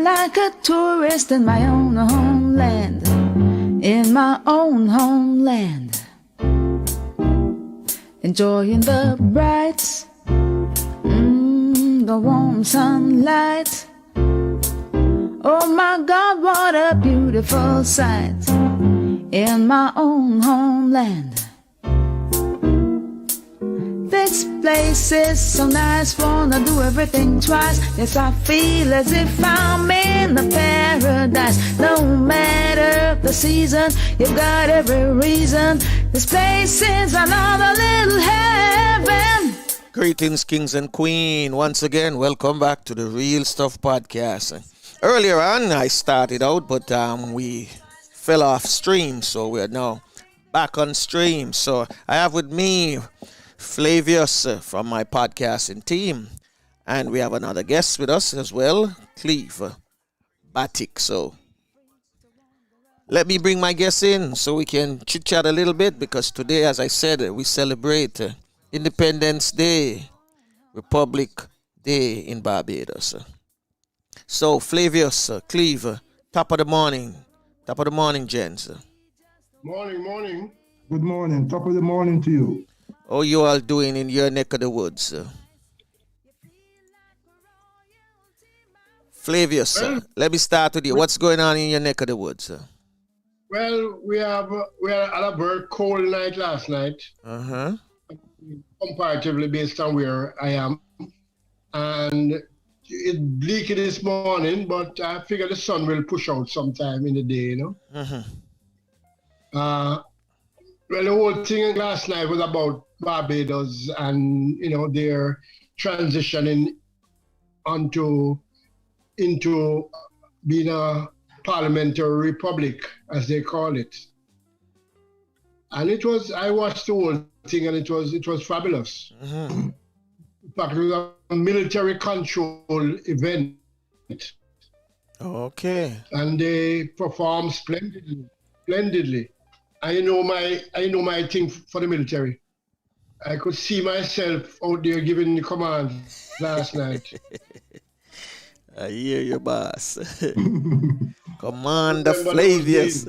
like a tourist in my own homeland, in my own homeland, enjoying the bright, the warm sunlight. Oh my God, what a beautiful sight in my own homeland. This place is so nice, wanna do everything twice. Yes, I feel as if I'm in a paradise. No matter the season, you've got every reason. This place is another little heaven. Greetings, kings and queen. Once again, welcome back to the Real Stuff Podcast. Earlier on, I started out, but we fell off stream, so we're now back on stream. So I have with me Flavius from my podcasting team, and we have another guest with us as well, Cleve Batik. So let me bring my guest in so we can chit chat a little bit, because today, as I said, we celebrate Independence Day, Republic Day in Barbados. So Flavius, Cleve, top of the morning, gents. Morning. Good morning. Top of the morning to you. How you all doing in your neck of the woods? Flavius, let me start with you. What's going on in your neck of the woods? Well, we had a very cold night last night. Comparatively based on where I am. And it's bleak this morning, but I figure the sun will push out sometime in the day, you know. Well, the whole thing last night was about Barbados and, you know, their transitioning into being a parliamentary republic, as they call it. And I watched the whole thing, and it was fabulous. In fact, it was a military control event. Okay. And they performed splendidly. I know my thing for the military. I could see myself out there giving the commands last night. I hear you, boss. Commander Flavius.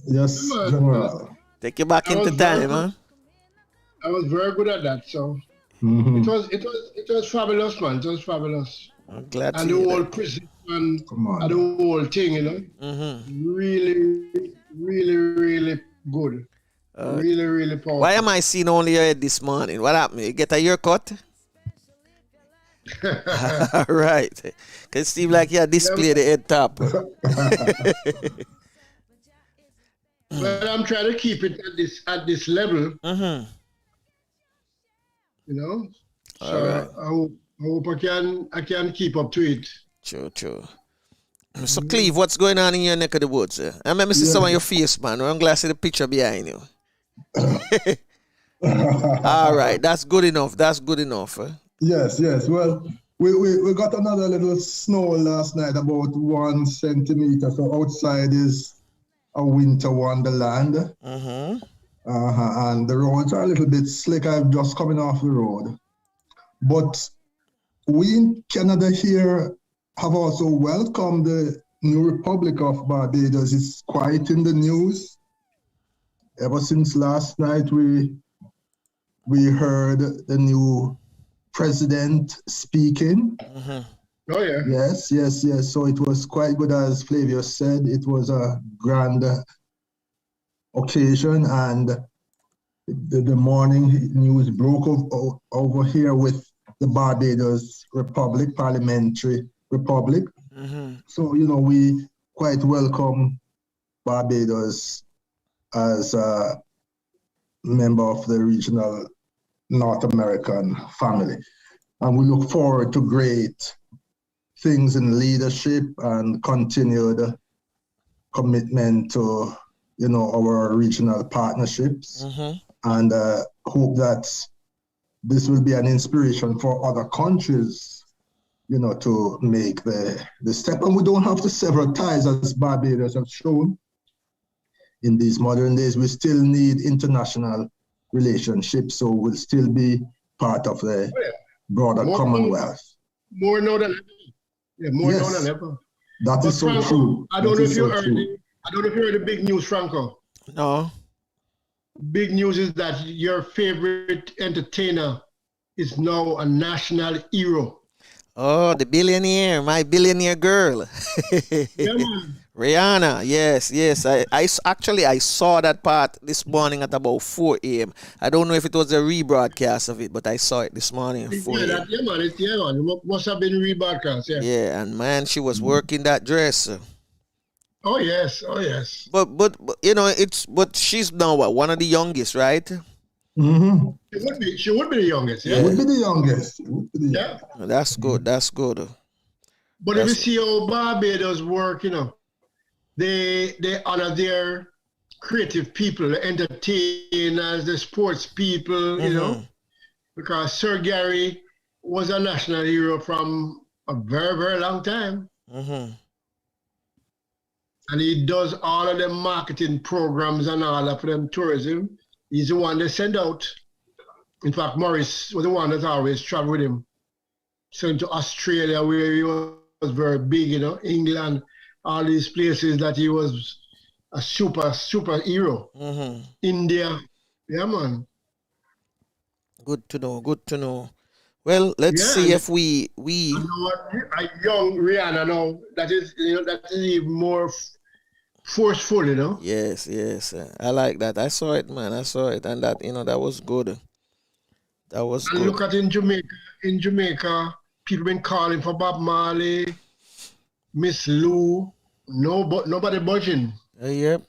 Yes, General. Take you back into time, huh? I was very good at that, so it was fabulous, man. It was fabulous. I'm glad to and hear the whole that. prison and the whole thing, you know, really good. Really powerful. Why am I seeing only your head this morning? What happened? You get a haircut? All right. Because it seems like you display the head top. Well, I'm trying to keep it at this level. You know? So right. I hope I can keep up to it. True. So, Cleve, what's going on in your neck of the woods? I remember seeing some of your face, man. I'm glad to see the picture behind you. All right, that's good enough. Yes. Well, we got another little snow last night, about 1 centimeter. So outside is a winter wonderland. And the roads are a little bit slick. I'm just coming off the road. But we in Canada here have also welcomed the new Republic of Barbados. It's quite in the news. Ever since last night, we heard the new president speaking. Oh, yeah. Yes. So it was quite good, as Flavius said. It was a grand occasion, and the morning news broke over here with the Barbados Republic, Parliamentary Republic. So, you know, we quite welcome Barbados as a member of the regional North American family. And we look forward to great things in leadership and continued commitment to, you know, our regional partnerships. And hope that this will be an inspiration for other countries, you know, to make the step. And we don't have to sever ties, as Barbados have shown. In these modern days, we still need international relationships, so we'll still be part of the broader Commonwealth. More now than ever. Yeah, more Yes. known than ever. That But is so Franco, true. I don't That know is if you so heard true. it. I don't know if you heard the big news, Franco. No. Big news is that your favorite entertainer is now a national hero. Oh, the billionaire, my billionaire girl. Yeah, man. Rihanna, yes, yes. Actually I saw that part this morning at about 4 a.m. I don't know if it was a rebroadcast of it, but I saw it this morning at 4 Yeah, a.m. yeah, man. It must have been rebroadcast, yeah. Yeah, and man, she was working that dress. Oh, yes. Oh, yes. But you know, but she's now what, one of the youngest, right? Mm-hmm. She would be the youngest, Yeah. yeah. Would be the youngest. Would be the Yeah. That's good. That's good. But if you see how Barbados work, they honor their creative people, the entertainers, the sports people, because Sir Gary was a national hero from a very, very long time. Mm-hmm. And he does all of them marketing programs and all that for them tourism. He's the one they send out. In fact, Morris was the one that always traveled with him. Sent to Australia, where he was very big, England, all these places that he was a super hero. Mm-hmm. India, yeah, man. Good to know. Good to know. Well, let's see if we. You know what? A young Rihanna now that is even more forceful, Yes, yes. I like that. I saw it, man. I saw it, and that that was good. That was and good. look at in Jamaica, people been calling for Bob Marley, Miss Lou. Nobody budging. Yep.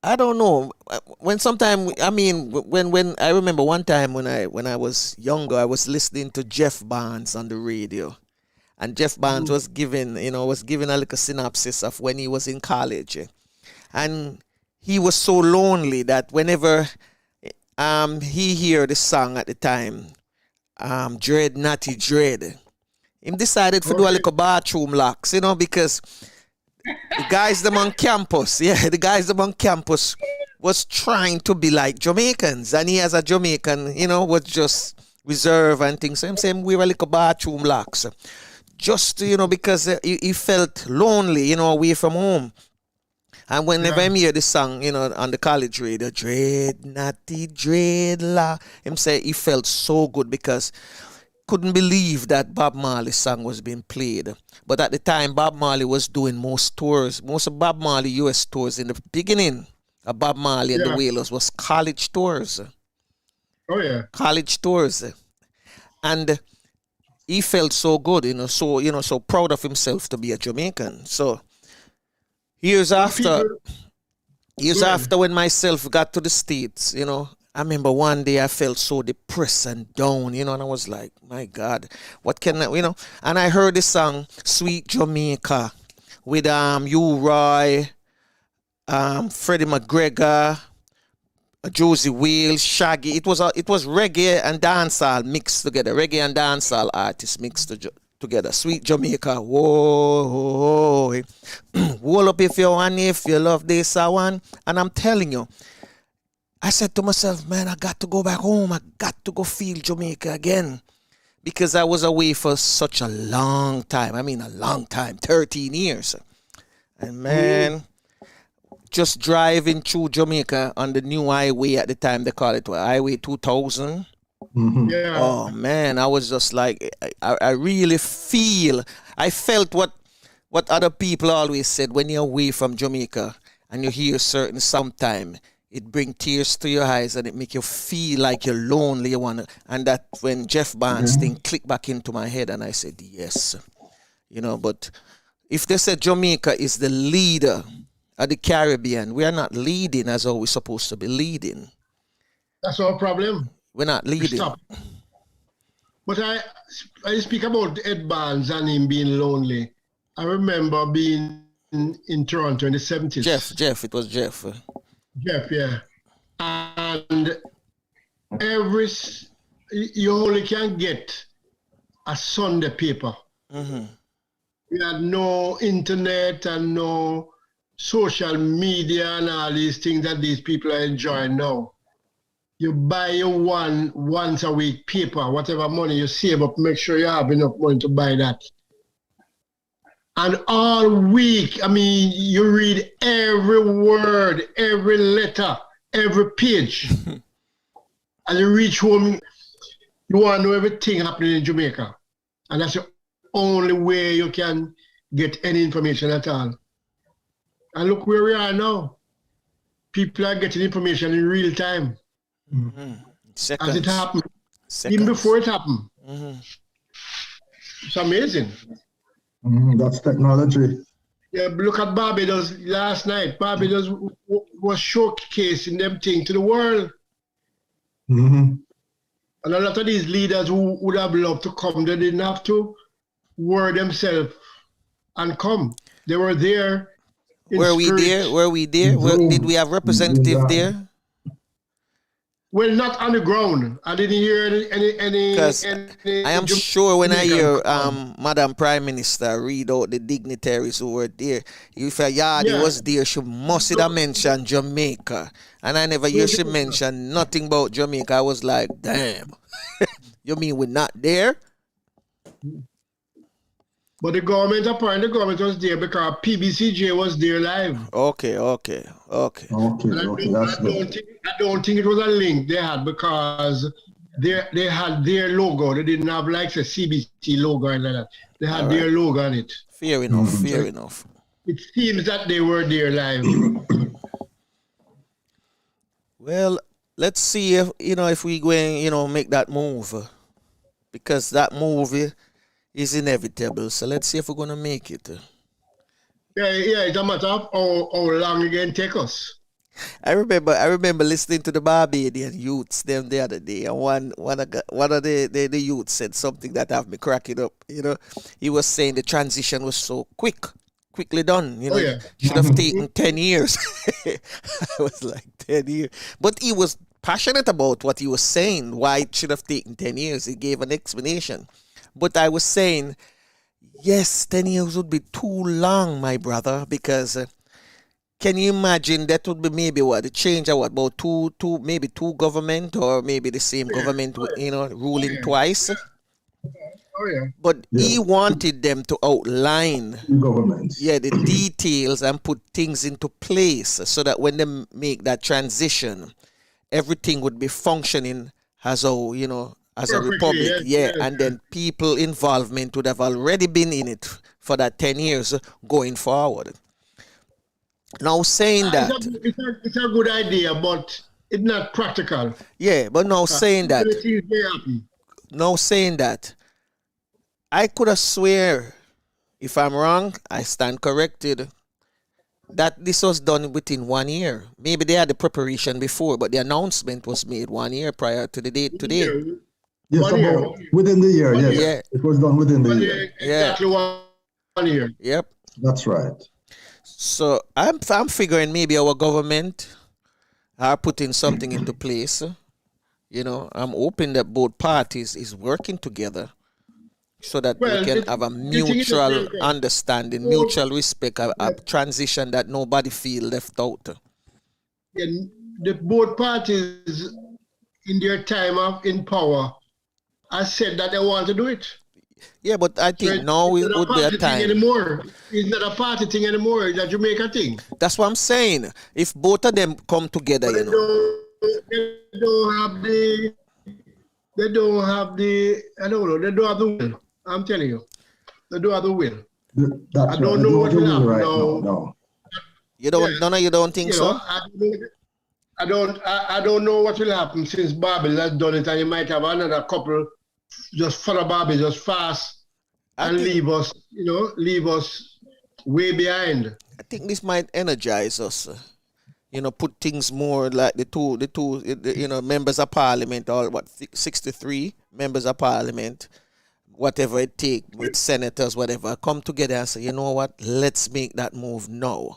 I don't know. When I remember one time when I was younger, I was listening to Jeff Barnes on the radio, and Jeff Barnes was giving a little synopsis of when he was in college, and he was so lonely that whenever he hear the song at the time, Dread Natty Dread, he decided to do a little bathroom locks, because the guys them on campus, was trying to be like Jamaicans, and he as a Jamaican, was just reserved and things. So I'm saying we were like a bathroom locks, just because he felt lonely, away from home. And whenever I hear this song, on the college radio, Dread Natty Dread La, him say he felt so good because couldn't believe that Bob Marley's song was being played. But at the time, Bob Marley was doing most tours. Most of Bob Marley US tours in the beginning of Bob Marley and the Wailers was college tours. Oh, yeah. College tours. And he felt so good, so proud of himself to be a Jamaican. So years after when myself got to the States, I remember one day I felt so depressed and down, and I was like, my God, what can I, and I heard the song Sweet Jamaica with U Roy, Freddie McGregor, Josie Wales, Shaggy. It was reggae and dancehall mixed together, reggae and dancehall artists mixed together. Sweet Jamaica, whoa, hold up if you want, if you love this one, and I'm telling you, I said to myself, man, I got to go back home. I got to go feel Jamaica again. Because I was away for such a long time. I mean, a long time, 13 years. And man, just driving through Jamaica on the new highway at the time, they call it Highway 2000. Mm-hmm. Yeah. Oh, man, I was just like, I really I felt what other people always said when you're away from Jamaica and you hear certain sometime. It brings tears to your eyes and it make you feel like you're lonely. And that when Jeff Barnes thing clicked back into my head and I said, yes. But if they said Jamaica is the leader of the Caribbean, we are not leading as how we're supposed to be leading. That's our problem. We're not leading. Stop. But I speak about Ed Barnes and him being lonely. I remember being in Toronto in the 70s. Jeff, it was Jeff. Jeff, yeah. And you only can get a Sunday paper. Mm-hmm. We had no internet and no social media and all these things that these people are enjoying now. You buy your once a week paper, whatever money you save up, make sure you have enough money to buy that. And all week, I mean, you read every word, every letter, every page. And you reach home, you want to know everything happening in Jamaica. And that's the only way you can get any information at all. And look where we are now. People are getting information in real time. Seconds. As it happened. Seconds. Even before it happened. It's amazing. That's technology. Yeah, look at Barbados last night. Barbados was showcasing them things to the world. And a lot of these leaders who would have loved to come, they didn't have to word themselves and come. They were there. Were we there? Were we there? Did we have representative there? Well, not on the ground. I didn't hear any. Because I am sure when I hear Madam Prime Minister read out the dignitaries who were there, if a Yardy was there, she must have mentioned Jamaica. And I never hear she mention nothing about Jamaica. I was like, damn. You mean we're not there? But the government, apparently the government was there because PBCJ was there live. Okay. I don't think it was a link they had because they had their logo. They didn't have like a CBC logo and like that. They had their logo on it. Fair enough. It seems that they were there live. Well, let's see if we go and, make that move. Because that move is inevitable. So let's see if we're gonna make it. Yeah, it's a matter of how long it can take us. I remember listening to the Barbadian youths them the other day, and one of the youths said something that have me cracking up. He was saying the transition was so quickly done. Should have taken 10 years. I was like 10 years, but he was passionate about what he was saying. Why it should have taken 10 years? He gave an explanation. But I was saying, yes, 10 years would be too long, my brother, because can you imagine that would be maybe the change of about two government, or maybe the same government, ruling twice. But he wanted them to outline governments. the details and put things into place so that when they make that transition, everything would be functioning as as a republic, and then people involvement would have already been in it for that 10 years going forward. Now saying that... It's a good idea, but it's not practical. Yeah, but now saying that... I could have swear, if I'm wrong, I stand corrected, that this was done within 1 year. Maybe they had the preparation before, but the announcement was made 1 year prior to the date today. Yes, within the year, yes. Yeah. It was done within the year. Exactly 1 year. Yep. That's right. So I'm figuring maybe our government are putting something into place. I'm hoping that both parties is working together so that we can have a mutual understanding, mutual respect, a transition that nobody feel left out. Yeah, both parties in their time in power I said that they want to do it. Yeah, but I think now it would be a time. It's not a party thing anymore. It's a Jamaica thing. That's what I'm saying. If both of them come together, They don't have the. I don't have the will. I'm telling you, they don't have the will. I don't know what will happen right now. No. You don't. You don't think so? I don't know what will happen since Barbados has done it, and you might have another couple just follow Barbados just fast and leave us way behind. I think this might energize us. Put things more like the two members of parliament, or 63 members of parliament, whatever it takes, with senators, whatever, come together and say, you know what, let's make that move now.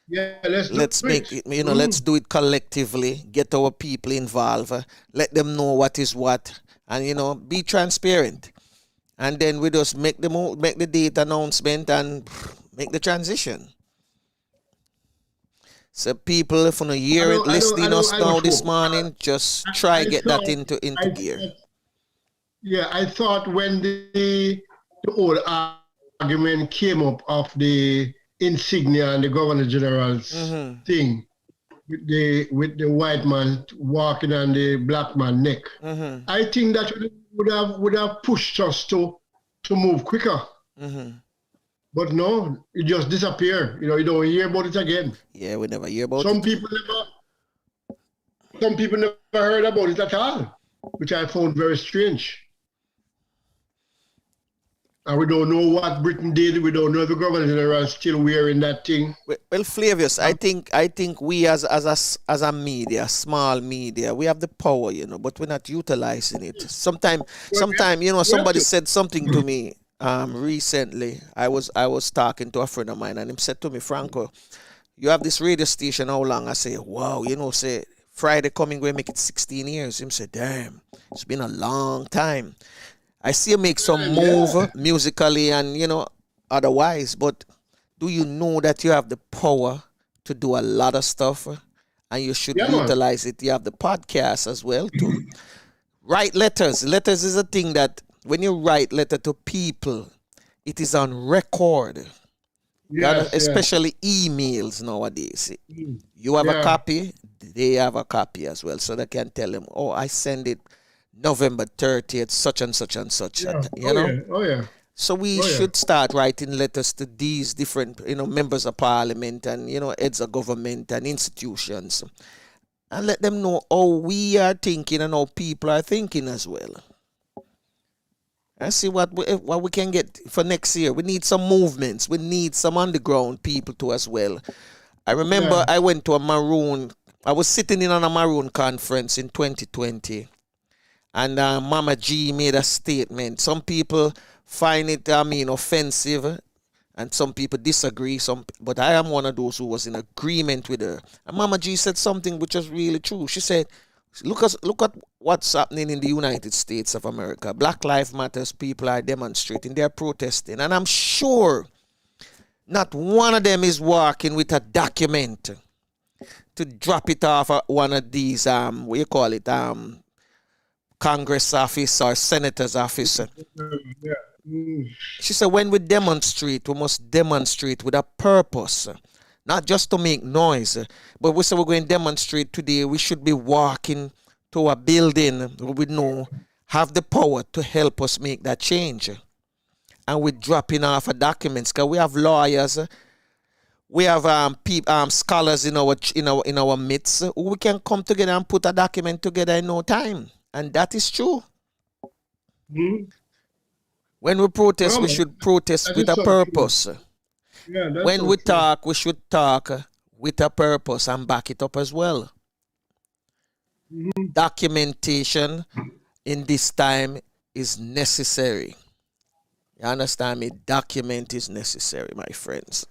Yeah, let's make it. Let's do it collectively. Get our people involved. Let them know what is what, and be transparent. And then we just make the date announcement and make the transition. So people, if you hear it, listening us now this morning, just try get that into gear. I thought when the old argument came up of the insignia and the Governor General's thing with the white man walking on the black man neck. I think that would have pushed us to move quicker. But no, it just disappeared. You don't hear about it again. Yeah, we never hear about Some it. people never heard about it at all, which I found very strange. And we don't know what Britain did. We don't know if the Governor General is still wearing that thing. Well, Flavius, I think we as a media, small media, we have the power, but we're not utilizing it. Sometime, somebody said something to me recently. I was talking to a friend of mine, and he said to me, Franco, you have this radio station, how long? I say, wow, say Friday coming, we make it 16 years. Him said, damn, it's been a long time. I see you make some move musically and, otherwise, but do you know that you have the power to do a lot of stuff and you should utilize it? You have the podcast as well to write letters. Letters is a thing that when you write letter to people, it is on record. Especially emails nowadays. You have a copy, they have a copy as well. So they can tell them, oh, I send it November 30th, such and such and such. Yeah. So we should start writing letters to these different, members of parliament and, heads of government and institutions and let them know how we are thinking and how people are thinking as well. And see what we can get for next year. We need some movements. We need some underground people too as well. I remember I went to I was sitting in on a Maroon conference in 2020. And Mama G made a statement. Some people find it, offensive, and some people disagree. But I am one of those who was in agreement with her. And Mama G said something which was really true. She said, look at what's happening in the United States of America. Black Lives Matters people are demonstrating. They're protesting. And I'm sure not one of them is walking with a document to drop it off at one of these, Congress office or senator's office. She said, when we demonstrate, we must demonstrate with a purpose, not just to make noise. But we say we're going to demonstrate today. We should be walking to a building where we know have the power to help us make that change. And we're dropping off of documents because we have lawyers. We have scholars in our midst who we can come together and put a document together in no time. And that is true. When we protest, we should protest with a purpose. When we talk, we should talk with a purpose and back it up as well. Documentation in this time is necessary. You understand me? Document is necessary, my friends.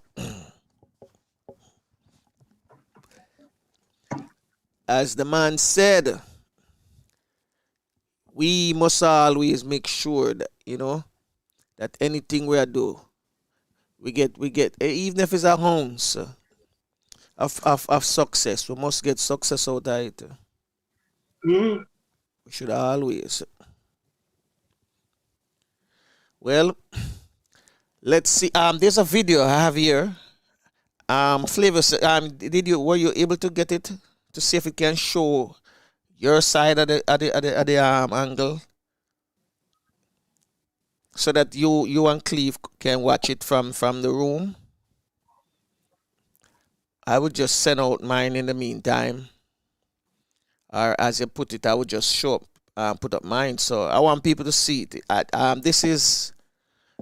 As the man said, we must always make sure that, that anything we do, we get, even if it's a ounce of success, we must get success out of it. We should always. Well, let's see. There's a video I have here. Flavors, were you able to get it to see if it can show your side of the angle, so that you and Cleve can watch it from the room? I would just send out mine in the meantime, or as you put it, I would just put up mine. So I want people to see it. This is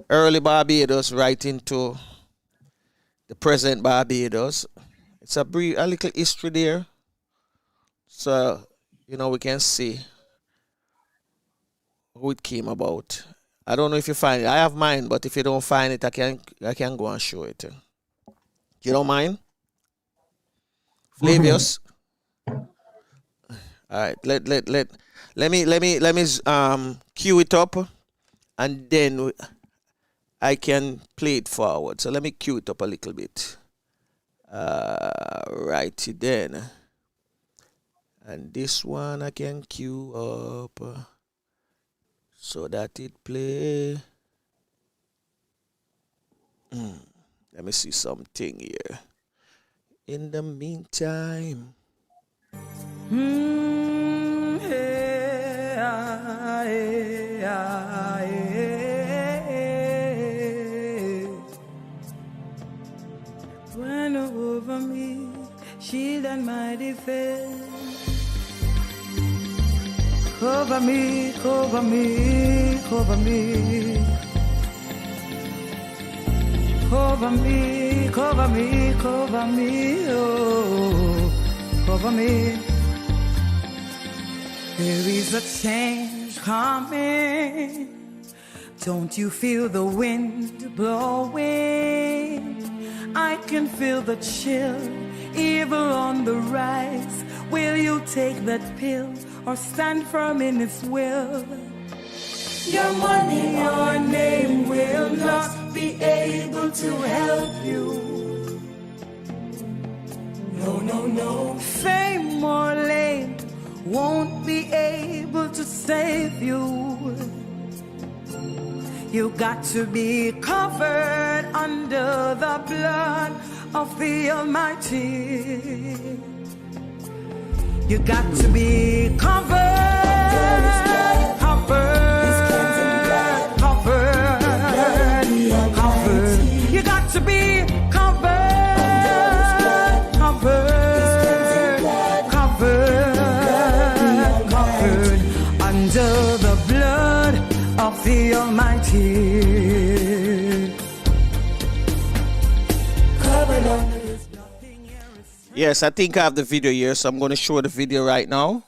early Barbados right into the present Barbados. It's a little history there, so we can see who it came about. I don't know if you find it. I have mine, but if you don't find it, I can go and show it. You don't mind, Flavius? All right. Let me cue it up, and then I can play it forward. So let me cue it up a little bit. Righty then. And this one I can cue up so that it play. Let me see something here. In the meantime. When over me, shield and my defense. Cover me, cover me, cover me. Cover me, cover me, cover me, oh, cover me. There is a change coming. Don't you feel the wind blowing? I can feel the chill, evil on the rise. Will you take that pill or stand firm in its will? Your money, your name will not be able to help you. No, no, no. Fame or lame won't be able to save you. You got to be covered under the blood of the Almighty. You got to be covered, covered, covered, covered. You got to be covered, covered, covered, covered under the blood of the Almighty. Covered under His blood. Yes, I think I have the video here, so I'm going to show the video right now.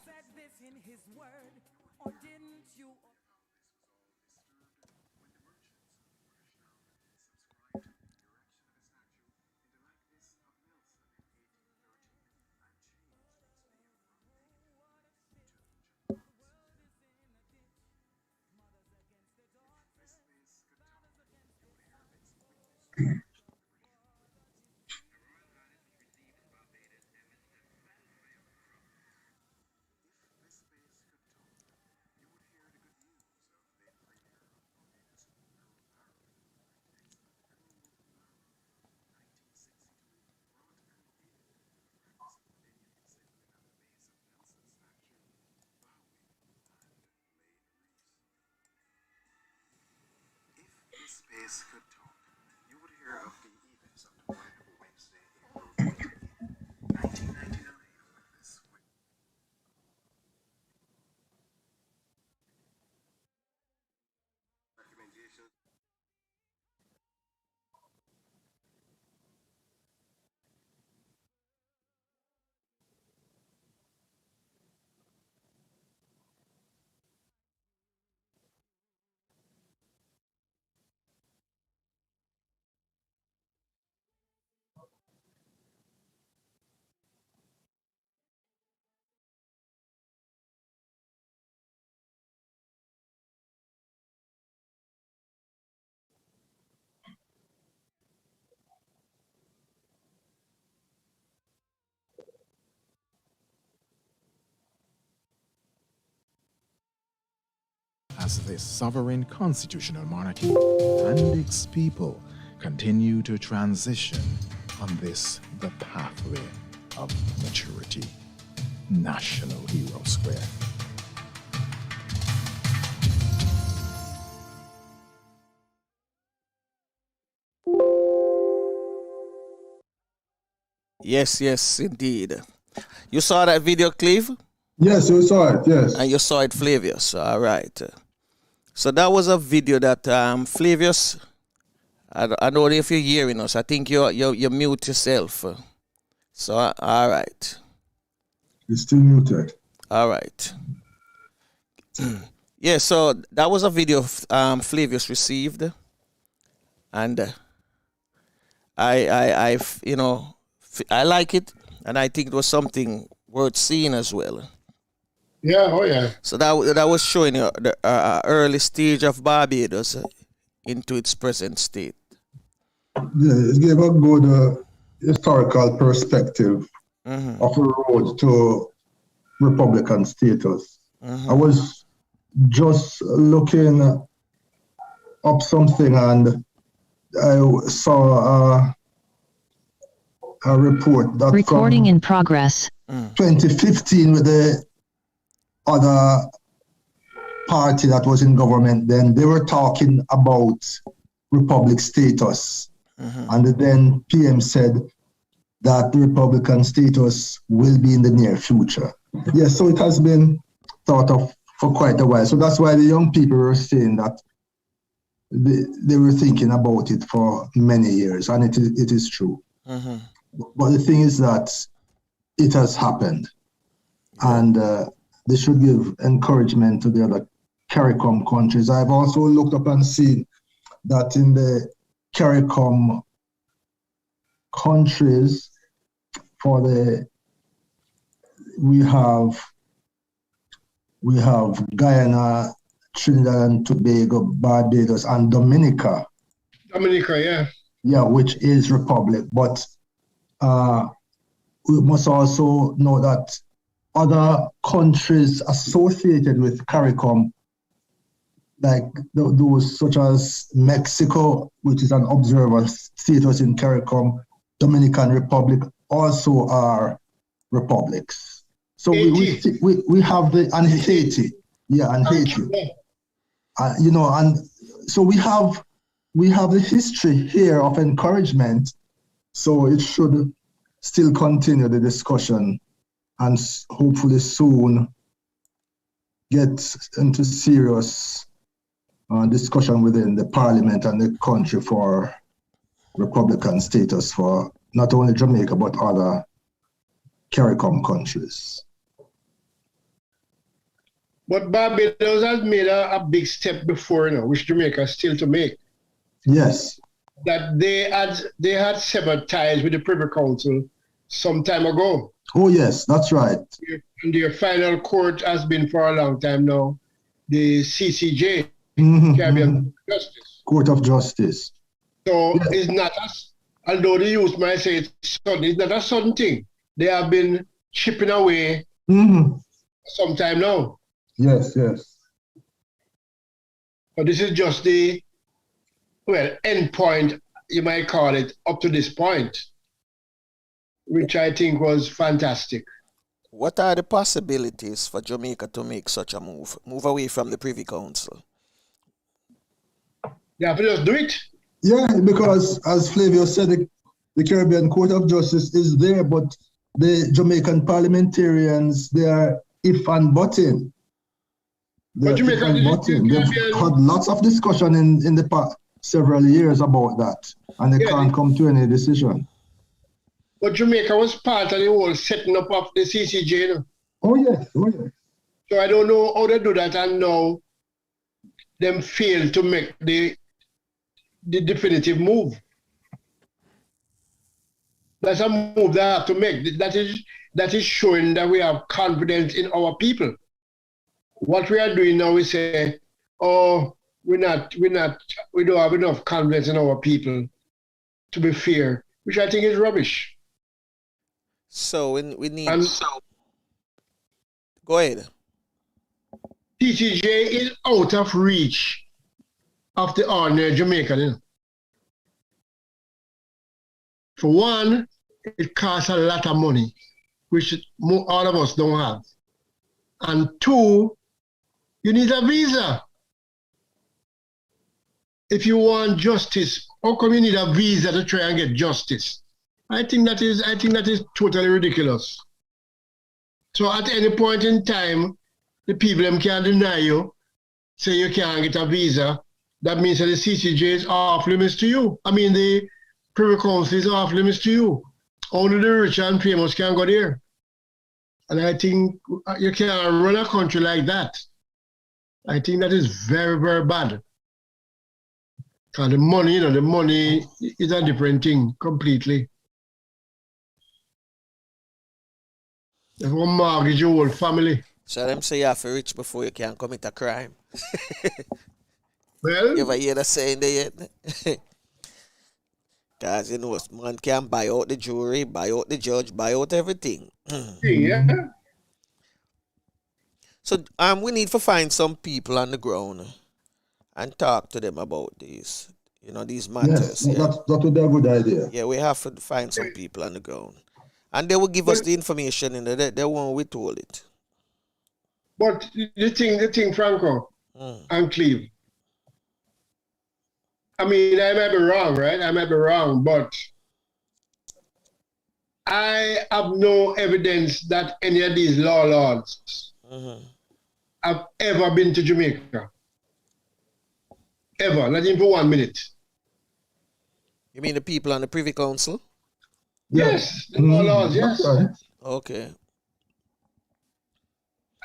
Space could talk, you would hear of the events of the morning of Wednesday, April 20, 1999, when this recommendation. As this sovereign constitutional monarchy and its people continue to transition on this, the pathway of maturity. National Hero Square. Yes, yes, indeed. You saw that video, Cleve? Yes, you saw it. Yes. And you saw it, Flavius. All right. So that was a video that Flavius. I don't know if you're hearing us. I think you mute yourself. So all right. It's still muted. All right. Yeah. So that was a video Flavius received, and I like it, and I think it was something worth seeing as well. Yeah, oh yeah. So that was showing the early stage of Barbados into its present state. Yeah, it gave a good historical perspective of a road to Republican status. I was just looking up something and I saw a report that Recording from in progress. 2015 with the other party that was in government then, they were talking about republic status. And the then PM said that the Republican status will be in the near future. Yes, so it has been thought of for quite a while. So that's why the young people were saying that they were thinking about it for many years, and it is true. But the thing is that it has happened, and they should give encouragement to the other CARICOM countries. I've also looked up and seen that in the CARICOM countries, we have Guyana, Trinidad and Tobago, Barbados, and Dominica. Dominica, yeah. Yeah, which is republic. But we must also know that other countries associated with CARICOM, like those such as Mexico, which is an observer status in CARICOM, Dominican Republic, also are republics. So we have and Haiti, yeah, and Haiti, and so we have the history here of encouragement. So it should still continue the discussion, and hopefully soon get into serious discussion within the parliament and the country for Republican status for not only Jamaica but other CARICOM countries. But Barbados has made a big step before now, which Jamaica is still to make. Yes. That they had severed ties with the Privy Council some time ago. Oh yes, that's right. And their final court has been for a long time now, the CCJ, Caribbean Justice. Court of Justice. So it's not although the youth might say it's sudden, it's not a sudden thing. They have been chipping away some time now. Yes, yes. But this is just the end point, you might call it, up to this point, which I think was fantastic. What are the possibilities for Jamaica to make such a move away from the Privy Council? They have to just do it. Yeah, because as Flavio said, the Caribbean Court of Justice is there, but the Jamaican parliamentarians, they are if and butting. They've had lots of discussion in the past several years about that, and they can't come to any decision. But Jamaica was part of the whole setting up of the CCJ. No? Oh yes, oh yes. So I don't know how they do that, and now them fail to make the definitive move. That's a move they have to make. That is showing that we have confidence in our people. What we are doing now is say, oh, we don't have enough confidence in our people to be fair, which I think is rubbish. So we need. Go ahead. TCJ is out of reach of the ordinary Jamaican. You know? For one, it costs a lot of money, which all of us don't have. And two, you need a visa. If you want justice, how come you need a visa to try and get justice? I think that is totally ridiculous. So at any point in time, the people can deny you, say you can't get a visa. That means that the CCJ is off limits to you. I mean, the Privy Council is off limits to you. Only the rich and famous can go there. And I think you can't run a country like that. I think that is very, very bad. And the money is a different thing completely. If you mortgage your whole family. So them say you have to rich before you can commit a crime. Well, you ever hear that saying there yet? Because, you know, man can buy out the jury, buy out the judge, buy out everything. yeah. So we need to find some people on the ground and talk to them about this. these Yes, matters. Yeah. that would be a good idea. Yeah, we have to find some people on the ground. And they will give us But the information and they won't withhold it. but the thing, Franco Mm. and Cleve. I mean, I might be wrong, right? I might be wrong, but I have no evidence that any of these law lords Mm-hmm. have ever been to Jamaica. Ever, not even for 1 minute. You mean the people on the Privy Council? Yeah. Yes, the law lords, That's yes. right. Okay.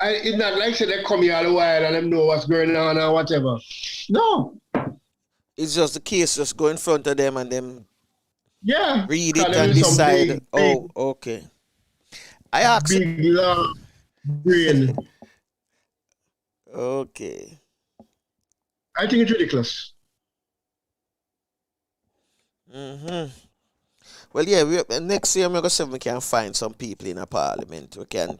It's not like say they come here all the while and them know what's going on or whatever. No. It's just the case just go in front of them and them Yeah. read Because it them and is some decide. big, Oh, okay. I asked. big law brain. Okay. I think it's ridiculous. Mm-hmm. Well, yeah, next year I'm going to see if we can find some people in a parliament who can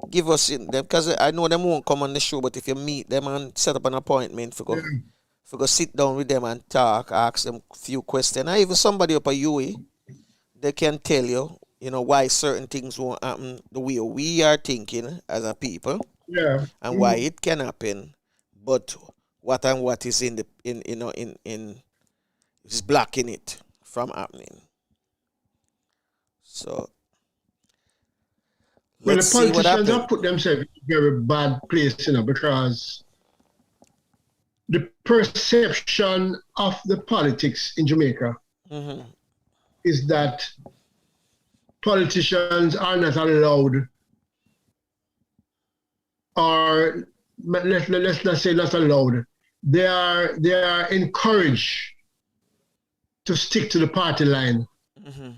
give us in them, because I know them won't come on the show, but if you meet them and set up an appointment for go sit down with them and talk, ask them a few questions, or even somebody up at UE, they can tell you, why certain things won't happen the way we are thinking as a people, Yeah. and why it can happen, but what is in is blocking it from happening. So Well, let's the see what politicians have happens. put themselves in a very bad place, because the perception of the politics in Jamaica Mm-hmm. is that politicians are not allowed, or let's not say not allowed. They are encouraged to stick to the party line. Mm-hmm.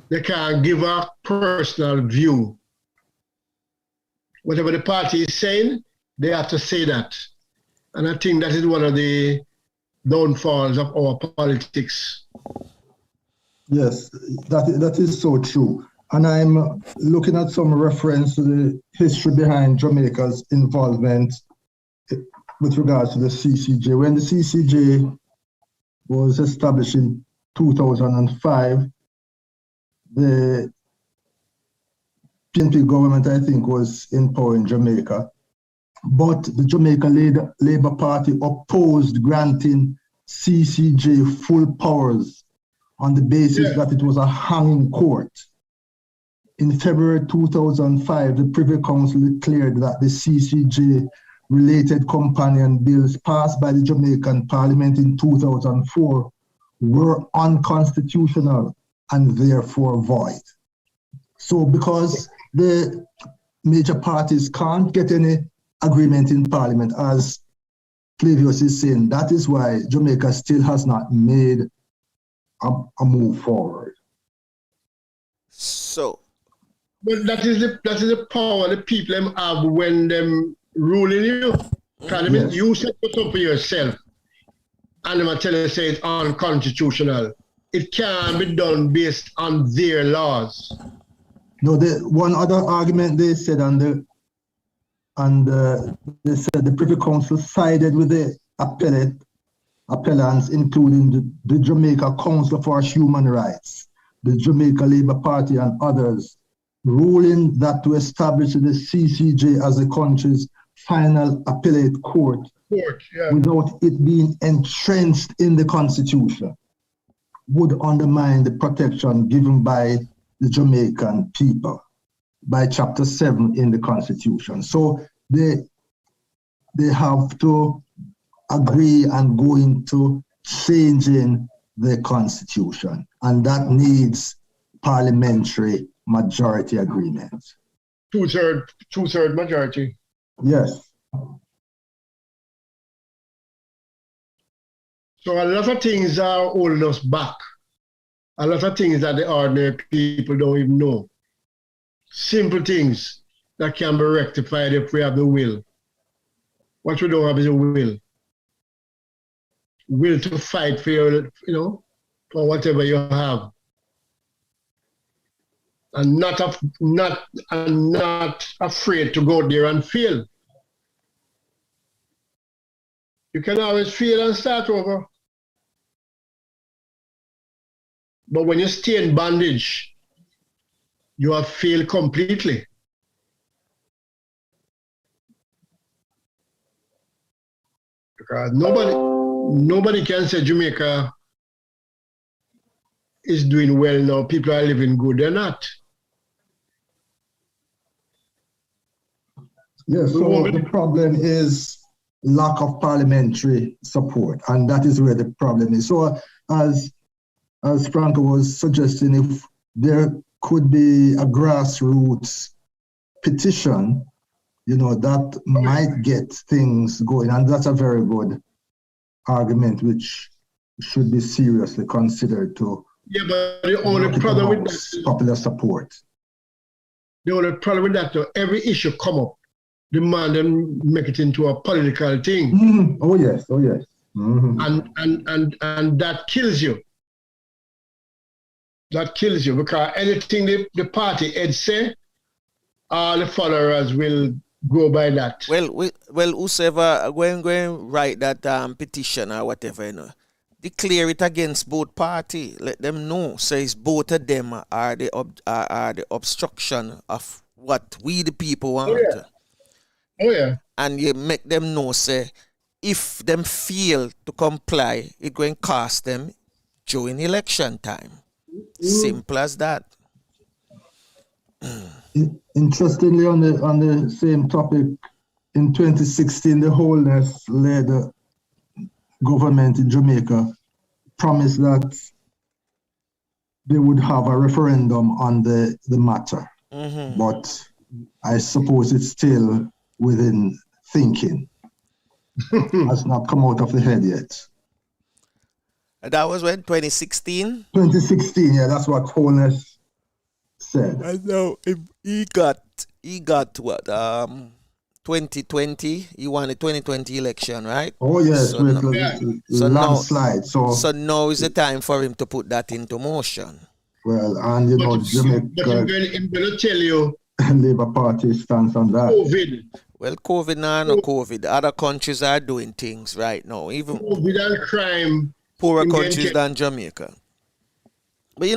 They can't give a personal view. Whatever the party is saying, they have to say that. And I think that is one of the downfalls of our politics. Yes, that is so true. And I'm looking at some reference to the history behind Jamaica's involvement with regards to the CCJ. When the CCJ was established in 2005, the PNP government, I think, was in power in Jamaica. But the Jamaica Labour Party opposed granting CCJ full powers on the basis that it was a hanging court. In February 2005, the Privy Council declared that the CCJ related companion bills passed by the Jamaican Parliament in 2004 were unconstitutional and therefore void. So because the major parties can't get any agreement in Parliament, as Flavius is saying, that is why Jamaica still has not made a move forward. So, but that is the power the people them have when them ruling you. Yes. You set it up for yourself, and them tell you say it's unconstitutional. It can be done based on their laws. No, one other argument they said they said the Privy Council sided with the appellants, including the Jamaica Council for Human Rights, the Jamaica Labour Party, and others, ruling that to establish the CCJ as the country's final appellate court without it being entrenched in the Constitution would undermine the protection given by the Jamaican people by Chapter 7 in the Constitution. So they have to agree and go into changing the Constitution, and that needs parliamentary majority agreement. Two-third majority. Yes. So a lot of things are holding us back. A lot of things that the ordinary people don't even know. Simple things that can be rectified if we have the will. What we don't have is a will. Will to fight for your, for whatever you have. And not afraid to go there and fail. You can always fail and start over. But when you stay in bondage, you have failed completely. Because nobody can say Jamaica is doing well now. People are living good. They're not. Yes, so the problem is lack of parliamentary support, and that is where the problem is. So as Franco was suggesting, if there could be a grassroots petition, that might get things going, and that's a very good argument which should be seriously considered to but the only problem with that, popular support. The only problem with that, though, every issue come up, the man then make it into a political thing. Mm-hmm. Oh yes. Mm-hmm. And that kills you. That kills you, because anything the party head say, all the followers will go by that. Well, whosoever going write that petition or whatever, declare it against both party. Let them know. Says both of them are the obstruction of what we the people want. Oh yeah. And you make them know, say, if them fail to comply, it going to cost them during election time. Simple as that. Interestingly, on the same topic, in 2016, the Holness-led government in Jamaica promised that they would have a referendum on the matter. Mm-hmm. But I suppose it's still within thinking. Has not come out of the head yet. That was when 2016. 2016, yeah, that's what Holness said. I know he got what 2020. He won the 2020 election, right? Oh yes, so landslide. So now is the time for him to put that into motion. Well, and Jamaica. But I'm going to tell you. Labour Party stance on that. COVID. Well, COVID now, no COVID. Other countries are doing things right now. Even COVID and crime. Poorer countries than Jamaica. But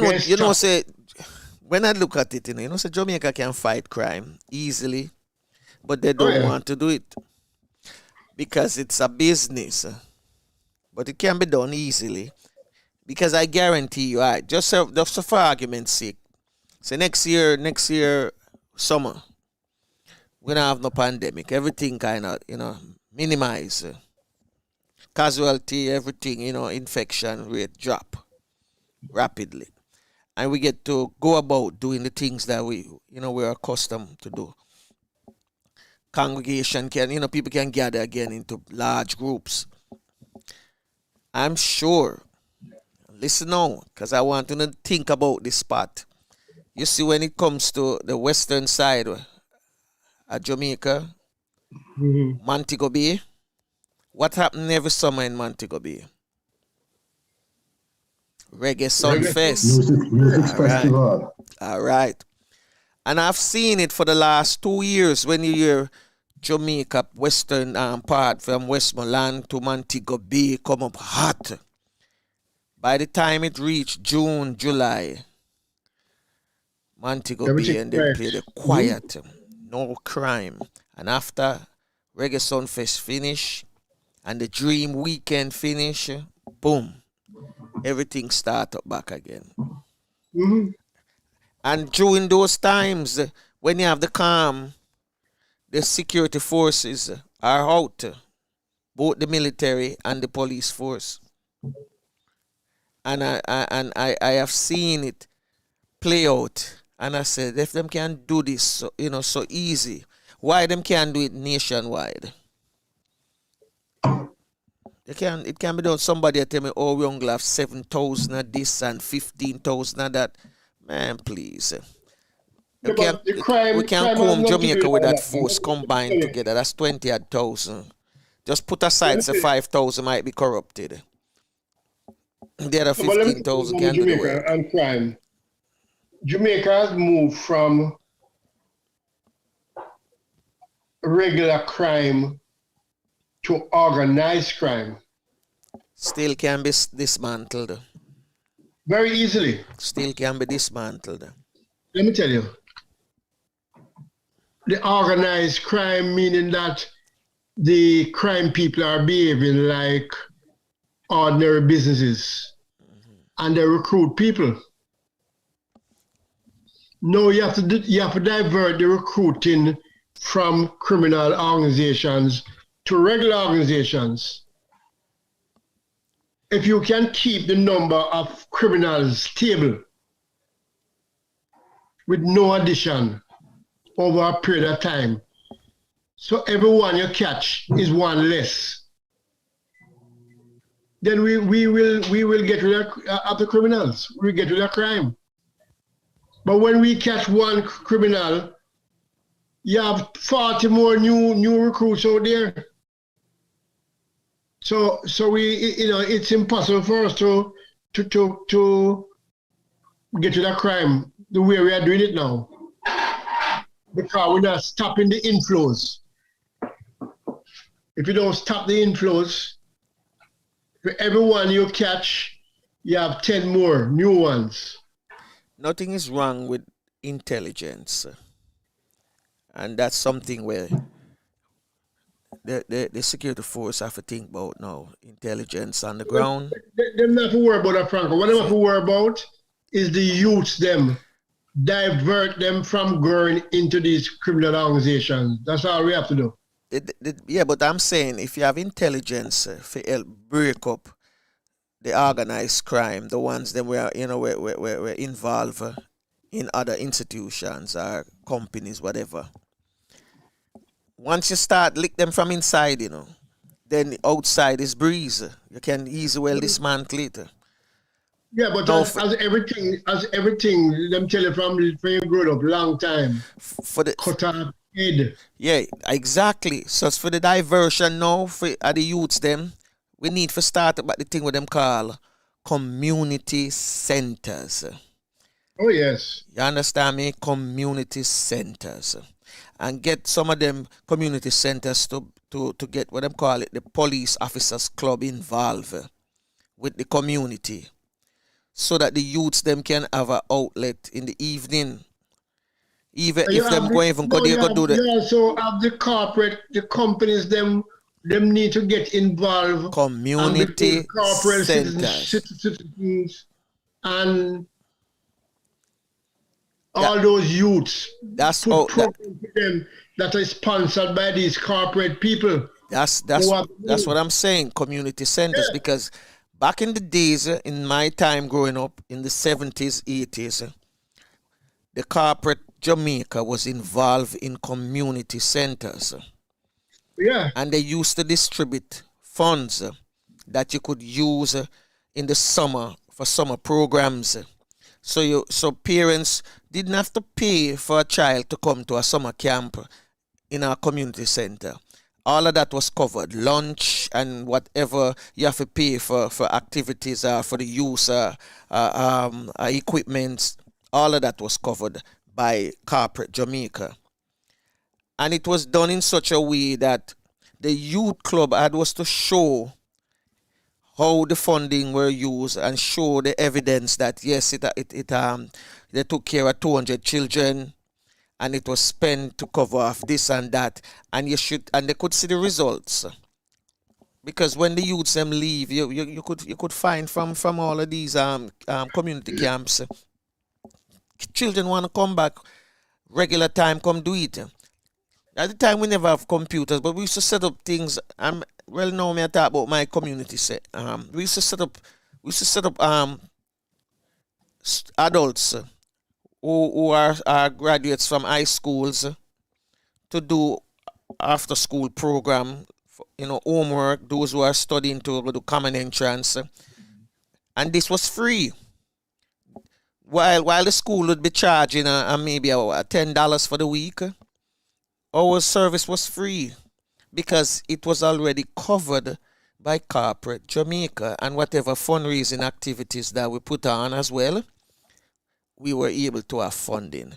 say when I look at it, say Jamaica can fight crime easily, but they don't want to do it because it's a business. But it can be done easily because I guarantee you, just for argument's sake, say next year summer, we don't have no pandemic. Everything kind of minimize. Casualty, everything, infection rate drop rapidly. And we get to go about doing the things that we're accustomed to do. Congregation can, people can gather again into large groups. I'm sure, listen now, because I want to think about this part. You see, when it comes to the western side of Jamaica, Montego Bay, what happened every summer in Montego Bay? Reggae Sunfest. Music festival. All right. And I've seen it for the last 2 years when you hear Jamaica, western part from Westmoreland to Montego Bay come up hot. By the time it reached June, July, Montego Bay and they play the quiet, no crime. And after Reggae Sunfest finish, and the Dream Weekend finish, boom, everything start up back again. Mm-hmm. And during those times, when you have the calm, the security forces are out, both the military and the police force. And I have seen it play out. And I said, if them can do this, so easy, why them can't do it nationwide? It can be done. Somebody tell me, we only have 7,000 of this and 15,000 of that. Man, please. We can't comb Jamaica with that force combined together. That's 20,000. Just put aside the 5,000 might be corrupted. The other 15,000 can do the work. And crime. Jamaica has moved from regular crime to organized crime Still can be dismantled. very easily. Still can be dismantled. Let me tell you. The organized crime, meaning that the crime people are behaving like ordinary businesses and they recruit people. No, you have to divert the recruiting from criminal organizations to regular organizations. If you can keep the number of criminals stable with no addition over a period of time, so everyone you catch is one less, then we will get rid of the criminals. We get rid of crime. But when we catch one criminal, you have 40 more new recruits out there. So we, it's impossible for us to get rid of crime the way we are doing it now, because we're not stopping the inflows. If you don't stop the inflows, for every one you catch, you have 10 more new ones. Nothing is wrong with intelligence. And that's something where the security force have to think about now. Intelligence on the ground. They not to worry about that, Franco. What they have to worry about is the youths them. Divert them from going into these criminal organizations. That's all we have to do. Yeah, but I'm saying if you have intelligence for help break up the organized crime, the ones that were involved in other institutions or companies, whatever. Once you start lick them from inside, then the outside is breeze. You can easily dismantle it. Yeah, but as everything, them tell you from you grow up long time. For the cut off head. Yeah, exactly. So it's for the diversion now for the youths them, we need to start about the thing with them call community centers. Oh yes. You understand me? Community centers. And get some of them community centers to get what them call it, the police officers club involved with the community, so that the youths them can have an outlet in the evening. Even if them go even go there go do that. You also have the companies them need to get involved. Community corporate centers. Citizens and all those youths. That's put all programs to them that are sponsored by these corporate people. That's what I'm saying, community centers, because back in the days, in my time growing up in the 70s, 80s, the corporate Jamaica was involved in community centers. Yeah. And they used to distribute funds that you could use in the summer for summer programs. So parents didn't have to pay for a child to come to a summer camp in our community center. All of that was covered. Lunch and whatever you have to pay for activities for the use equipment, all of that was covered by corporate Jamaica. And it was done in such a way that the youth club was to show how the funding were used and show the evidence that yes, they took care of 200 children and it was spent to cover off this and that, and they could see the results. Because when the youths them leave, you could find from all of these community camps, children want to come back regular time, come do it. At the time we never have computers, but we used to set up things. Well, now me I talk about my community set. We used to set up adults who are graduates from high schools to do after school program, homework. Those who are studying to do common entrance, and this was free. While the school would be charging maybe $10 for the week, our service was free because it was already covered by corporate Jamaica, and whatever fundraising activities that we put on as well, we were able to have funding.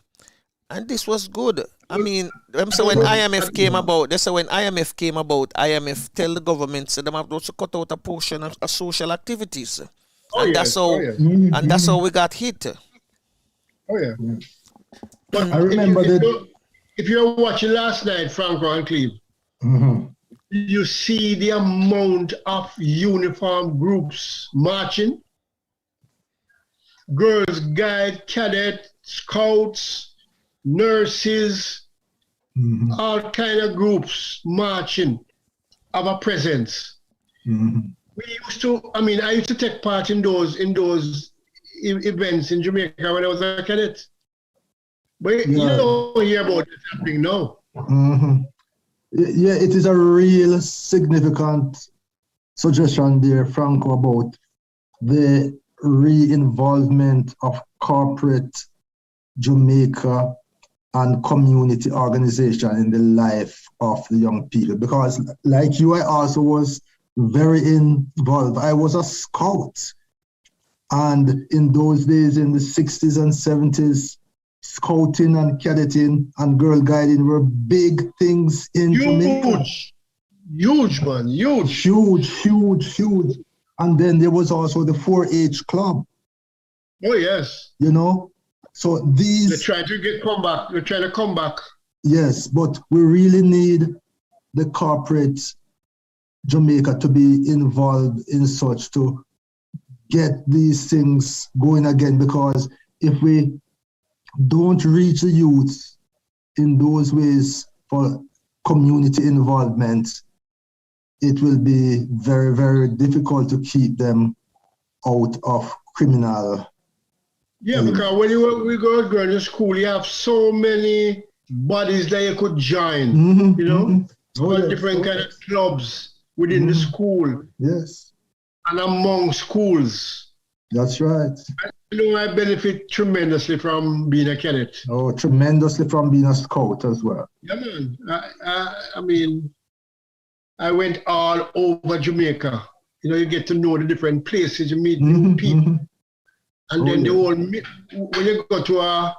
And this was good. I mean, them say when IMF came about, they say when IMF came about, IMF tell the government say them have to cut out a portion of social activities, and that's how and that's how we got hit. Oh yeah. But I remember if you're watching last night, Franco and Cleve, you see the amount of uniform groups marching. Girls Guide, Cadet, Scouts, nurses, all kind of groups marching, have a presence. We used to, I used to take part in those events in Jamaica when I was a cadet. But you don't hear about it happening now. Yeah, it is a real significant suggestion there, Franco, about the re-involvement of corporate Jamaica and community organization in the life of the young people. Because like you, I also was very involved. I was a scout. And in those days, in the 60s and 70s, scouting and cadetting and girl guiding were big things in Jamaica. Huge, man, huge. Huge. And then there was also the 4-H club. Oh, yes. You know? So these... They're trying to come back. Yes, but we really need the corporate Jamaica to be involved in such to get these things going again, because if we don't reach the youth in those ways for community involvement, it will be very, very difficult to keep them out of criminal. Yeah, because when we go to school, you have so many bodies that you could join, you know, different kind of clubs within the school. Yes. And among schools. That's right. I benefit tremendously from being a cadet. Oh, tremendously from being a scout as well. Yeah, man. I went all over Jamaica. You know, you get to know the different places, you meet new people. And then when you go to a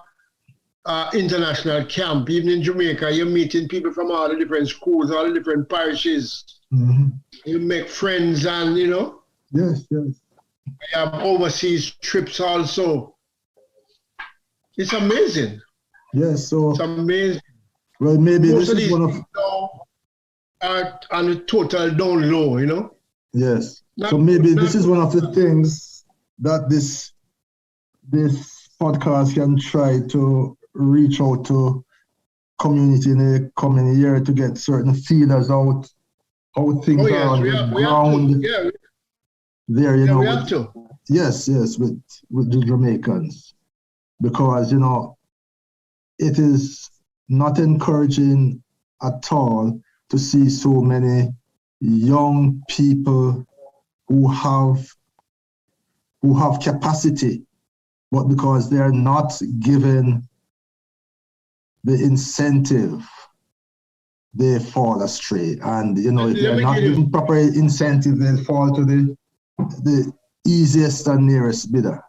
international camp, even in Jamaica, you're meeting people from all the different schools, all the different parishes. You make friends and, you know. Yes. We have overseas trips also. It's amazing. Yes, so it's amazing. Well, maybe most this is one of are on the total down low, you know. Yes. So maybe this is one of the things that this podcast can try to reach out to community in the coming year to get certain feelers out how things are on the ground. There, you know, we have to. Yes, with the Jamaicans, because you know it is not encouraging at all to see so many young people who have capacity, but because they are not given the incentive, they fall astray. And you know, if they are not given proper incentive, they fall to the easiest and nearest bidder.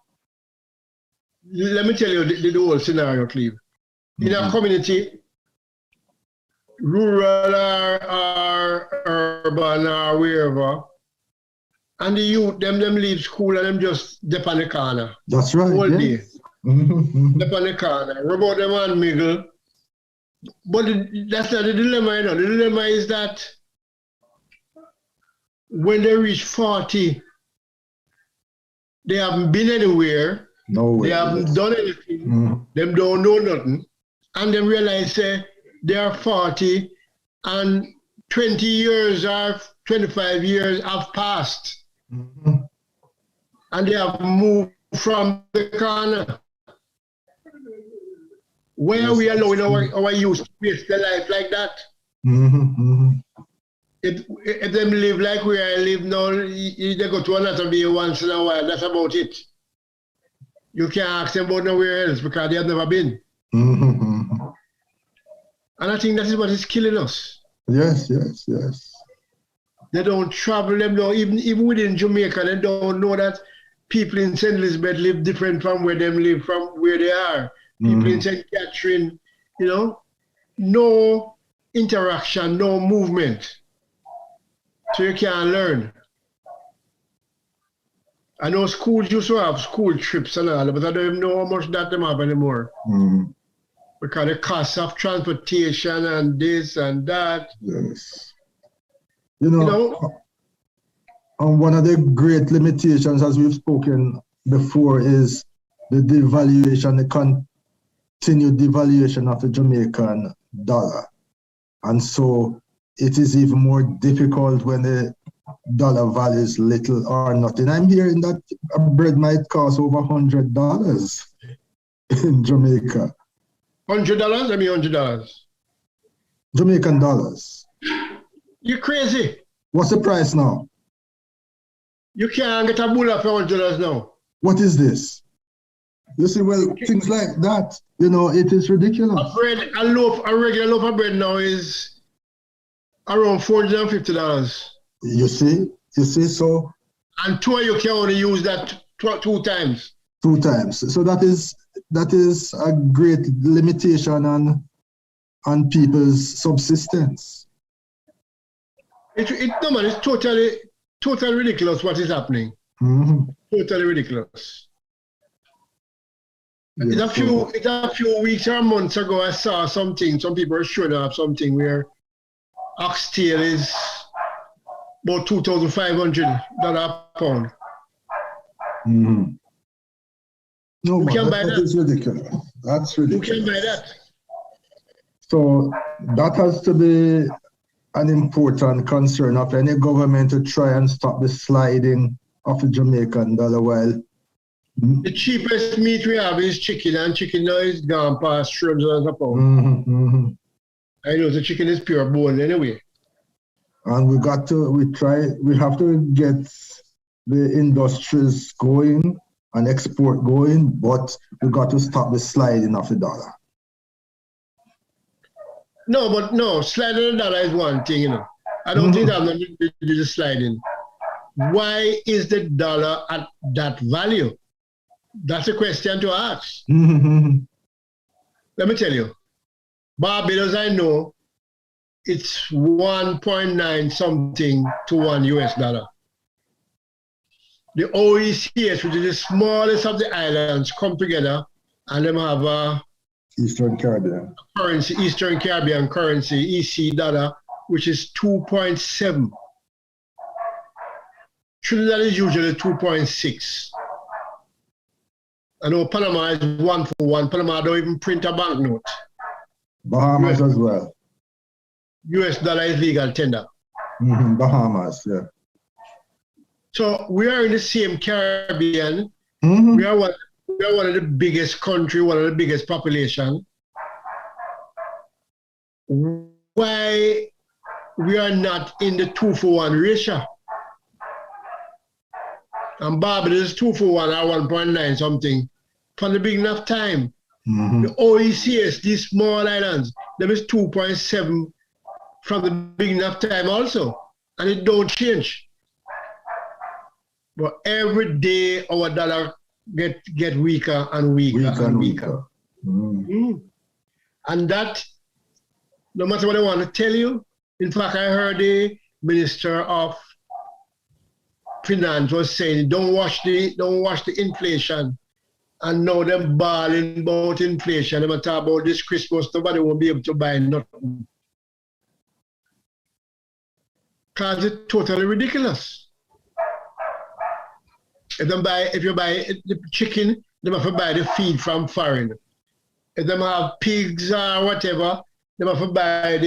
Let me tell you the whole scenario, Cleve. In a community, rural or urban or wherever, and the youth, them leave school and them just dip on the corner. That's right. All day. Dip on the corner. Rub out them and mingle. But that's not the dilemma, you know. The dilemma is that when they reach 40, they haven't been anywhere. They haven't done anything. Them don't know nothing. And they realize they are 40 and 20 years or 25 years have passed. And they have moved from the corner. Why are we allowing our youth to waste their life like that? If them live like we are live now, they go to another day once in a while. That's about it. You can't ask them about nowhere else because they have never been. And I think that is what is killing us. Yes. They don't travel, them don't, even within Jamaica, they don't know that people in St. Elizabeth live different from where them live, from where they are. People in St. Catherine, you know, no interaction, no movement. So you can't learn. I know schools used to have school trips and all, but I don't even know how much that them have anymore. Because the cost of transportation and this and that. Yes. You know, and one of the great limitations, as we've spoken before, is the devaluation, the continued devaluation of the Jamaican dollar. And so it is even more difficult when the dollar values little or nothing. I'm hearing that a bread might cost over $100 in Jamaica. $100? I mean $100. Jamaican dollars. You crazy? What's the price now? You can't get a bulla for $100 now. What is this? You see, well, things like that, you know, it is ridiculous. A regular loaf of bread now is around $450. You see, so. And two you can only use that two times. 2 times. So that is a great limitation on people's subsistence. No man, it's totally ridiculous what is happening. Totally ridiculous. Yes, It's a few weeks or months ago I saw something, some people are showing up something where oxtail is about $2,500 a pound. No, Who can man, buy that that? is ridiculous. That's ridiculous. Who can buy that? So that has to be an important concern of any government to try and stop the sliding of the Jamaican dollar while The cheapest meat we have is chicken, and chicken now is gone past $300 a pound. I know the chicken is pure bone anyway. and we have to get the industries going and export going, but we got to stop the sliding of the dollar. No, sliding the dollar is one thing, you know. I don't think that nothing to do with the sliding. Why is the dollar at that value? That's a question to ask. Let me tell you, Barbados, I know, it's 1.9 something to $1. The OECS, which is the smallest of the islands, come together and them have a Eastern Caribbean currency, Eastern Caribbean currency, EC dollar, which is 2.7. Trinidad is usually 2.6. I know Panama is 1 for 1. Panama don't even print a banknote. Bahamas as well. US dollar is legal tender. Bahamas, yeah. So we are in the same Caribbean. We are one of the biggest country, one of the biggest population. Why we are not in the 2-for-1 ratio? And Barbados is 2 for 1 or 1.9 something for the big enough time. The OECS, these small islands, there is 2.7 from the big enough time also. And it don't change. But every day our dollar get weaker and weaker and weaker. And that, no matter what I want to tell you, in fact, I heard the Minister of Finance was saying, don't watch the inflation. And now them bawling about inflation. They talk about this Christmas, nobody won't be able to buy nothing. Because it's totally ridiculous. If you buy the chicken, they have to buy the feed from foreign. If they have pigs or whatever, they have to buy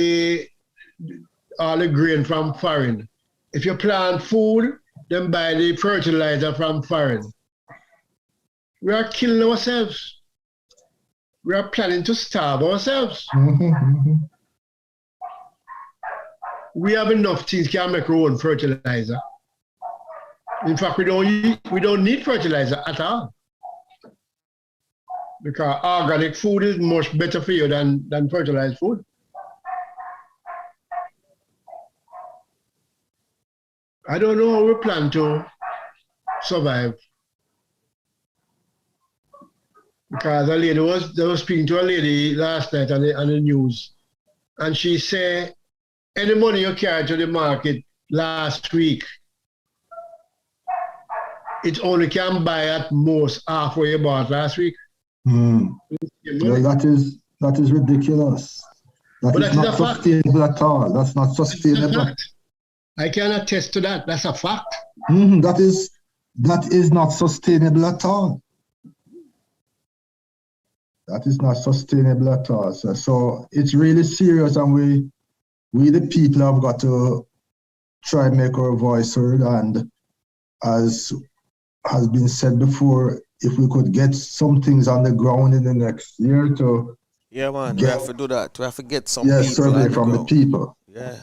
all the grain from foreign. If you plant food, then buy the fertilizer from foreign. We are killing ourselves. We are planning to starve ourselves. We have enough things can make our own fertilizer. In fact, we don't need fertilizer at all. Because organic food is much better for you than fertilized food. I don't know how we plan to survive. Because they was speaking to a lady last night on the news, and she said, any money you carry to the market last week, it only can buy at most half what you bought last week. Well, that is ridiculous. That But is that is not a fact. sustainable at all. That's not That's a sustainable. fact. I can attest to that. That's a fact. That is not sustainable at all. That is not sustainable at all. So it's really serious, and we the people have got to try and make our voice heard. And as has been said before, if we could get some things on the ground in the next year to Yeah, man, we have to do that. We have to get some yeah, people survey on the from the ground. people. Yeah.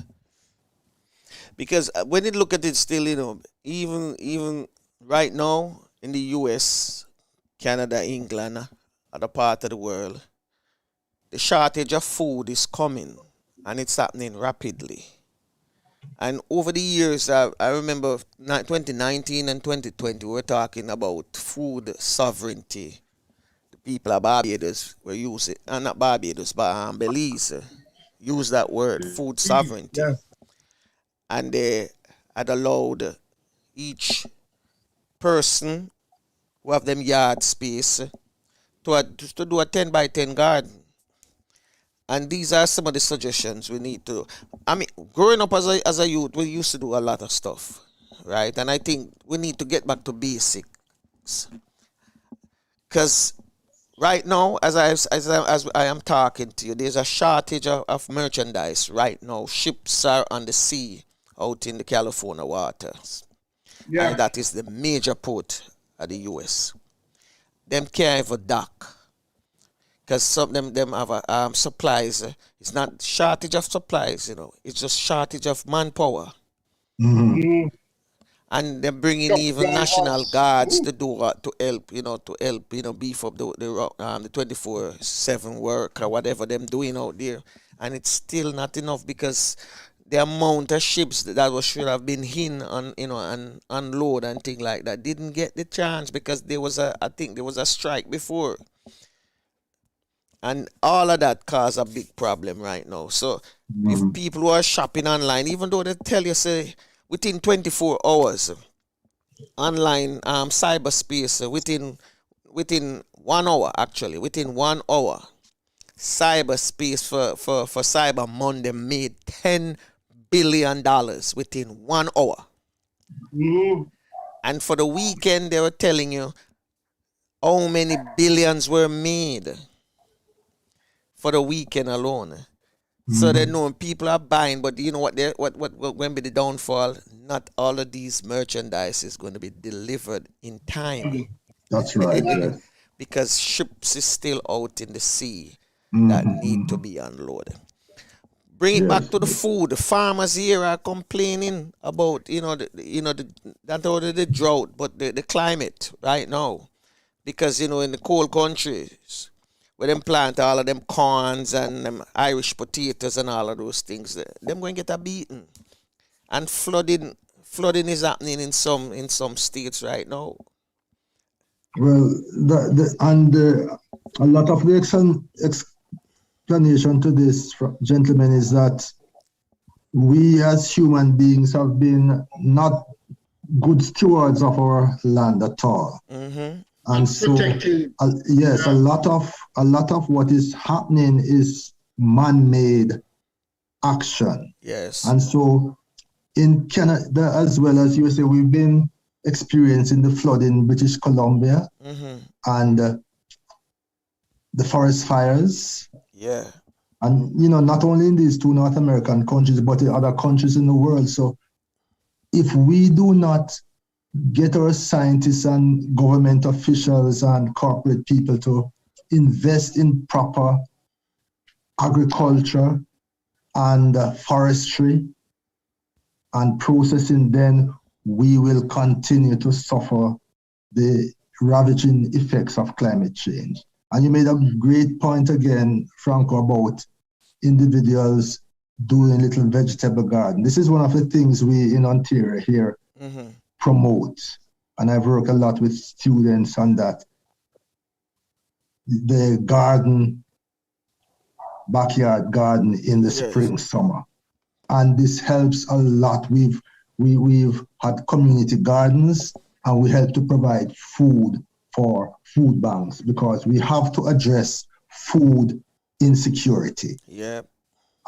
Because when you look at it still, even right now in the US, Canada, England, other part of the world, the shortage of food is coming, and it's happening rapidly. And over the years, I remember 2019 and 2020, we were talking about food sovereignty. The people of Barbados were using, not Barbados, but Belize, use that word, food sovereignty. Yeah. And they had allowed each person who have them yard space to do a 10 by 10 garden. And these are some of the suggestions we need to. I mean, growing up as a youth, we used to do a lot of stuff, right? And I think we need to get back to basics. Because right now, as I am talking to you, there's a shortage of merchandise right now. Ships are on the sea out in the California waters. Yeah. And that is the major port of the US. Them can't even dock. Because some of them have supplies. It's not shortage of supplies, it's just shortage of manpower. And they're bringing even National Guards to do to help beef up the 24/7 work or whatever them doing out there. And it's still not enough because the amount of ships that should have been in on and unload and things like that didn't get the chance because I think there was a strike before. And all of that caused a big problem right now. So if people who are shopping online, even though they tell you say within 24 hours, online cyberspace within 1 hour actually, within 1 hour, cyberspace for Cyber Monday made $10 billion within 1 hour. And for the weekend, they were telling you how many billions were made for the weekend alone. So they know people are buying, but you know what going to be the downfall? Not all of these merchandise is going to be delivered in time. That's right. Yes. Because ships is still out in the sea that need to be unloaded. Bring it back to the food. The farmers here are complaining about not only the drought but the climate right now, because in the cold countries where them plant all of them corns and them Irish potatoes and all of those things, them going to get a beating. And flooding is happening in some states right now. Well, a lot of the explanation to this, gentlemen, is that we as human beings have been not good stewards of our land at all. And so, yes, a lot of what is happening is man-made action. Yes. And so, in Canada, as well as USA, we've been experiencing the flood in British Columbia and the forest fires. Yeah. And, not only in these two North American countries, but in other countries in the world. So if we do not get our scientists and government officials and corporate people to invest in proper agriculture and forestry and processing, then we will continue to suffer the ravaging effects of climate change. And you made a great point again, Franco, about individuals doing little vegetable garden. This is one of the things we in Ontario here promote. And I've worked a lot with students on that. The garden backyard garden in the Yes. spring, summer. And this helps a lot. We've had community gardens, and we help to provide food for food banks, because we have to address food insecurity. Yeah.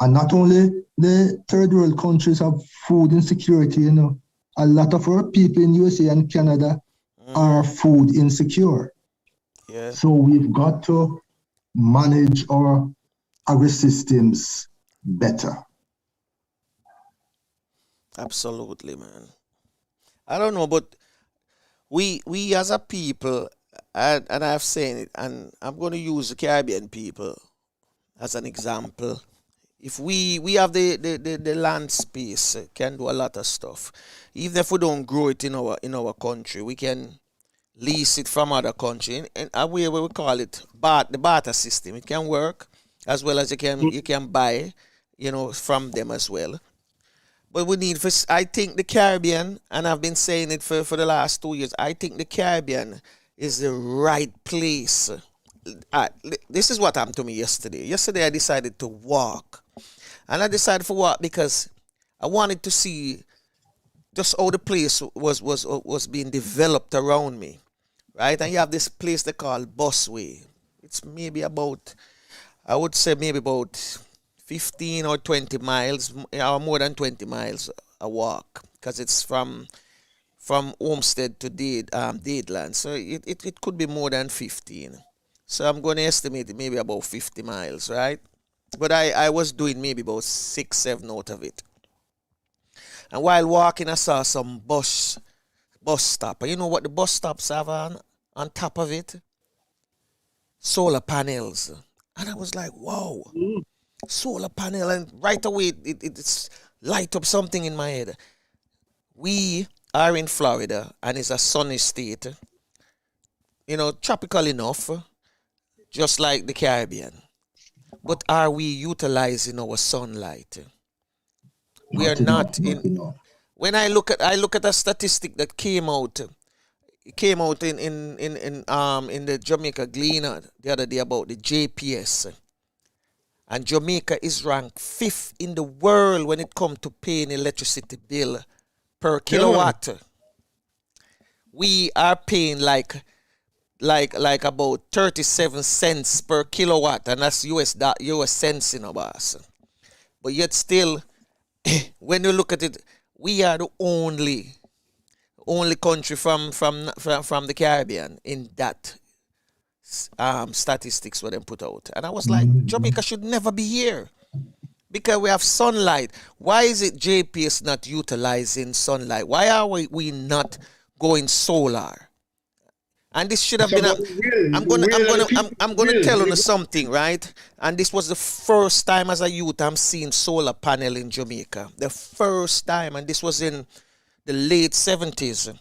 And not only the third world countries have food insecurity, you know, a lot of our people in USA and Canada are food insecure. Yeah. So we've got to manage our agri-systems better. Absolutely, man. I don't know, but we as a people, and I've said it, and I'm going to use the Caribbean people as an example. If we have the land space, can do a lot of stuff. Even if we don't grow it in our country, we can lease it from other country. And a way we call it the barter system. It can work, as well as you can buy, from them as well. But we need, I think the Caribbean, and I've been saying it for the last 2 years, I think the Caribbean is the right place. This is what happened to me yesterday. Yesterday I decided to walk. And I decided to walk because I wanted to see just how the place was being developed around me. Right? And you have this place they call Busway. It's maybe about, I would say maybe about 15 or 20 miles, or more than 20 miles a walk, because it's from Homestead to Dadeland. So it could be more than 15. So I'm going to estimate it maybe about 50 miles, right? But I was doing maybe about 6, 7 out of it. And while walking, I saw some bus stop. And you know what the bus stops have on top of it? Solar panels. And I was like, wow. Solar panel, and right away it's light up something in my head. We are in Florida, and it's a sunny state, tropical enough, just like the Caribbean. But are we utilizing our sunlight? We are not. When I look at a statistic that came out in the Jamaica Gleaner the other day about the JPS. And Jamaica is ranked 5th in the world when it comes to paying electricity bill per kilowatt. We are paying like about 37 cents per kilowatt, and that's US cents in our boss. But yet still, when you look at it, we are the only country from the Caribbean in that statistics were then put out. And I was like, Jamaica should never be here because we have sunlight. Why is it JPS not utilizing sunlight? Why are we not going solar? And this should have been I'm gonna tell you something, right? And this was the first time as a youth I'm seeing solar panel in Jamaica. The first time, and this was in the late 70s.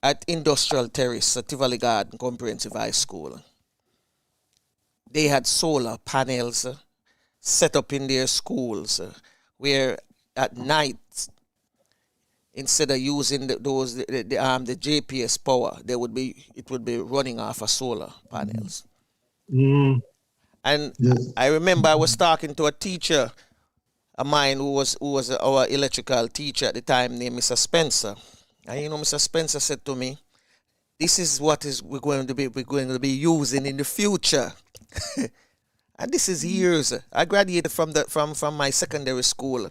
At Industrial Terrace at Tivoli Garden Comprehensive High School. They had solar panels set up in their schools where at night, instead of using the JPS power, it would be running off of solar panels. And yes. I remember I was talking to a teacher of mine who was our electrical teacher at the time, named Mr. Spencer. And Mr. Spencer said to me, "This is what we're going to be using in the future." And this is years. I graduated from my secondary school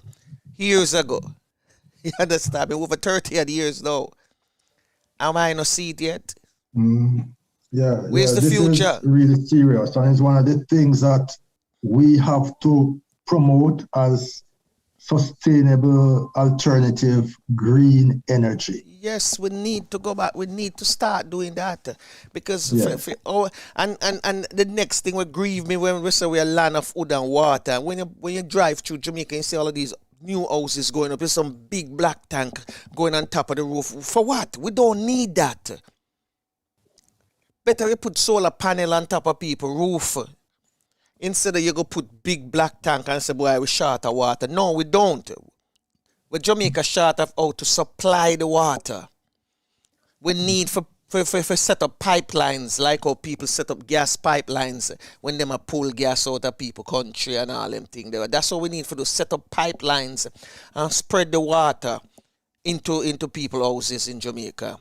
years ago. You understand? Over 30 years now. Am I not see it yet? Yeah. Where's the future? Is really serious, and it's one of the things that we have to promote as sustainable, alternative, green energy. Yes, we need to go back. We need to start doing that because and the next thing will grieve me when we say we're a land of food and water. When you drive through Jamaica and see all of these new houses going up, there's some big black tank going on top of the roof. For what? We don't need that. Better you put solar panel on top of people's roof. Instead of you go put big black tank and say, boy, we short of water. No, we don't. But Jamaica short of how to supply the water. We need for for set up pipelines, like how people set up gas pipelines when them a pull gas out of people country and all them things. That's what we need for to set up pipelines and spread the water into people houses in Jamaica.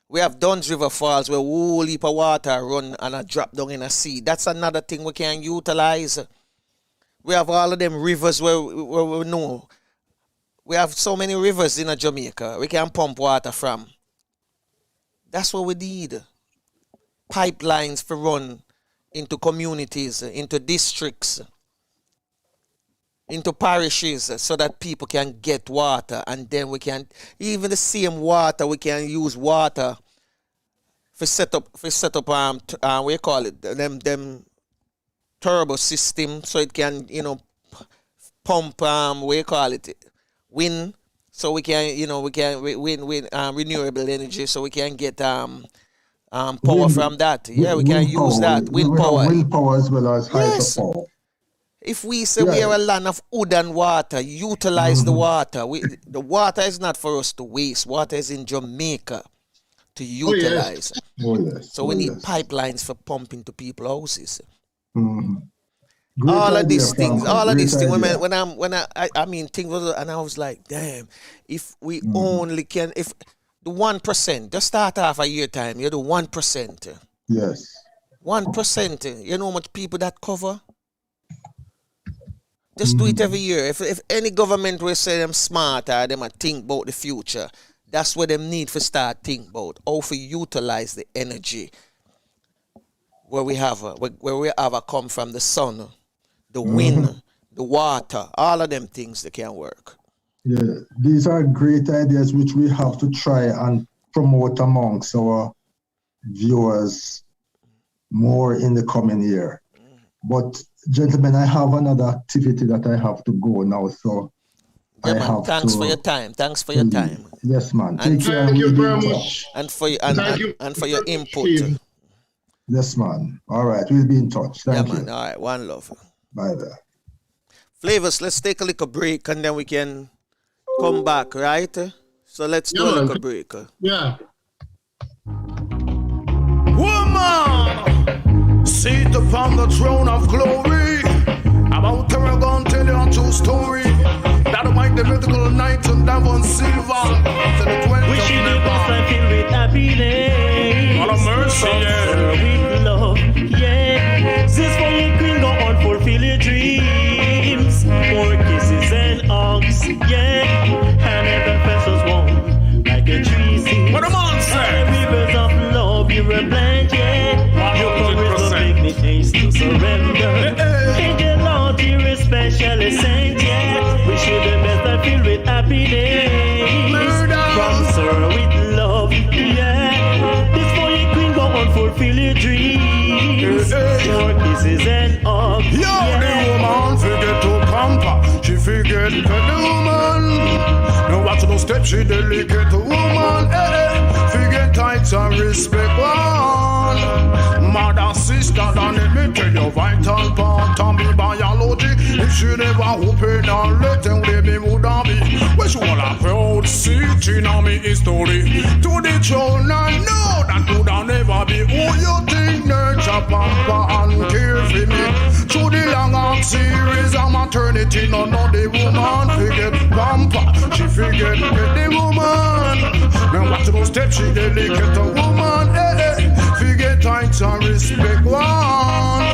We have Duns River Falls where whole heap of water run and a drop down in a sea. That's another thing we can utilize. We have all of them rivers where we know. We have so many rivers in Jamaica we can pump water from. That's what we need. Pipelines for run into communities, into districts, into parishes, so that people can get water, and then we can, even the same water, we can use water for set up what you call it, them turbo system, so it can, pump what you call it, wind. So we can, win renewable energy, so we can get power from that. Yeah, we can use that. Wind power. Wind power as well as hydropower. If we say we are a land of wood and water, utilize the water. The water is not for us to waste. Water is in Jamaica to utilize. So we need pipelines for pumping to people's houses. All of these things. When I mean things, and I was like, damn, if we only can, if the 1%, just start off a year time, you do 1%. Yes. 1%. You know how much people that cover? Just do it every year. If any government will say them smart or them a think about the future, that's what them need to start think about. How to utilize the energy where we have come from the sun, the wind, the water, all of them things that can work. Yeah, these are great ideas which we have to try and promote amongst our viewers more in the coming year. But gentlemen, I have another activity that I have to go now, so thanks for your time. Thanks for your time. Yes, man. Thank you very much. And for your input. Yes, man. All right, we'll be in touch. Thank you. Man. All right, one love. Bye there. Flavors, let's take a little break and then we can come back, right? So let's do a little break. Yeah. Woman, seated upon the throne of glory, about to tell you a true story. That'll make the mythical night and Davon Silver. We should be blessed filled with happiness. What a mercy, with love, yeah. This for your queen, go on, fulfill your dreams. More kisses and hugs, yeah. And every festivals warm like a tree seed. What a monster! And rivers of love you replant, yeah. Your promise will make me taste to surrender. Angel Lord, you're especially saint, yeah. Wish you the best and filled with happiness. From Sir with love, yeah. This for your queen, go on, fulfill your dreams. More kisses and hugs, Yo, the woman forget to pamper. She forget the woman. No watch no step, she delicate woman. Forget tights and respect one. Mother, sister, don't let me tell you vital part of me biology. If she never open or let them let me would be. Which one I proud city on me history. To the children know that could I never be who you think nurture pamper and care for me. To the long arm series of maternity, none of the woman forget pamper. She forget the woman. Now watch those steps, she delicate a woman. Forget tights and respect one.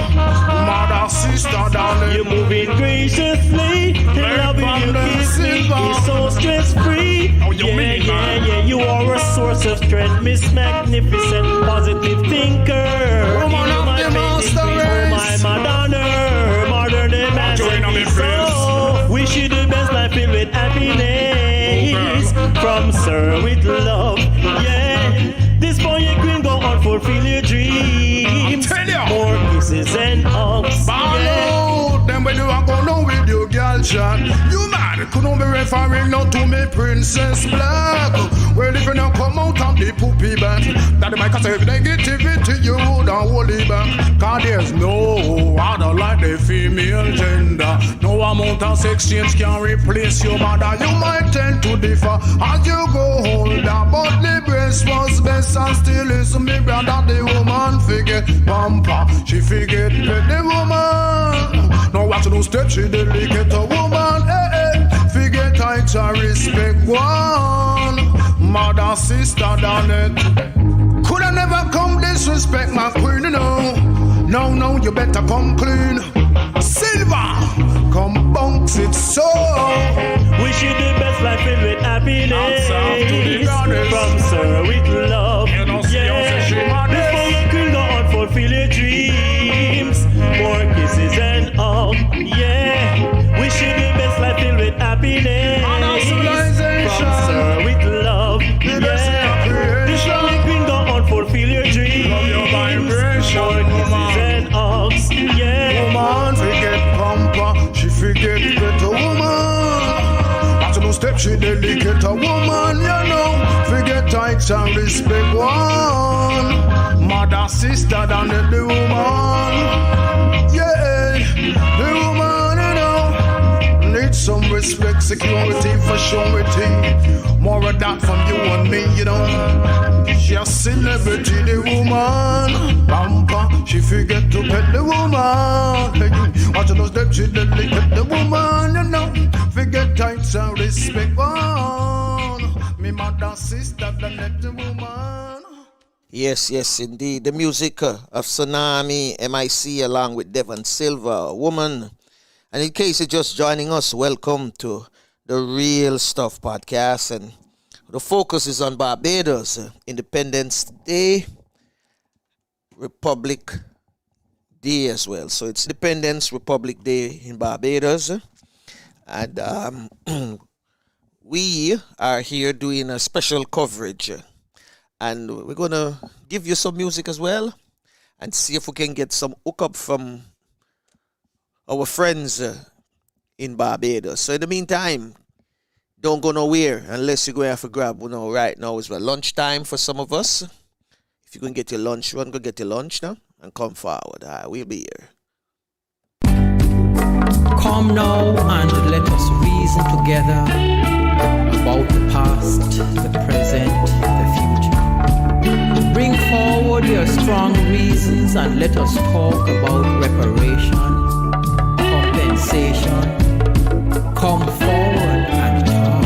Mother, sister, darling. you're moving graciously. The love you give me is so stress-free. Yeah. You are a source of strength, Miss Magnificent, positive thinker. Woman You of my the baby, master oh race. my Madonna, modern than masterpiece. So wish you the best life filled with happiness. From Sir with love, yeah. This boy your queen, go on, fulfill your dreams. Tell ya. More kisses and hugs, yeah. Then when you are going on with your girl chat, you mad, couldn't be referring now to me Princess Black. Well, if you now come out of the poopy back, that the mic say negativity, you would have hold it back. Cause there's no other like the female gender. No amount of sex change can replace your mother. You might tend to differ as you go older, but the breast was best and still is me brother. The woman forget pamper, she forget pet the woman. Now watch those steps, she delicate a woman. Forget heights and respect one. Mother, sister, done it. Coulda never come disrespect my queen, you know. No, you better come clean. Silver, come bounce it so. Wish you the best life filled with happiness. From Sir with love. Yeah. Before you can go on, fulfill your dreams. More kisses and all. Yeah. Wish you the best life filled with happiness. From Sir with love. Yeah. Before you can go on, fulfill your dreams. Love your vibration. More kisses and hugs. Yeah. Woman forget pamper, she forget better woman. After no step, she delicate a woman, you know. Forget heights and respect one. Mother, sister, than the woman. Yeah, the woman, you know. Need some respect, security for surety. More of that from you and me, you know. She a celebrity, the woman. Pamper, she forget to pet the woman. Watch those steps, she delicate the woman, you know. Forget heights and respect one. Me mother, sister, than the woman. Yes, indeed. The music of Tsunami, MIC, along with Devon Silva, a woman. And in case you're just joining us, welcome to the Real Stuff Podcast. And the focus is on Barbados, Independence Day, Republic Day as well. So it's Independence Republic Day in Barbados. And we are here doing a special coverage. And we're going to give you some music as well and see if we can get some hookup from our friends in Barbados. So in the meantime, don't go nowhere unless you're going to have to grab, right now is lunchtime for some of us. If you can get your lunch, go get your lunch now and come forward. We'll be here. Come now and let us reason together about the past, the present, the future. Bring forward your strong reasons and let us talk about reparation, compensation. Come forward and talk.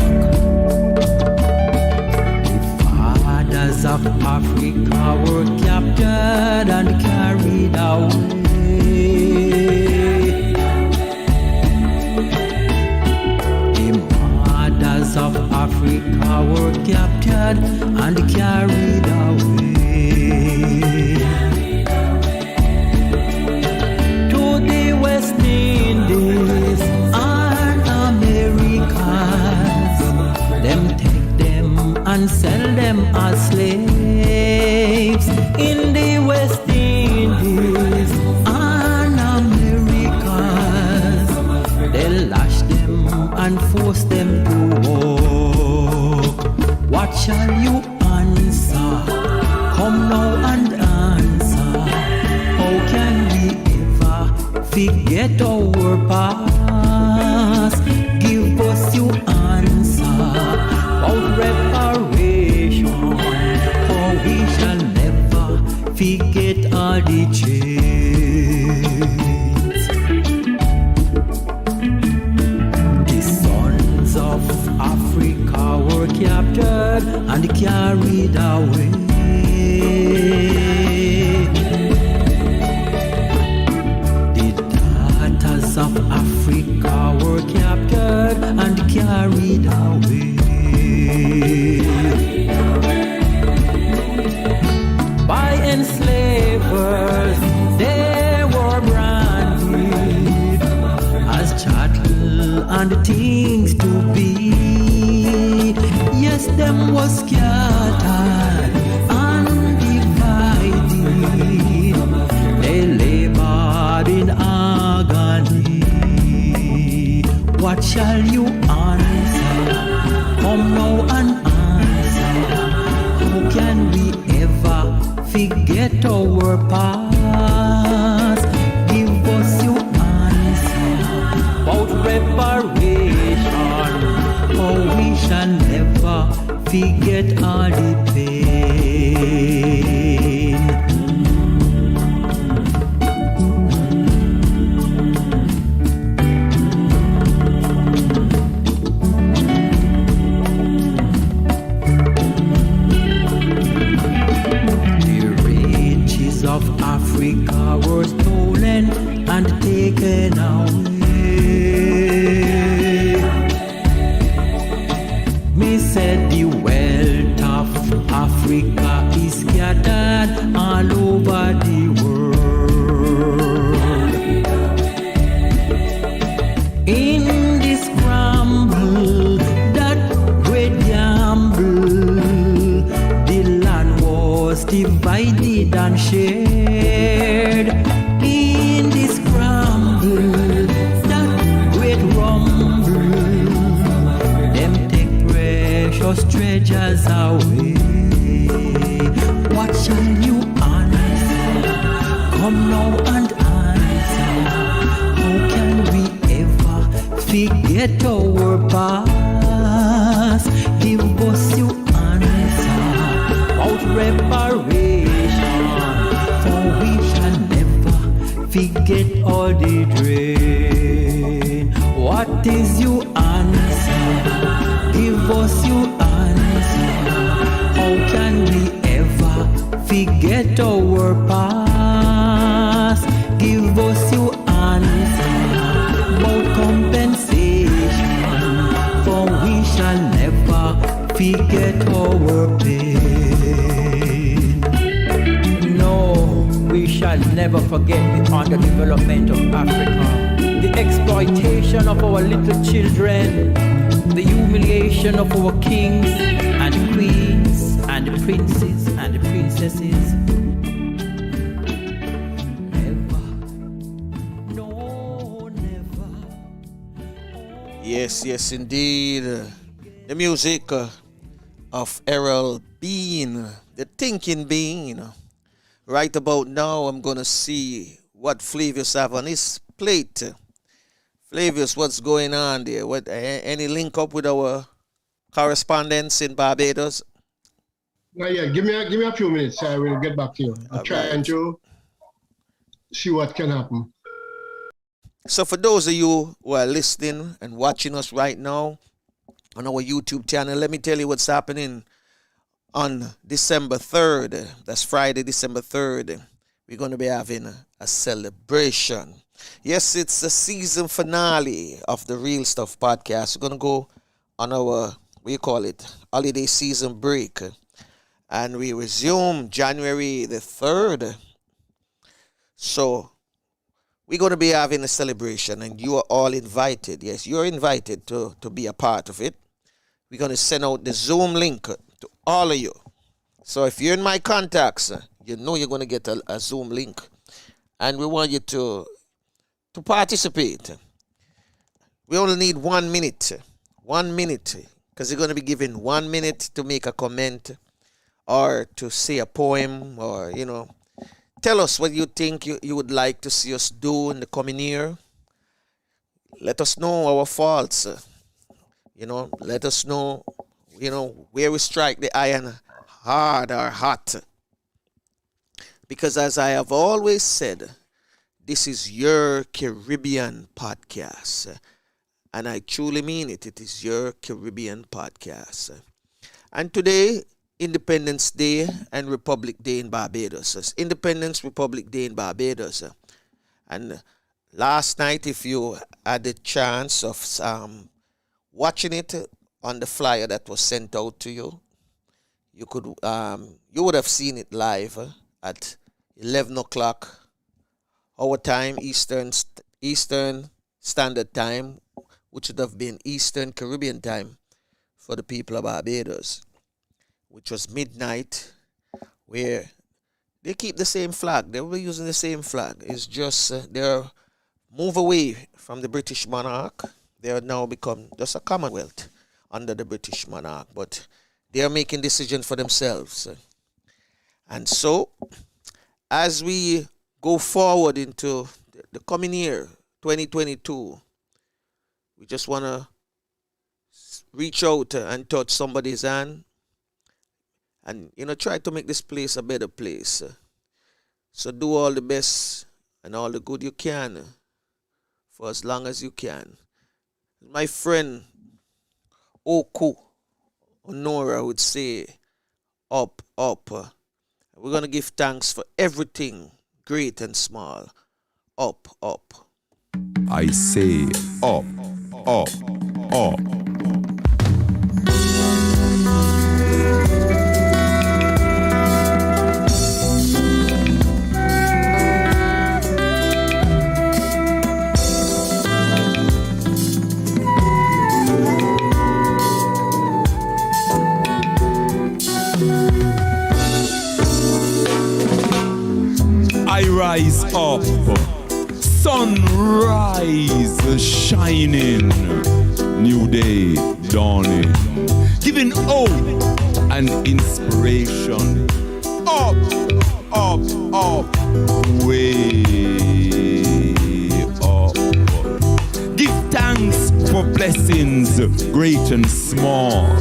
The fathers of Africa were captured and carried away. Of Africa were captured and carried away to the West Indies and Americas. Them take them and sell them as slaves in the West Indies and Americas. They lash them and force them to walk. What shall you answer? Come now and answer. How can we ever forget our past? Give us your answer about reparation, for we shall never forget all the chains. The sons of Africa were captured and carried away. The daughters of Africa were captured and carried away. By enslavers, they were branded as chattel and things to be. Yes, them was scattered and divided. They labored in agony. What shall you answer? Come now and answer. How can we ever forget our past? Give us your answer about reparation. Oh, we shall never forget all the pain. Of Africa were stolen and taken away. Me said the wealth of Africa is scattered all over the world. In this scramble, that great gamble, the land was divided and shared. In this scramble, that great rumble, them take precious treasures away. What shall you answer? Come now and answer. How can we ever forget our past? Give us your answer about reparation. For we shall never forget all the drain. What is your answer? Give us your answer. How can we ever forget our past? Give us your answer about compensation. For we shall never forget our pain. No, we shall never forget the underdevelopment of Africa, the exploitation of our little children, the humiliation of our kings and queens and the princes and the princesses. Never, no, never. Yes, indeed. The music of Errol Bean, the thinking bean. Right about now, I'm going to see what Flavius have on his plate. Flavius, what's going on there? Any link up with our correspondents in Barbados? Yeah, give me a few minutes. I will get back to you. I'm trying to see what can happen. So for those of you who are listening and watching us right now on our YouTube channel, let me tell you what's happening on December 3rd. That's Friday, December 3rd. We're going to be having a celebration. Yes, it's the season finale of the Real Stuff podcast. We're going to go on our, holiday season break. And we resume January the 3rd. So we're going to be having a celebration, and you are all invited. Yes, you're invited to be a part of it. We're going to send out the Zoom link to all of you. So if you're in my contacts, you know you're going to get a Zoom link. And we want you to participate. We only need 1 minute. 1 minute. Because you're going to be given 1 minute to make a comment or to say a poem or, tell us what you think you would like to see us do in the coming year. Let us know our faults. Let us know, where we strike the iron hard or hot. Because as I have always said, this is your Caribbean podcast. And I truly mean it. It is your Caribbean podcast. And today, Independence Day and Republic Day in Barbados. It's Independence Republic Day in Barbados. And last night, if you had the chance of watching it on the flyer that was sent out to you, you would have seen it live at 11 o'clock our time, Eastern Standard Time, which would have been Eastern Caribbean time for the people of Barbados, which was midnight, where they keep the same flag. They were using the same flag. It's just they're move away from the British monarch. They are now become just a Commonwealth under the British monarch, but they are making decisions for themselves. And so, as we go forward into the coming year, 2022, we just want to reach out and touch somebody's hand and, try to make this place a better place. So do all the best and all the good you can for as long as you can. My friend Oku Honora would say, up, up. We're going to give thanks for everything, great and small. Up, up. I say up, up, up. I rise up, sunrise shining, new day dawning, giving hope and inspiration. Up, up, up, way up. Give thanks for blessings, great and small.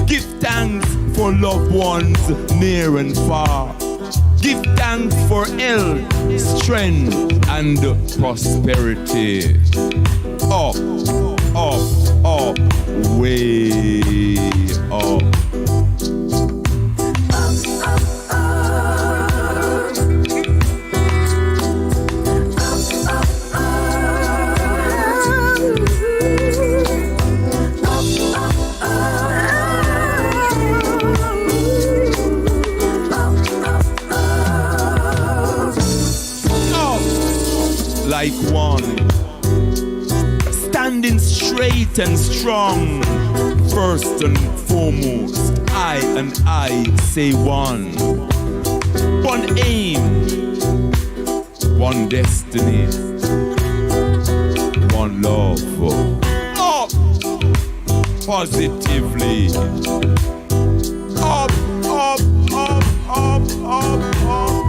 Give thanks for loved ones near and far. Give thanks for health, strength, and prosperity. Up, up, up, way up. Like one, standing straight and strong. First and foremost, I say one. One aim, one destiny, one love. Up, positively. Up, up, up, up, up, up.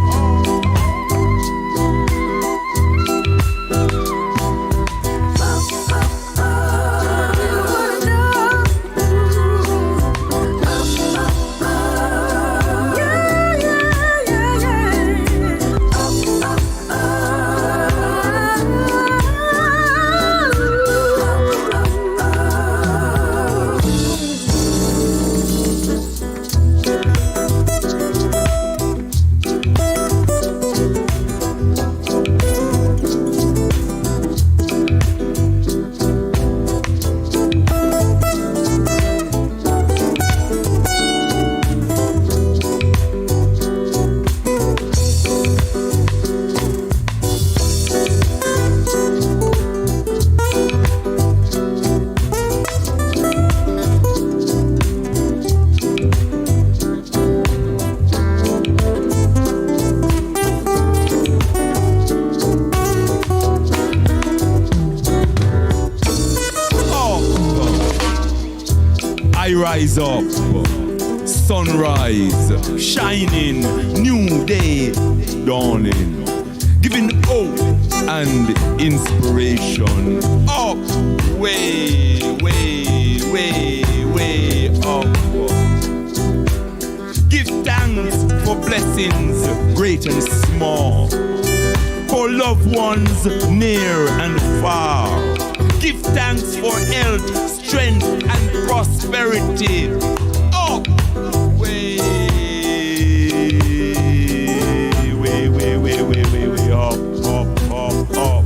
Rise up, sunrise, shining, new day dawning, giving hope and inspiration. Up, way, way, way, way up. Give thanks for blessings, great and small, for loved ones near and far. Give thanks for health, strength, and prosperity. Up, way, way, way, way, way, way, way, up, up, up, up.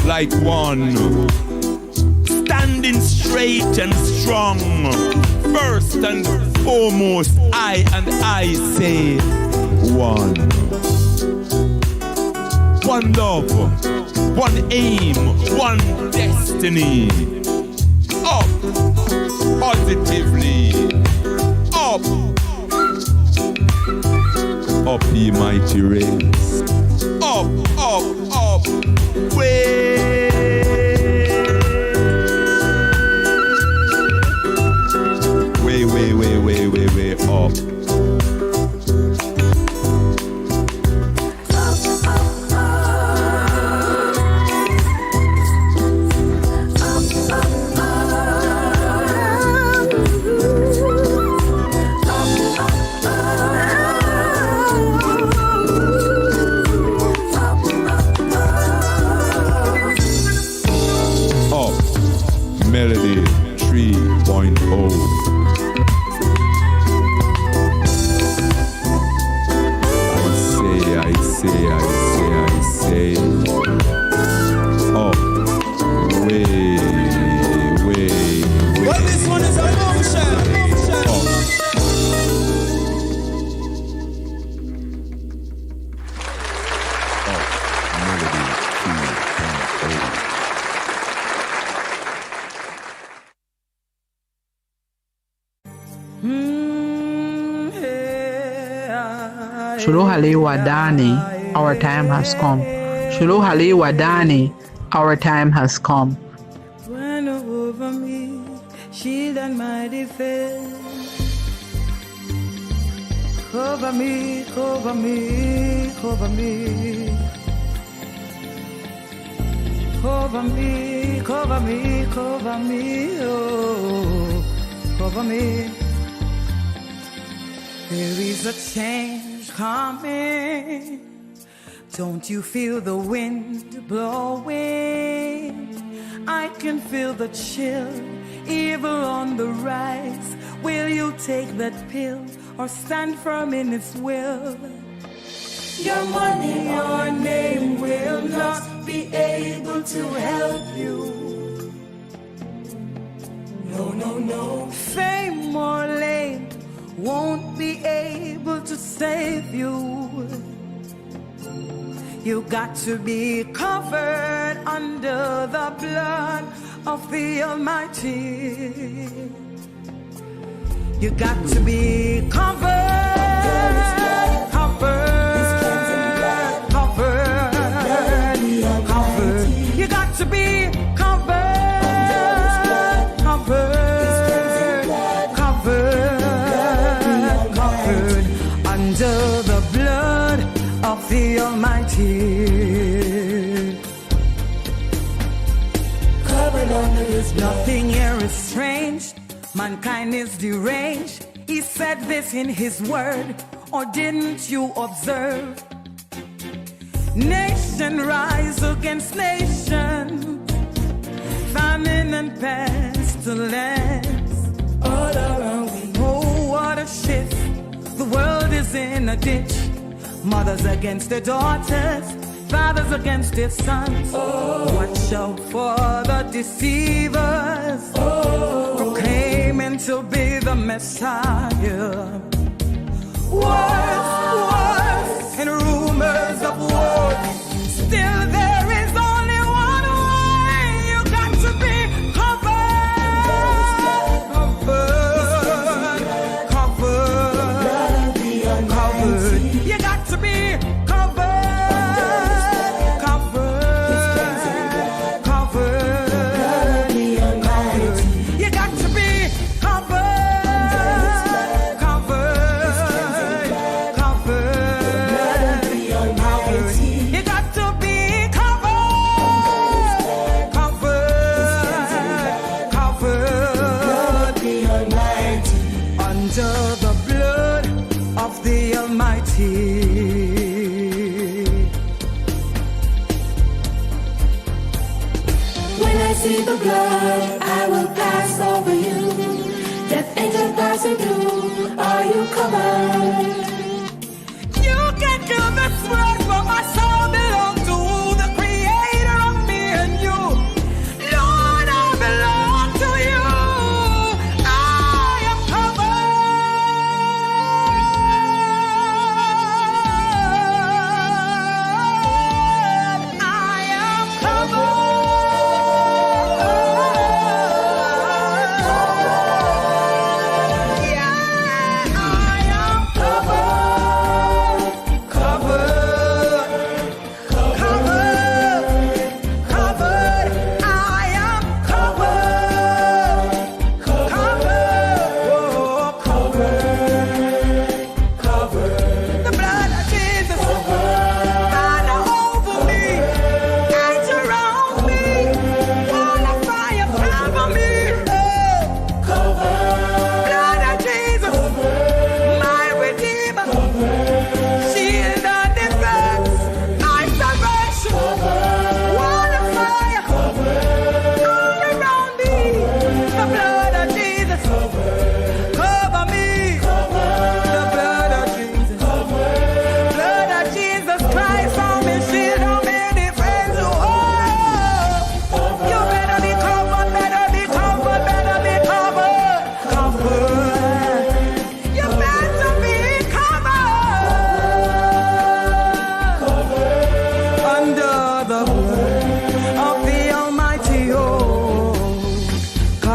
Like one, standing straight and strong. First and foremost, I say one. one love, one aim, one destiny. Up, positively. Up, up ye mighty race. Up, up, up, way. Way, up. Melody 3.0. I say. Up, way. Well, this one is a motion. Melody 2.0. Shuluhali Wadani, our time has come. Shuluhali Wadani, our time has come. When over me, shield and my defense. Cover me, cover me, cover me. Cover me, cover me, cover me, oh, cover me. There is a change coming. Don't you feel the wind blowing? I can feel the chill, evil on the rise. Will you take that pill or stand firm in its will? Your money, your name will not be able to help you. No. Fame or lame won't be able to save you. You got to be covered under the blood of the Almighty. You got to be covered, covered. You got to be covered, covered under the blood of the Almighty. Covered under His blood. Nothing here is strange. Mankind is deranged. He said this in His word, or didn't you observe? Nation rise against nation, famine and pestilence all around me. Oh, what a shift. The world is in a ditch. Mothers against their daughters, fathers against their sons. Watch out for the deceivers, proclaiming to be the Messiah. Wars and rumors of war. Still there is only one way. You got to be covered. You got to be see the blood, I will pass over you. Death angel passing through, are you covered? You can kill this word, but my soul belongs to the Creator of me and you. Lord, I belong to you. I am covered.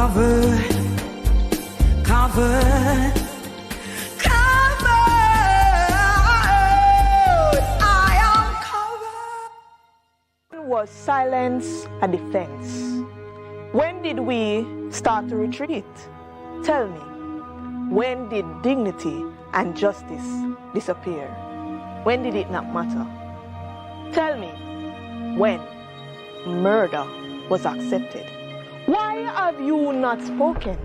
covered, covered, covered. I am covered. Was silence a defense? When did we start to retreat? Tell me, when did dignity and justice disappear? When did it not matter? Tell me, when murder was accepted? Why have you not spoken?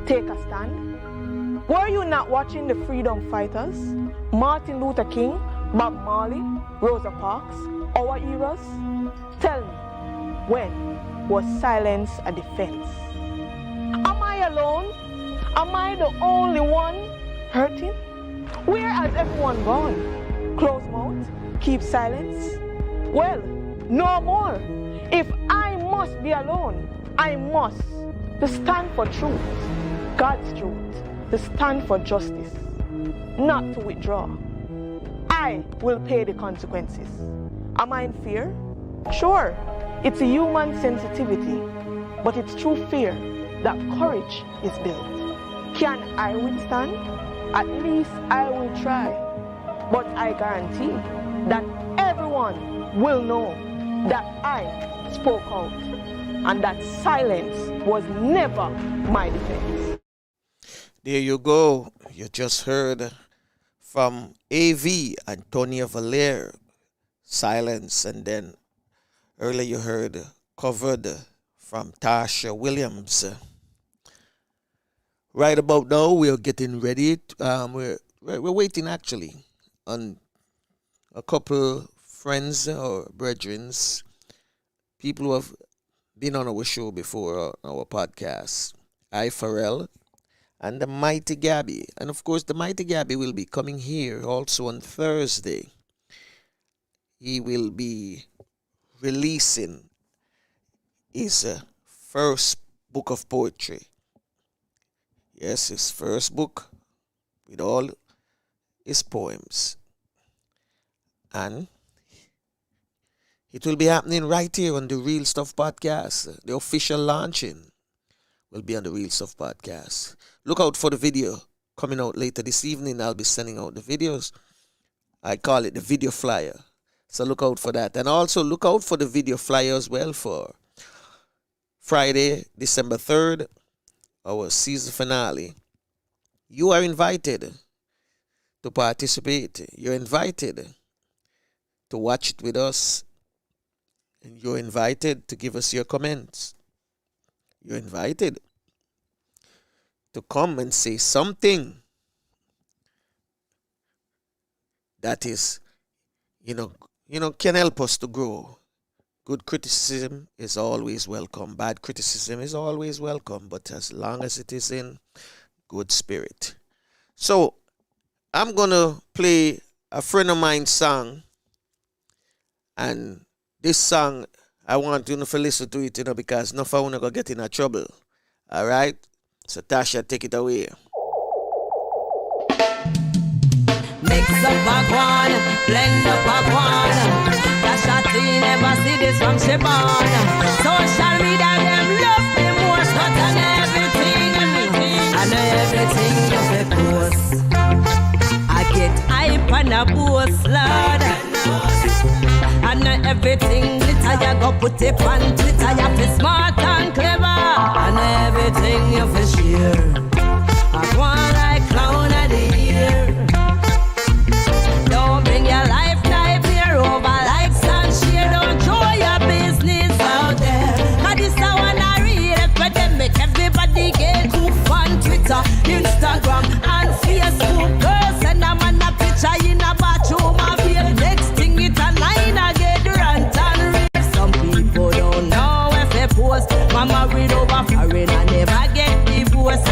Take a stand. Were you not watching the freedom fighters? Martin Luther King, Bob Marley, Rosa Parks, our heroes? Tell me, when was silence a defense? Am I alone? Am I the only one hurting? Where has everyone gone? Close mouth? Keep silence? Well, no more. If I must be alone, I must to stand for truth, God's truth, to stand for justice, not to withdraw. I will pay the consequences. Am I in fear? Sure, it's a human sensitivity, but it's through fear that courage is built. Can I withstand? At least I will try. But I guarantee that everyone will know that I spoke out and that silence was never my defense. There you go. You just heard from A.V. Antonia Valer, Silence, and then earlier you heard Covered from Tasha Williams. Right about now, we're getting ready. We're waiting actually on a couple friends or brethrens, people who have been on our show before, our podcast. I, Pharrell, and the Mighty Gabby. And of course, the Mighty Gabby will be coming here also on Thursday. He will be releasing his first book of poetry. Yes, his first book with all his poems. And it will be happening right here on the Real Stuff Podcast. The official launching will be on the Real Stuff Podcast. Look out for the video coming out later this evening. I'll be sending out the videos. I call it the video flyer. So look out for that. And also look out for the video flyer as well for Friday, December 3rd, our season finale. You are invited to participate. You're invited to watch it with us. And you're invited to give us your comments. You're invited to come and say something that is, can help us to grow. Good criticism is always welcome. Bad criticism is always welcome, but as long as it is in good spirit. So, I'm going to play a friend of mine's song. And this song, I want you to listen to it, because no one going to get in trouble. All right? So, Tasha, take it away. Mix up a guan, blend up a guan. CASHAPP never see this from Shebon. Social media, them love them most, but and everything you fi post. I get hype and a boast, Lord. And everything glitter, you go put it on Twitter. You fi smart and clever, and everything you fi share. I want like clown of the year. Don't bring your life here over likes and share. Don't throw your business out there. Cause this is one I read epidemic. Everybody get hooked on Twitter, Instagram and Facebook. Girl send a man a picture in a bathroom of your next thing it a line I get rant and rave. Some people don't know if they post. Mama read over foreign and never get divorced.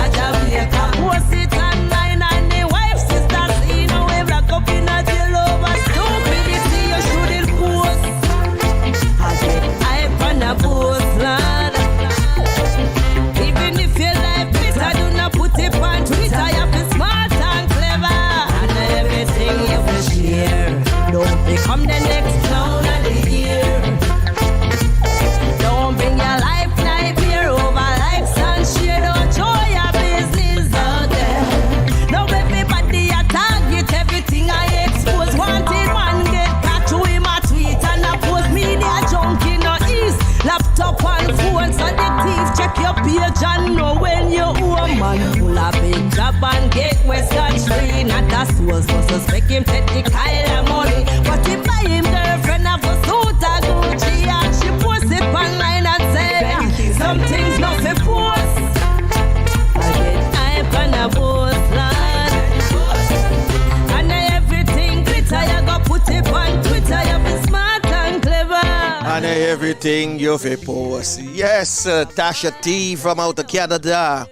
everything you fi post. Yes, Tasha T from out of Canada.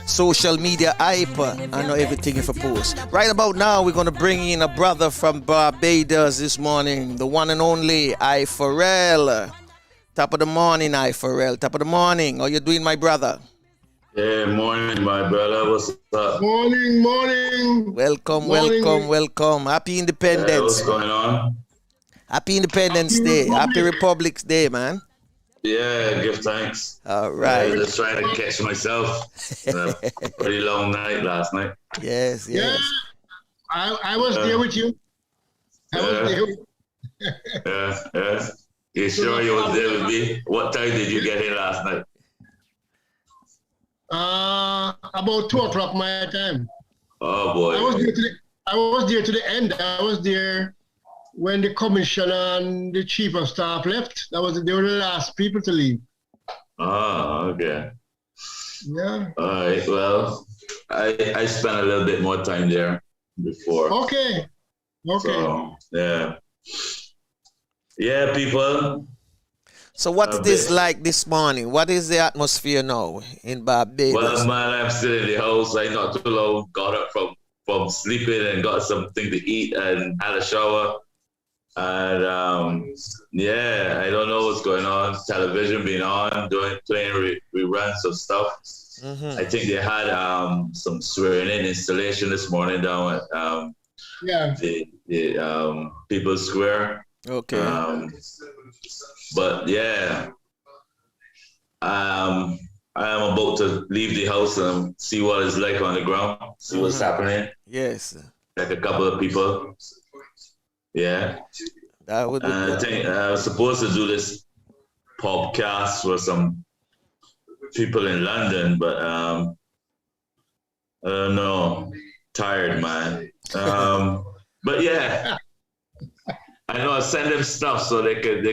Social media hype. I know everything you fi post. Right about now, we're gonna bring in a brother from Barbados this morning. The one and only I Pharrell. Top of the morning, I Pharrell. Top of the morning. How you doing, my brother? Yeah, morning, my brother. What's up? Morning, morning. Welcome, Morning. welcome. Happy Independence. What's going on? Happy Independence Day. Happy Republic's Day, man. Yeah, give thanks. All right. Just trying to catch myself. Pretty long night last night. Yes. Yeah, I was there with you. I was there. Yeah. You sure you was there with me? What time did you get in last night? About 2 o'clock my time. Oh boy. I was there to the end. I was there when the commissioner and the chief of staff left. They were the last people to leave. Oh, okay. Yeah. All right. Well, I spent a little bit more time there before. Okay. So, yeah. Yeah, people. So what's this like this morning? What is the atmosphere now in Barbados? Well, man, I'm still in the house. I not too long got up from sleeping and got something to eat and had a shower. And I don't know what's going on. Television being on, playing reruns of stuff. Mm-hmm. I think they had some swearing-in installation this morning down at the People's Square. Okay. But yeah, I am about to leave the house and see what it's like on the ground, see what's happening. Yes. Like a couple of people. Yeah. That would be I think I was supposed to do this podcast for some people in London, but I don't know. Tired, man. But yeah. I know I send them stuff so they could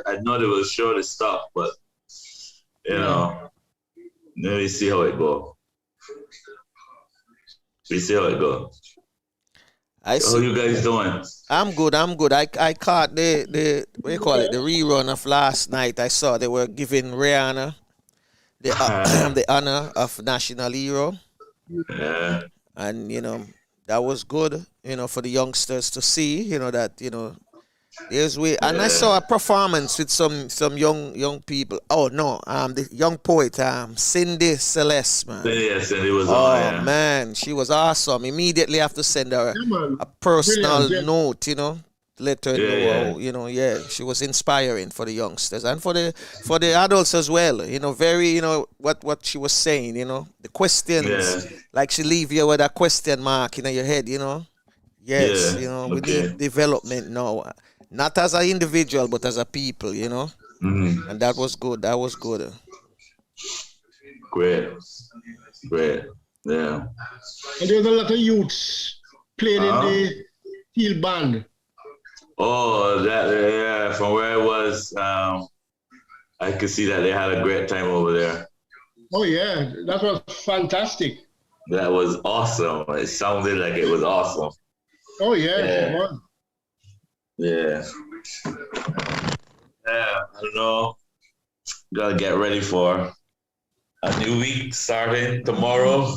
I know they will show the stuff, but you know, let me see how it go. How you guys doing? I'm good. I caught the what do you call it, the rerun of last night. I saw they were giving Rihanna the honor of national hero. Yeah. And that was good, for the youngsters to see, that, there's way. And I saw a performance with some young people. Oh no, the young poet, Cindy Celeste, man. Yeah, Cindy was on. Oh man, she was awesome. Immediately have to send her a personal note, let her know how, she was inspiring for the youngsters and for the adults as well. Very, what she was saying, the questions, like she leave you with a question mark in your head, Yes, we need development now. Not as an individual, but as a people, Mm-hmm. And that was good. Great. Yeah. And there's a lot of youths playing in the steel band. Oh, from where I was, I could see that they had a great time over there. Oh yeah, that was fantastic. That was awesome. It sounded like it was awesome. Oh yeah. Come on. Yeah, I don't know. Gotta get ready for a new week starting tomorrow.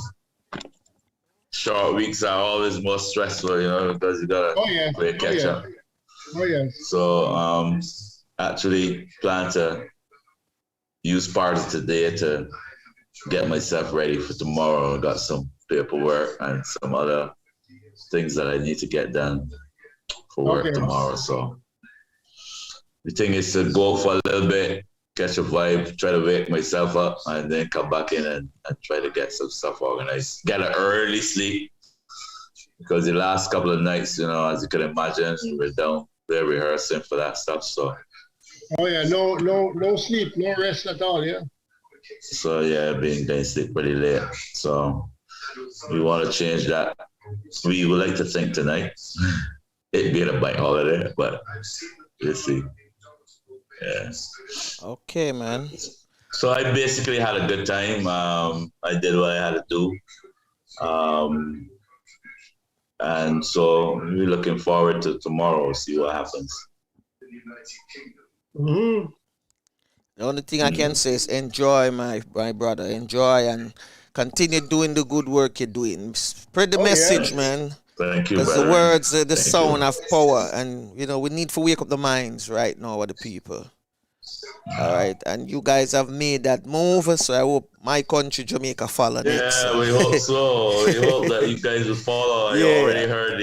Short weeks are always more stressful, because you gotta play catch up. Oh yeah. So actually plan to use part of today to get myself ready for tomorrow. I got some paperwork and some other things that I need to get done for work tomorrow. So the thing is to go for a little bit, catch a vibe, try to wake myself up, and then come back in and try to get some stuff organized. Get an early sleep, because the last couple of nights, as you can imagine, we were down there rehearsing for that stuff. So no sleep, no rest at all. So being going to sleep pretty late. So we want to change that. We would like to think tonight it being a bank holiday, but we'll see. Yeah. Okay, man. So I basically had a good time. I did what I had to do. And so we're looking forward to tomorrow, see what happens. Mm-hmm. The only thing I can say is enjoy, my brother. Enjoy and continue doing the good work you're doing. Spread the message, man. Thank you, because the brother. words, the Thank sound you. have power, and we need to wake up the minds right now of the people. All right, and you guys have made that move, so I hope my country, Jamaica, follow next. Yeah, we hope so. We hope that you guys will follow. I Yeah. already heard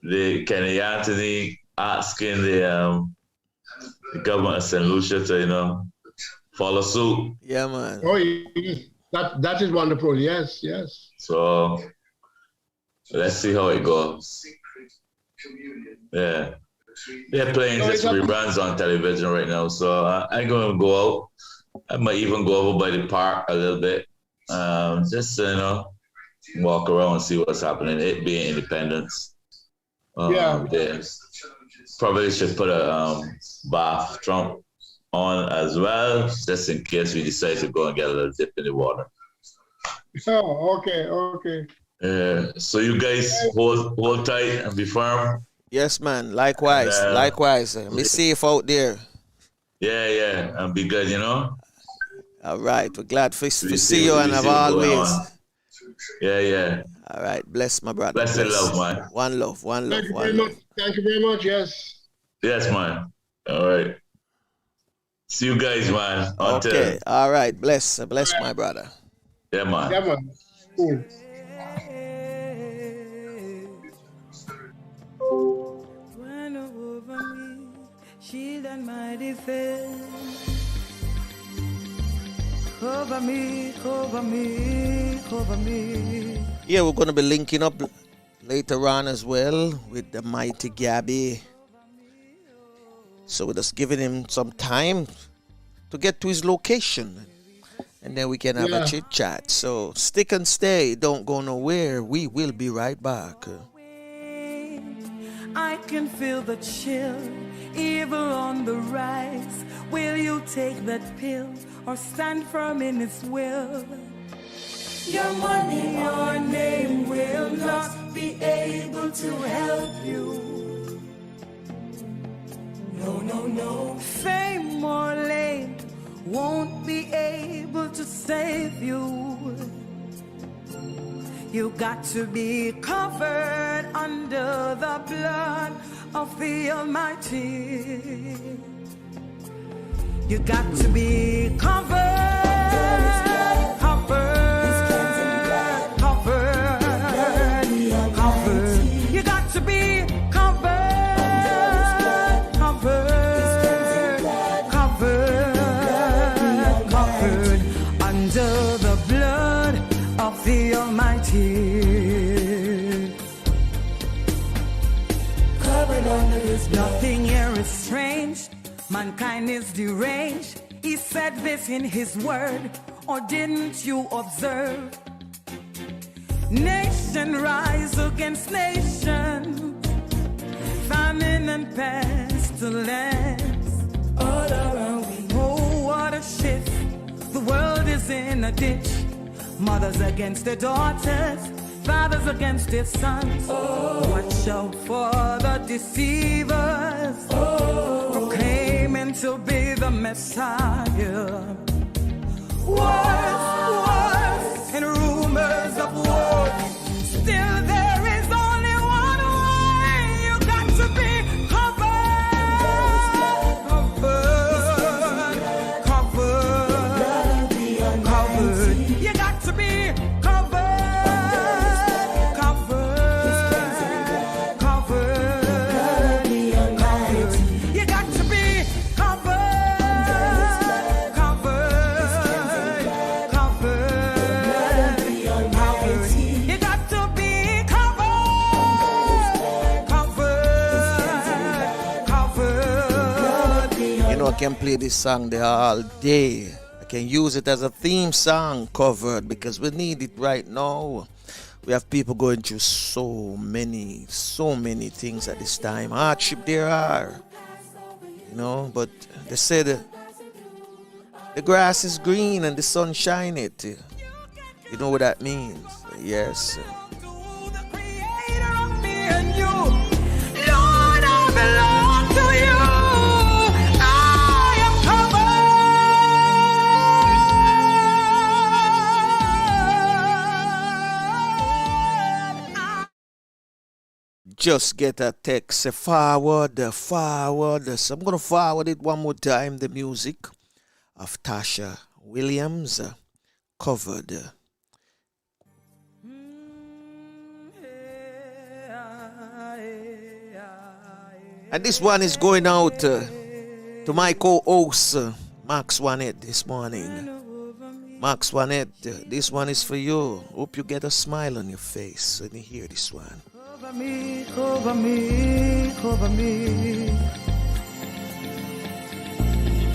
the Kenny Anthony asking the government of St. Lucia to follow suit. Yeah, man. Oh, yes. That is wonderful. Yes, yes. So let's see how it goes. Yeah. They're playing just reruns on television right now, so I'm going to go out. I might even go over by the park a little bit, just walk around and see what's happening. It being Independence, they probably should put a bath Trump on as well, just in case we decide to go and get a little dip in the water. Oh, okay. So you guys hold tight and be firm. Yes, man. Likewise. Be safe out there. Yeah, and be good, All right. We're glad to see you and have always. Yeah. All right. Bless my brother. Bless and love, man. One love. Thank you very much. Thank you very much. Yes. Yes, man. All right. See you guys, man. Okay. All right. Bless my brother. Yeah, man. Yeah, man. Cool. Shield and my defense. Cover me, cover me, cover me. Yeah, we're going to be linking up later on as well with the mighty Gabby. So we're just giving him some time to get to his location, and then we can have a chit chat. So stick and stay. Don't go nowhere. We will be right back. I can feel the chill, evil on the rise. Will you take that pill or stand firm in its will? Your money, your name will not be able to help you. No. Fame or lame won't be able to save you. You got to be covered under the blood of the Almighty. You got to be covered. You got to be covered under the blood of the Almighty. Covered under His blood. Nothing here is strange. Mankind is deranged. He said this in His word, or didn't you observe? Nation rise against nation, famine and pestilence all around me. Oh, what a shift. The world is in a ditch. Mothers against their daughters, fathers against their sons. Watch out for the deceivers, proclaiming to be the Messiah. Wars and rumors of war. Still there is only one way. You got to be covered. You got to be I can play this song there all day. I can use it as a theme song, Covered, because we need it right now. We have people going through so many things at this time. Hardship there are, but they say the grass is green and the sun shineth. You know what that means? Yes. Lord, I belong to you. I am covered. just get a text. Say forward. So I'm going to forward it one more time. The music of Tasha Williams covered. And this one is going out to my co-host, Max Wanette, this morning. Max Wanette, this one is for you. Hope you get a smile on your face when you hear this one. Cover me, cover me, cover me.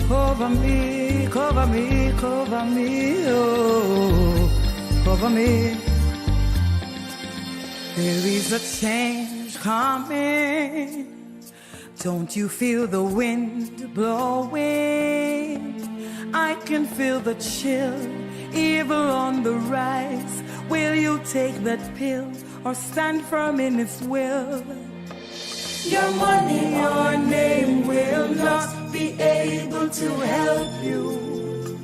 Cover me, cover me, cover me, oh, cover me. There is a change coming. Don't you feel the wind blowing? I can feel the chill, evil on the rise. Will you take that pill or stand firm in its will? Your money, your name will not be able to help you.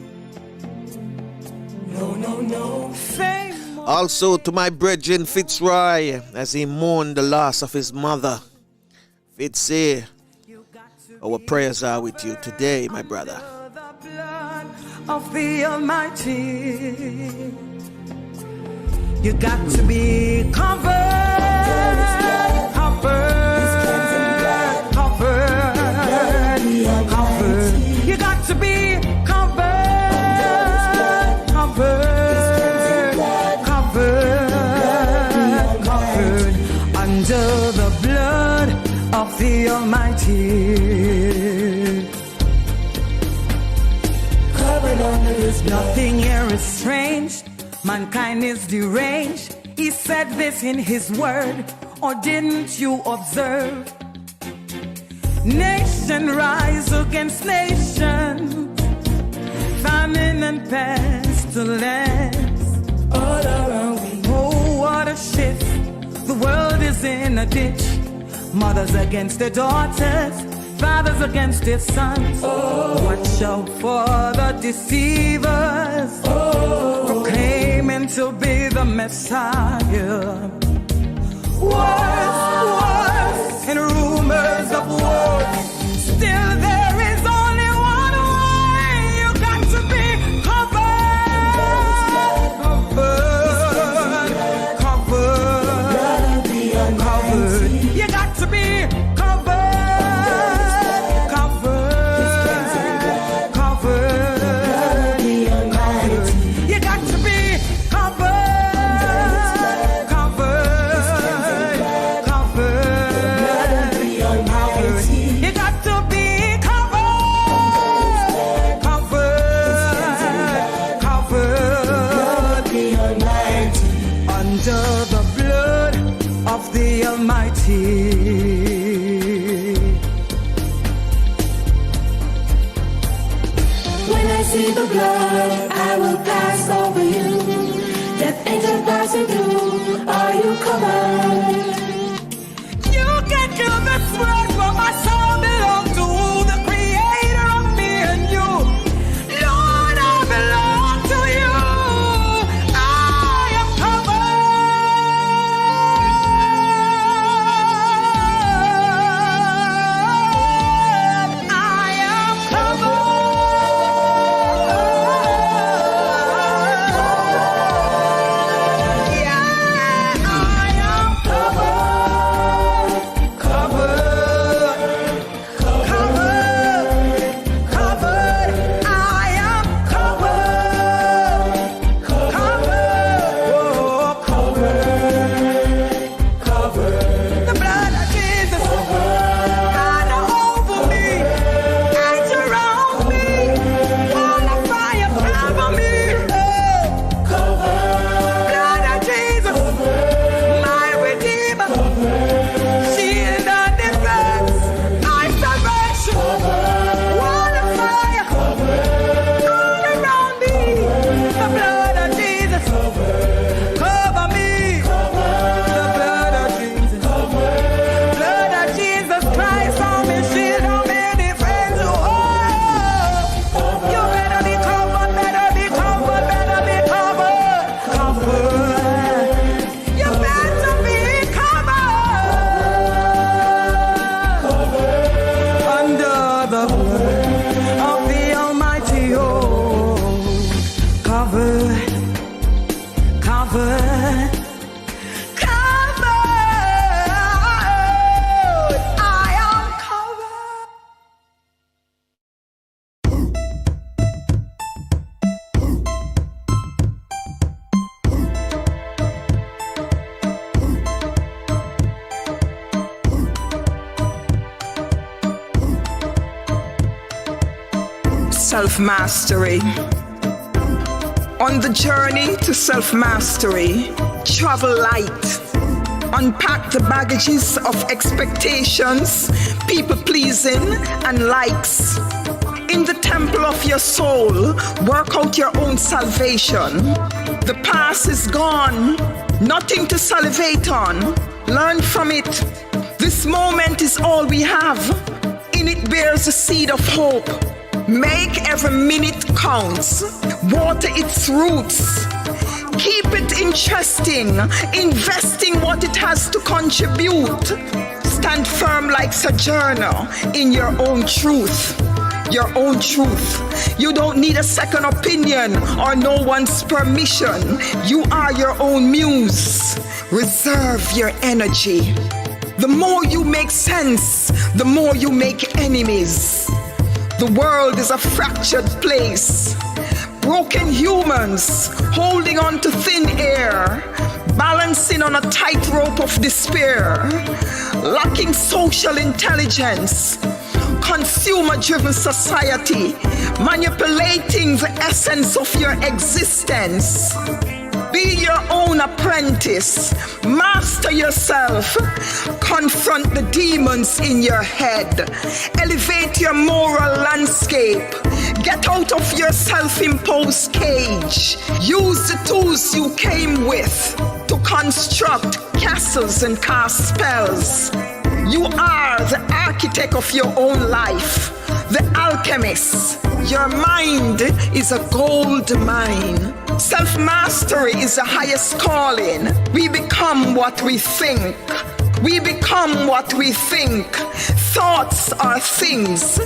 No, no, no. Fame. Also to my brethren Fitzroy, as he mourned the loss of his mother. Fitzy, our prayers are with you today, my brother. The blood of the Almighty. You got to be covered, covered, covered, covered. You got to be covered, covered, covered, covered under the blood of the Almighty. Covered under His blood. Nothing here is strange. Mankind is deranged. He said this in His word, or didn't you observe? Nation rise against nation, famine and pestilence all around me. Oh, what a shift. The world is in a ditch. Mothers against their daughters, fathers against their sons. Oh. Watch out for the deceivers, proclaiming to be the Messiah. Wars, and rumors of wars. Still there is only one way. You got to be covered, covered, covered, covered. You got to be covered, covered, covered, covered. You got to be covered, covered, covered, covered. You got to be covered, covered, covered, under the blood of the Almighty. When I see the blood, I will pass over you. Death angel passing through, are you covered? You can kill this word, but my soul belongs to the Creator of me and you. Lord, I belong to you. I am covered. I am covered. Yeah, I am self-mastery. On the journey to self-mastery, travel light. Unpack the baggages of expectations, people-pleasing, and likes. In the temple of your soul, work out your own salvation. The past is gone, nothing to salivate on. Learn from it. This moment is all we have. In it bears the seed of hope. Make every minute counts. Water its roots. Keep it interesting. Investing what it has to contribute. Stand firm like sojourner in your own truth. Your own truth. You don't need a second opinion or no one's permission. You are your own muse. Reserve your energy. The more you make sense, the more you make enemies. The world is a fractured place. Broken humans holding on to thin air, balancing on a tightrope of despair, lacking social intelligence, consumer-driven society, manipulating the essence of your existence. Be your own apprentice. Master yourself. Confront the demons in your head. Elevate your moral landscape. Get out of your self-imposed cage. Use the tools you came with to construct castles and cast spells. You are the architect of your own life, the alchemist. Your mind is a gold mine. Self-mastery is the highest calling. We become what we think. We become what we think. Thoughts are things.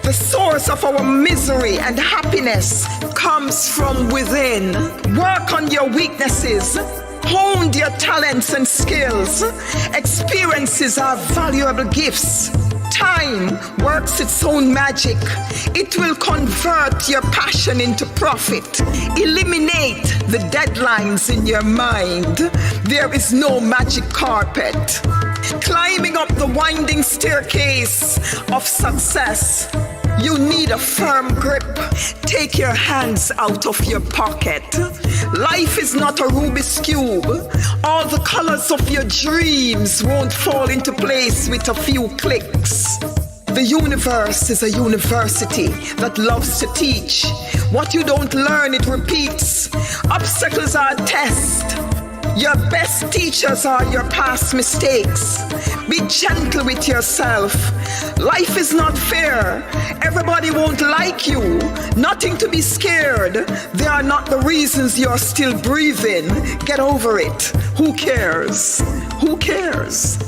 The source of our misery and happiness comes from within. Work on your weaknesses. Hone your talents and skills. Experiences are valuable gifts. Time works its own magic. It will convert your passion into profit. Eliminate the deadlines in your mind. There is no magic carpet. Climbing up the winding staircase of success, you need a firm grip. Take your hands out of your pocket. Life is not a Rubik's Cube. All the colors of your dreams won't fall into place with a few clicks. The universe is a university that loves to teach. What you don't learn, it repeats. Obstacles are tests. Your best teachers are your past mistakes. Be gentle with yourself. Life is not fair. Everybody won't like you. Nothing to be scared. They are not the reasons you're still breathing. Get over it. Who cares? Who cares?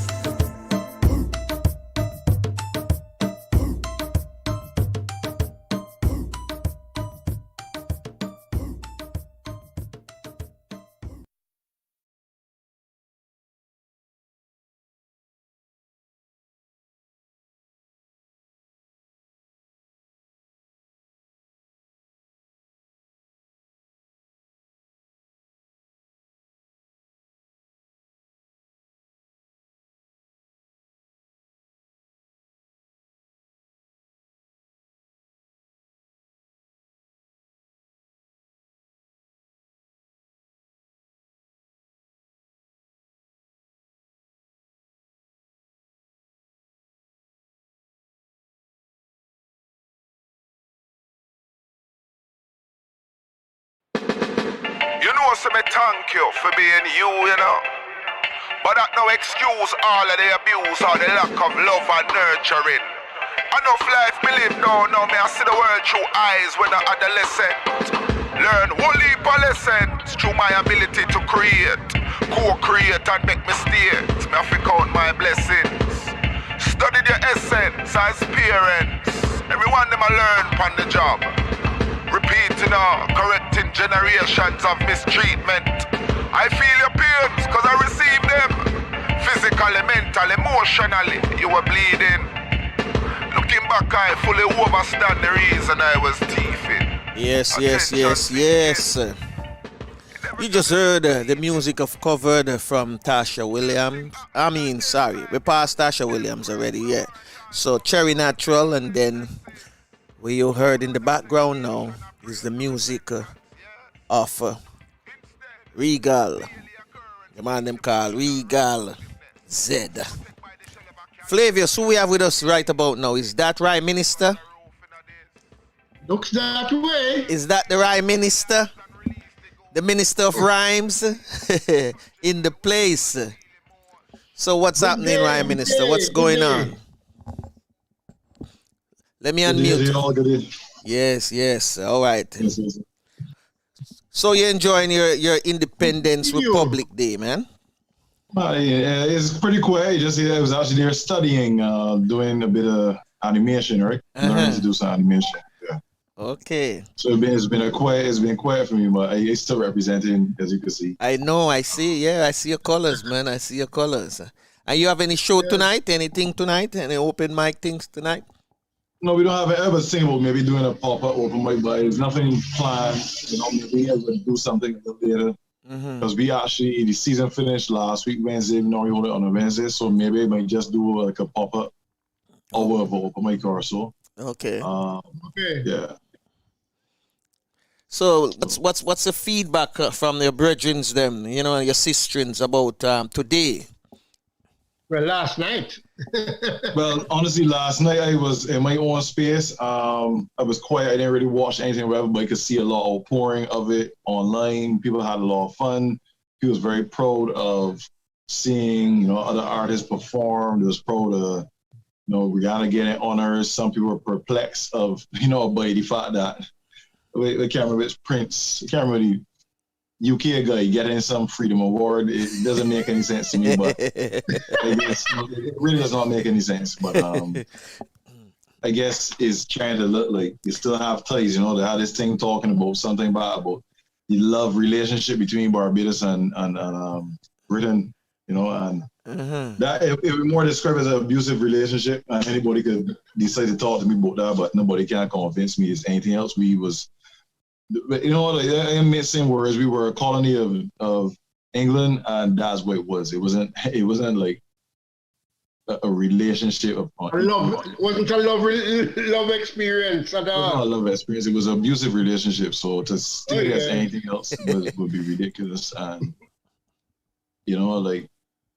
You know, so me thank you for being you, you know. But that no excuse all of the abuse or the lack of love and nurturing. Enough life me live now me I see the world through eyes when I'm adolescent. Learn whole heap of lessons through my ability to create, co-create and make mistakes. Me have to count my blessings. Study the essence as parents. Everyone them I learn from the job. Repeating correcting generations of mistreatment. I feel your pains cause I receive them. Physically, mentally, emotionally, you were bleeding. Looking back, I fully understand the reason I was thieving. Yes. You just heard the music of covered from Tasha Williams. We passed Tasha Williams already, yeah. So Cherry Natural, and then What you heard in the background now is the music of Regal. The man them call Regal Z. Flavius, who we have with us right about now? Is that right, Minister? Looks that way. Is that the right Minister? The Minister of Rhymes in the place. So what's happening, right, Minister? What's going on? Let me unmute. Yes. All right. So you're enjoying your Independence Republic Day, man? Yeah, it's pretty cool. I was actually there studying, doing a bit of animation, right? Learning to do some animation. Yeah. Okay. So it's been quiet for me, but it's still representing, as you can see. I know. I see. Yeah, I see your colors, man. I see your colors. And you have any show tonight? Anything tonight? Any open mic things tonight? No, we don't have ever think about maybe doing a pop-up open mic, but there's nothing planned. Maybe ever do something a little later. Because we actually, the season finished last week, Wednesday. We normally hold it on a Wednesday, so maybe we might just do like a pop-up over of open mic or so. Okay. Okay. Yeah. So what's the feedback from your brethren, them, your sisterins about today? Well, last night. Well, honestly, last night I was in my own space. I was quiet. I didn't really watch anything, whatever, but I could see a lot of pouring of it online. People had a lot of fun. He was very proud of seeing, other artists perform. He was proud of, Rihanna getting honors. Some people were perplexed of, by the fact that I can't remember it's Prince. I can't remember the UK guy getting some Freedom Award. It doesn't make any sense to me, but I guess it really does not make any sense. But I guess it's trying to look like you still have ties. They had this thing talking about something about the love relationship between Barbados and Britain, and that it was more described as an abusive relationship. And anybody could decide to talk to me about that, but nobody can convince me it's anything else. In missing words, we were a colony of England, and that's what it was. It wasn't like a relationship. Wasn't a love experience at all. It was not a love experience. It was an abusive relationship. So to state it as anything else would be ridiculous. And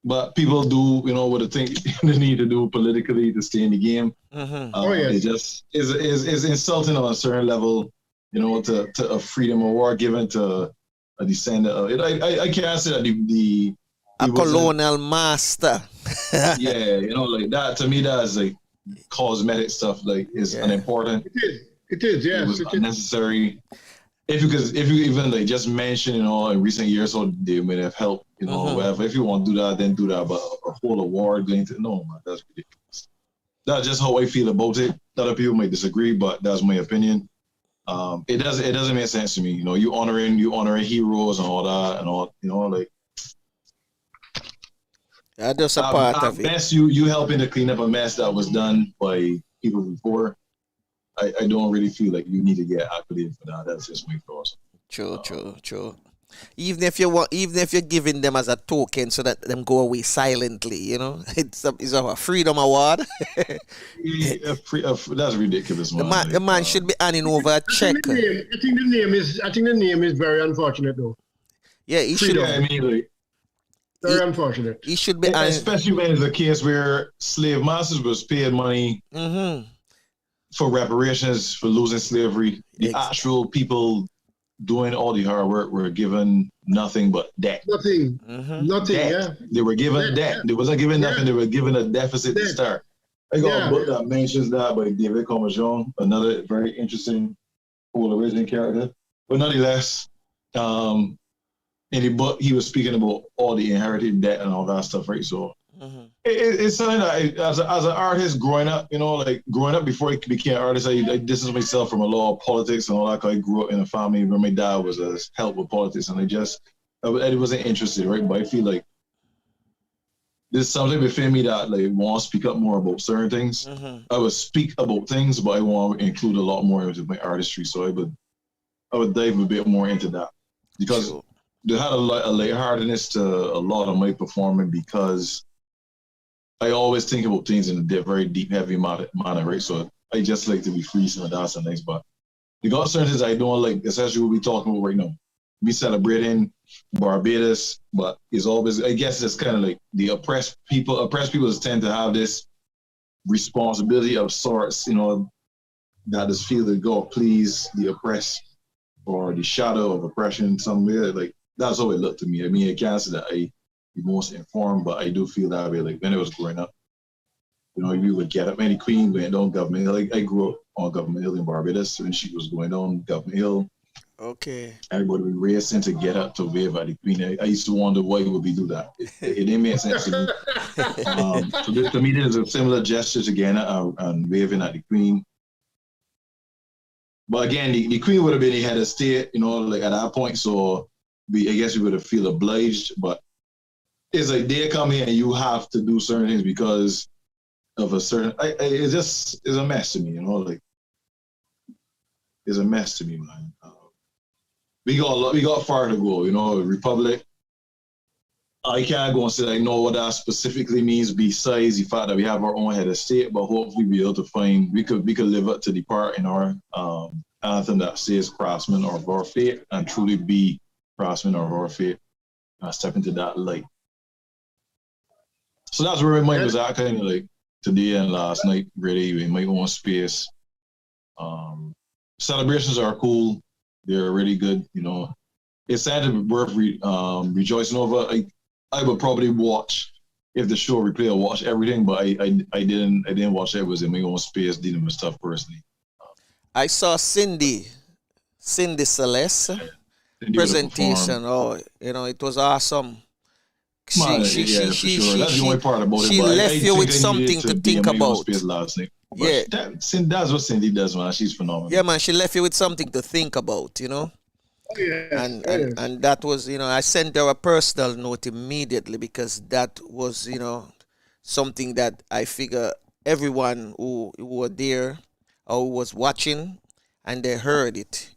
but people do what they think they need to do politically to stay in the game. It just is insulting on a certain level. To a Freedom Award given to a descendant of it. I can't say that a colonial master. Yeah, like that. To me, that's like cosmetic stuff. Like is unimportant. It is. Yes, it was unnecessary. If you even like just mention, in recent years, so they may have helped, whatever. If you want to do that, then do that. But a whole award going to man, that's ridiculous. That's just how I feel about it. Other people might disagree, but that's my opinion. It doesn't make sense to me. You honoring heroes and all that and all. That's just a part of it. Best you helping to clean up a mess that was done by people before. I don't really feel like you need to get accolade for that. That's just my thoughts. True. Even if you're giving them as a token so that them go away silently, it's a freedom award. That's ridiculous, man. The man should be handing over a check. I think the name is very unfortunate, though. Yeah, he should. Very unfortunate. He should be, especially when it's a case where slave masters was paid money for reparations for losing slavery. The actual people doing all the hard work were given nothing but debt. Nothing. Yeah. They were given debt. They wasn't given nothing. They were given a deficit to start. I got a book that mentions that by David Commonwealth, another very interesting Polarizing character. But nonetheless, in the book, he was speaking about all the inherited debt and all that stuff, right? So it's something that as an artist growing up, before I became an artist, I distanced myself from a lot of politics and all that. Cause I grew up in a family where my dad was a help with politics, and I wasn't interested, right? But I feel like there's something within me that want to speak up more about certain things. I would speak about things, but I want to include a lot more into my artistry. So I would dive a bit more into that because there had a lightheartedness to a lot of my performing because I always think about things in a very deep, heavy manner, right? So I just like to be free, so that's a nice. But they got certain things I don't like, especially what we talking about right now. We celebrating Barbados, but it's always, I guess it's kind of like the oppressed people tend to have this responsibility of sorts, that is feel that God please the oppressed or the shadow of oppression somewhere. Like that's how it looked to me. I mean, I can't say that I be most informed, but I do feel that way. Like when I was growing up, you would get up, any queen went down Government Hill. Like I grew up on Government Hill in Barbados, when she was going down Government Hill. Okay. Everybody would be racing to get up to wave at the queen. I used to wonder why would we do that. It didn't make sense to me. So this, to me, there's a similar gesture again and waving at the queen. But again, the queen would have been the head of state, like at that point. So I guess we would have feel obliged. But it's like they come here and you have to do certain things because of a certain. It's a mess to me, like it's a mess to me, man. We got far to go, Republic. I can't go and say I know what that specifically means besides the fact that we have our own head of state, but hopefully we'll be able to find we could live up to the part in our anthem that says craftsmen of our fate and truly be craftsmen of our fate and step into that light. So that's where my mind was at kind of like today and last night, really in my own space. Celebrations are cool. They're really good, It's something worth rejoicing over. I would probably watch if the show replay. I'll watch everything, but I didn't watch it. It was in my own space dealing with stuff personally. I saw Cindy Celeste presentation. Oh, it was awesome. She That's the only part about it. She left you with something to think about. Last night. Yeah, that's what Cindy does, man. She's phenomenal. Yeah, man. She left you with something to think about, Oh, yes, and that was, I sent her a personal note immediately because that was, something that I figure everyone who were there or who was watching and they heard it,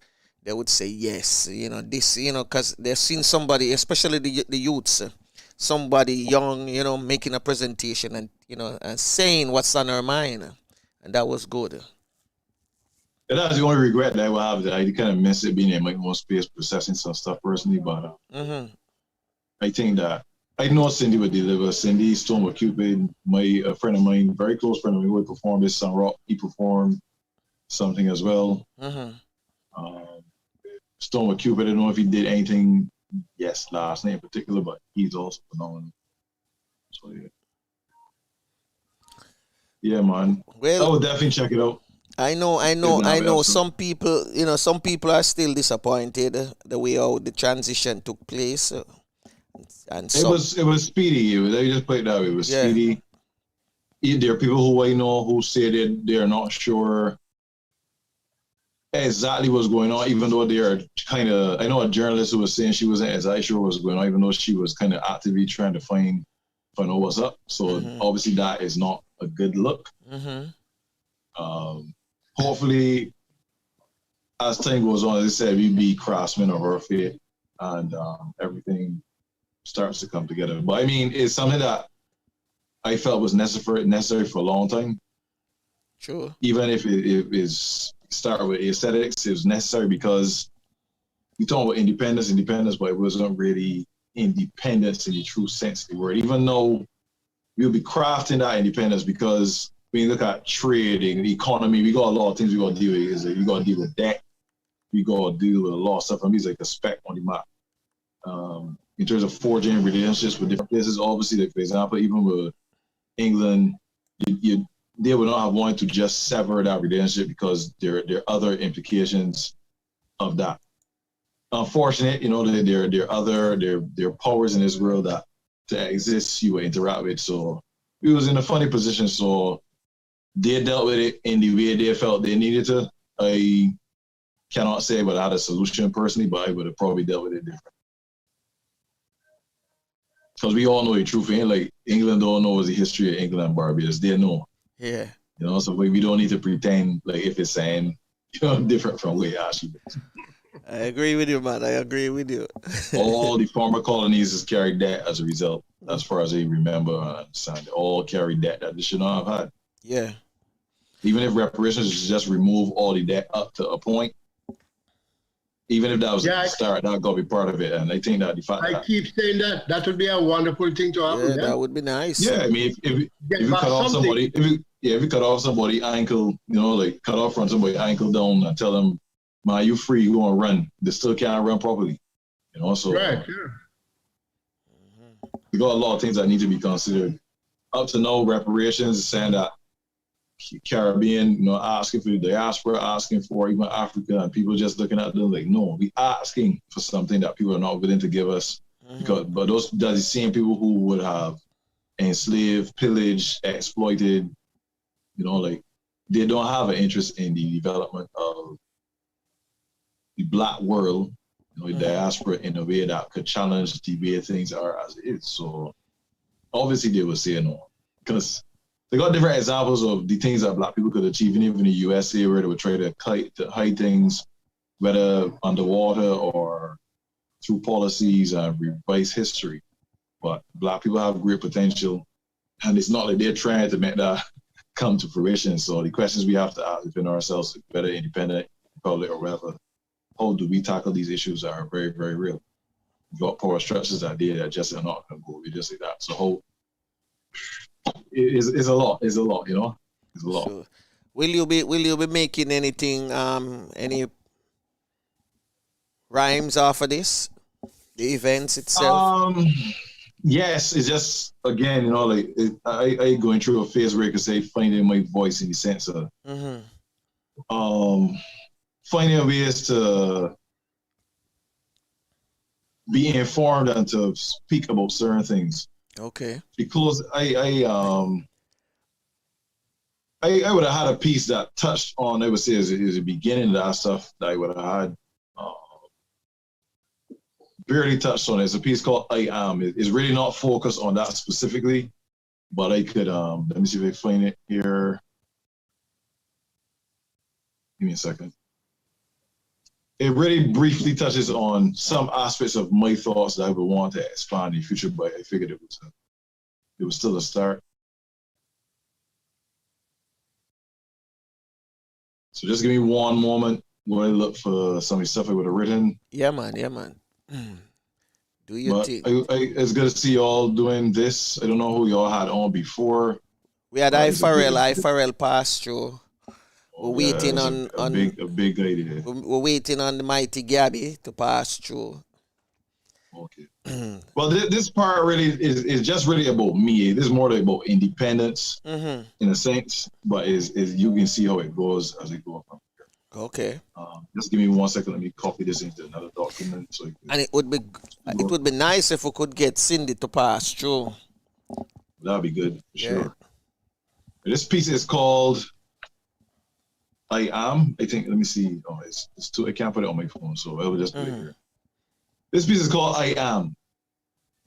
they would say yes, this, because they've seen somebody, especially the youths, somebody young, making a presentation and, and saying what's on her mind. And that was good. And that's the only regret that I will have, that I kind of miss it being in my own space, processing some stuff personally. But I think that I know Cindy would deliver. Cindy, Stone with Cupid, a friend of mine, very close friend of mine, would perform this song rock. He performed something as well. Stone with Cupid, I don't know if he did anything, last night in particular, but he's also phenomenal. So yeah. Yeah, man. Well, I would definitely check it out. I know. Some people are still disappointed the way how the transition took place. And it was speedy. They just played that way. It was speedy. There are people who I know who say that they're not sure exactly what's going on, even though they are kind of. I know a journalist who was saying she wasn't exactly sure what's going on, even though she was kind of actively trying to find out what's up. So obviously that is not a good look. Hopefully, as time goes on, as I said, we be craftsmen of our fate, and everything starts to come together. But I mean, it's something that I felt was necessary for a long time. Sure. Even if it is started with aesthetics, it was necessary because we talk about independence, but it wasn't really independence in the true sense of the word. Even though we'll be crafting that independence, because when you look at trading, the economy, we got a lot of things we got to deal with. We got to deal with debt. We got to deal with a lot of stuff. And these like a speck on the map. In terms of forging relationships with different places, obviously, like for example, even with England, they would not have wanted to just sever that relationship because there are other implications of that. Unfortunate, there are powers in this world that to exist you will interact with. So we was in a funny position. So they dealt with it in the way they felt they needed to. I cannot say but I had a solution personally, but I would have probably dealt with it different. Because we all know the truth, ain't like England don't know the history of England and Barbados. They know. Yeah. So we don't need to pretend like if it's saying, different from where it actually is. I agree with you, man. I agree with you. All the former colonies has carried debt as a result, as far as I remember and understand. They all carried debt that they should not have had. Yeah. Even if reparations is just remove all the debt up to a point, even if that was the start, that got to be part of it. And I think that the fact I keep saying that would be a wonderful thing to happen. Yeah, that would be nice. Yeah, I mean, if you cut off somebody, if you cut off somebody's ankle, like cut off from somebody's ankle down and tell them, man, you free, you want to run. They still can't run properly. So right, we got a lot of things that need to be considered. Up to now, reparations is saying that Caribbean, asking for the diaspora, asking for even Africa, and people just looking at them like, no, we asking for something that people are not willing to give us. But those the same people who would have enslaved, pillaged, exploited, like they don't have an interest in the development of the Black world, the diaspora in a way that could challenge the way things are as it is. So obviously they will say no, because they got different examples of the things that Black people could achieve, even in the USA, where they would try to hide things, whether underwater or through policies and revise history. But Black people have great potential, and it's not like they're trying to make that come to fruition. So the questions we have to ask within ourselves, whether independent, public, or whatever, how do we tackle these issues that are very, very real? We've got power structures that just are not going to go. We just say that. So it's a lot. It's a lot. It's a lot. Sure. Will you be making anything? Any rhymes off of this? The events itself. Yes, it's just again, I going through a phase where I could say finding my voice in the sense of finding ways to be informed and to speak about certain things. Okay. Because I would have had a piece that touched on, I would say, is the beginning of that stuff that I would have had. Barely touched on it. It's a piece called I Am. It's really not focused on that specifically, but I could, let me see if I find it here. Give me a second. It really briefly touches on some aspects of my thoughts that I would want to expand in the future, but I figured it was still a start. So just give me one moment while I look for some of the stuff I would have written. Yeah, man. Do your thing. It's good to see y'all doing this. I don't know who y'all had on before. We had I Pharrell pass through. We're waiting on a big idea. We're waiting on the mighty Gabby to pass through. Okay. Well, this part really is just really about me. This is more like about independence in a sense, but is you can see how it goes as it goes from here. Okay. Just give me 1 second. Let me copy this into another document. And it would be nice if we could get Cindy to pass through. That'd be good, for sure. This piece is called I Am. I think. Let me see. Oh, it's too. I can't put it on my phone, so I will just put it here. This piece is called I Am.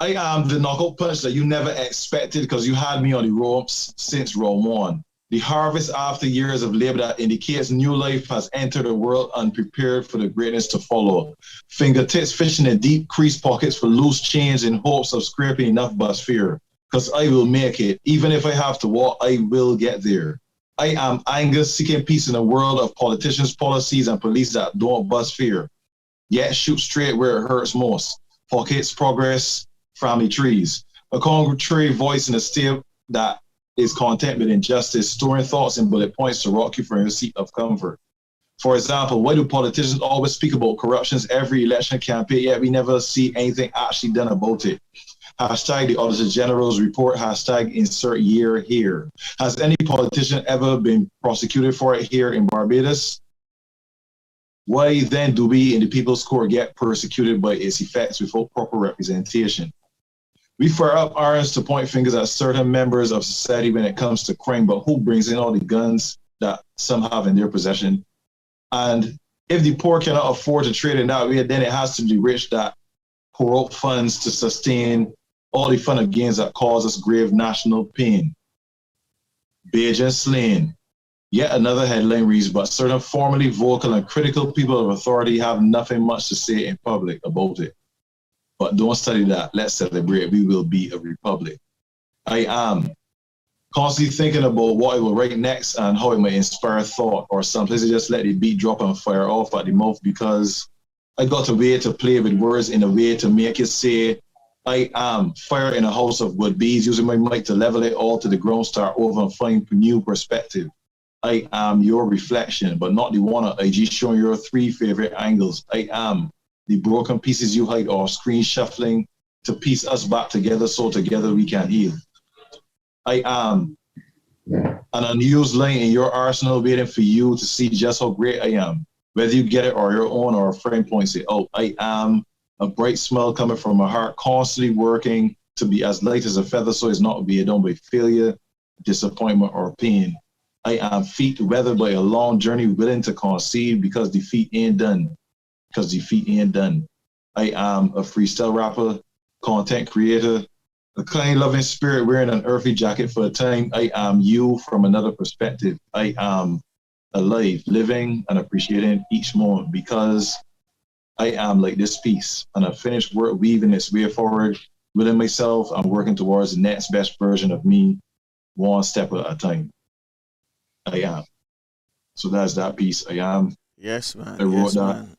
I am the knockout punch that you never expected because you had me on the ropes since round one. The harvest after years of labor that indicates new life has entered the world unprepared for the greatness to follow. Fingertips fishing in deep crease pockets for loose change in hopes of scraping enough bus fare. Because I will make it. Even if I have to walk, I will get there. I am anger seeking peace in a world of politicians, policies, and police that don't bus fare. Yet shoot straight where it hurts most. Pockets, progress, family trees. A contrary voice in a state that is content with injustice, storing thoughts in bullet points to rock you from your seat of comfort. For example, why do politicians always speak about corruptions every election campaign, yet we never see anything actually done about it? Hashtag the Auditor General's report, hashtag insert year here. Has any politician ever been prosecuted for it here in Barbados? Why then do we in the People's Court get persecuted by its effects without proper representation? We fire up arms to point fingers at certain members of society when it comes to crime, but who brings in all the guns that some have in their possession? And if the poor cannot afford to trade in that way, then it has to be rich that pour out funds to sustain all the fun and gains that cause us grave national pain. Bajan slain. Yet another headline reads, but certain formerly vocal and critical people of authority have nothing much to say in public about it. But don't study that. Let's celebrate. We will be a republic. I am constantly thinking about what I will write next and how it might inspire thought, or sometimes I just let the beat drop and fire off at the mouth, because I got a way to play with words in a way to make it say, I am fire in a house of good bees, using my mic to level it all to the ground, start over and find new perspective. I am your reflection, but not the one at IG showing your 3 favorite angles. I am the broken pieces you hide, or screen shuffling to piece us back together so together we can heal. I am an unused line in your arsenal waiting for you to see just how great I am. Whether you get it or your own or a friend points it out, I am a bright smile coming from my heart, constantly working to be as light as a feather so it's not weighed down by failure, disappointment, or pain. I am feet weathered by a long journey, willing to concede because defeat ain't done. Because defeat ain't done. I am a freestyle rapper, content creator, a kind, loving spirit wearing an earthy jacket for a time. I am you from another perspective. I am alive, living and appreciating each moment because I am like this piece, and I finished work weaving its way forward within myself. I'm working towards the next best version of me, one step at a time. I am. So that's that piece. I am. Yes, man. I wrote that. Man.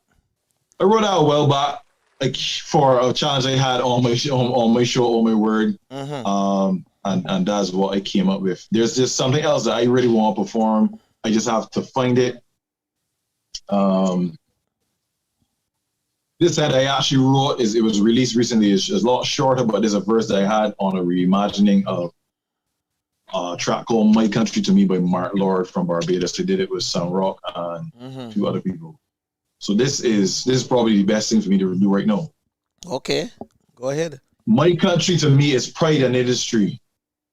I wrote that a while back, like for a challenge I had on my show, on my word. And that's what I came up with. There's just something else that I really want to perform. I just have to find it. This that I actually wrote it was released recently. It's a lot shorter, but there's a verse that I had on a reimagining of a track called "My Country to Me" by Mark Lord from Barbados. They did it with Sun Rock and a few other people. So this is probably the best thing for me to do right now. Okay, go ahead. My country to me is pride and industry.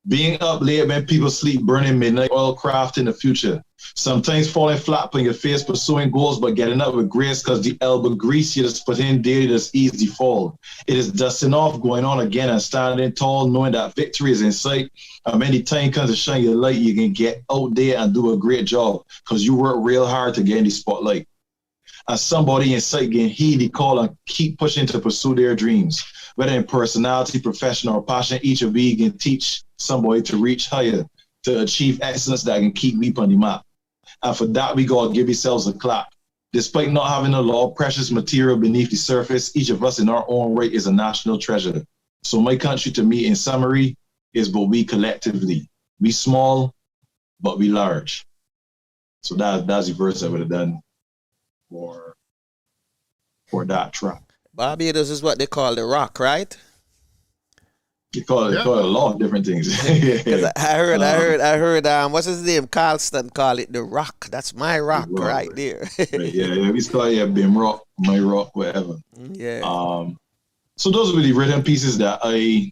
Being up late when people sleep, burning midnight oil, crafting the future. Sometimes falling flat on your face, pursuing goals, but getting up with grace because the elbow grease you just put in daily just ease the fall. It is dusting off, going on again and standing tall, knowing that victory is in sight. And when the time comes to shine your light, you can get out there and do a great job because you work real hard to get in the spotlight. And somebody in sight getting heed the call and keep pushing to pursue their dreams. Whether in personality, profession, or passion, each of we can teach somebody to reach higher, to achieve excellence that can keep me on the map. And for that, we gotta give ourselves a clap. Despite not having a lot of precious material beneath the surface, each of us in our own right is a national treasure. So my country to me, in summary, is but we collectively. We small, but we large. So that's the verse I would have done for that track. Barbados is what they call the rock, right? They call it a lot of different things. Because I heard. What's his name? Carlston call it the rock. That's my rock right there. Yeah. We call it Bim Rock, my rock, whatever. Yeah. So those were the rhythm pieces that I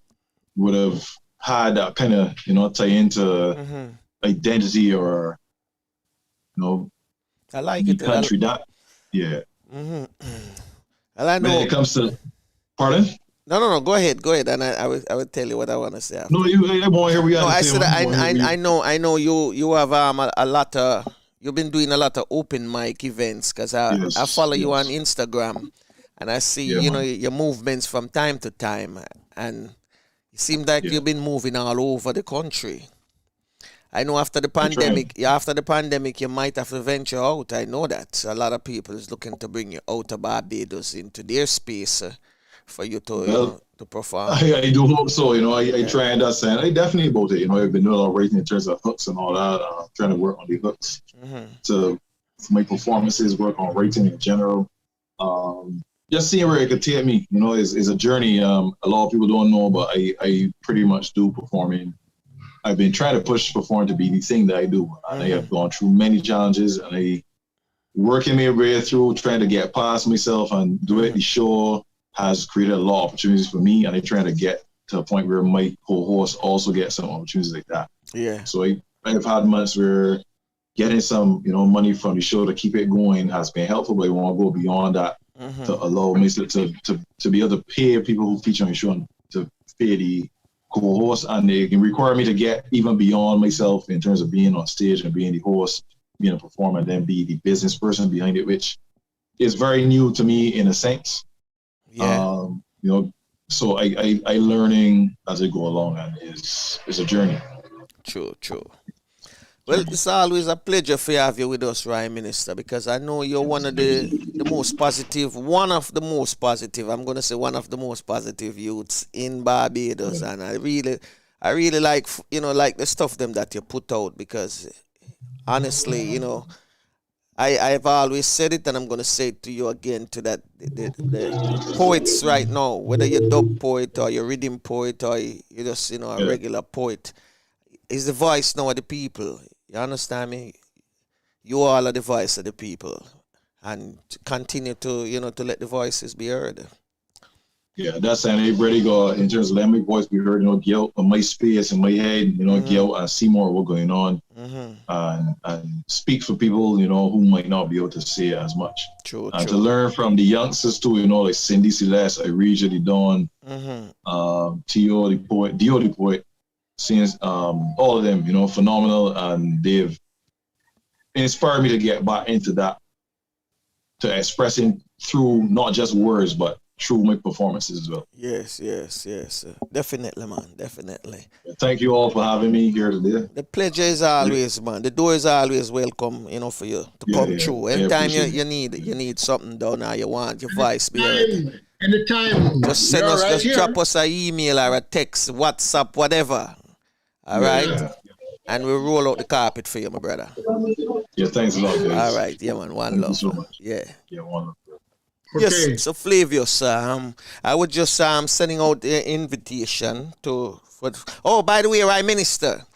would have had that kind of tie into identity or I like it. Country that. Yeah. Well, I know. When it comes to, pardon? No. Go ahead, and I will tell you what I want to say. After. No, I want to hear what you have to say. No, I said I know you have a lot of. You've been doing a lot of open mic events because I follow you on Instagram, and I see your movements from time to time, and it seems like you've been moving all over the country. I know after the pandemic, you might have to venture out. I know that a lot of people is looking to bring you out of Barbados into their space for you to perform. I do hope so. I try and understand. I definitely about it. I've been doing a lot of writing in terms of hooks and all that. Trying to work on the hooks to my performances, work on writing in general. Just seeing where it could take me. Is a journey. A lot of people don't know, but I pretty much do performing. I've been trying to push perform to be the thing that I do. And I have gone through many challenges and I working my way through trying to get past myself and do it. The show has created a lot of opportunities for me and I'm trying to get to a point where my co-host also get some opportunities like that. Yeah. So I've had months where getting some, money from the show to keep it going has been helpful, but I want to go beyond that to allow me to be able to pay people who feature on the show and to pay the co-host, and they can require me to get even beyond myself in terms of being on stage and being the host, being a performer, and then be the business person behind it, which is very new to me in a sense. Yeah. So I learning as I go along, and is a journey. True. Well, it's always a pleasure for you have you with us, Prime Minister, because I know you're one of the most positive, one of the most positive, I'm going to say one of the most positive youths in Barbados. And I really like, like the stuff them that you put out, because honestly, I've always said it, and I'm going to say it to you again, to that the poets right now, whether you're dub poet or you're rhythm poet or you're just, a regular poet, is the voice now of the people. You understand me? You all are the voice of the people, and to continue to, to let the voices be heard. Yeah, that's saying everybody go in terms of letting my voice be heard, get out of my space and my head, get out and see more what's going on, and speak for people, who might not be able to say it as much. True. To learn from the youngsters too, like Cindy Celeste, Irija the Dawn, T.O. the poet, since all of them, phenomenal, and they've inspired me to get back into that, to expressing through not just words but through my performances as well. Yes. Definitely, man. Definitely. Thank you all for having me here today. The pleasure is always, man. The door is always welcome, for you to come through. Anytime you need something done or you want your voice be heard. Anytime. Just send us, just drop us an email or a text, WhatsApp, whatever. All right? Yeah. And we'll roll out the carpet for you, my brother. Yeah, thanks a lot, guys. All right. Yeah, man. One love. Thank you so much. Yeah. Yeah, one love. Okay. Yes, so Flavius, I would just sending out the invitation oh, by the way, Prime Minister.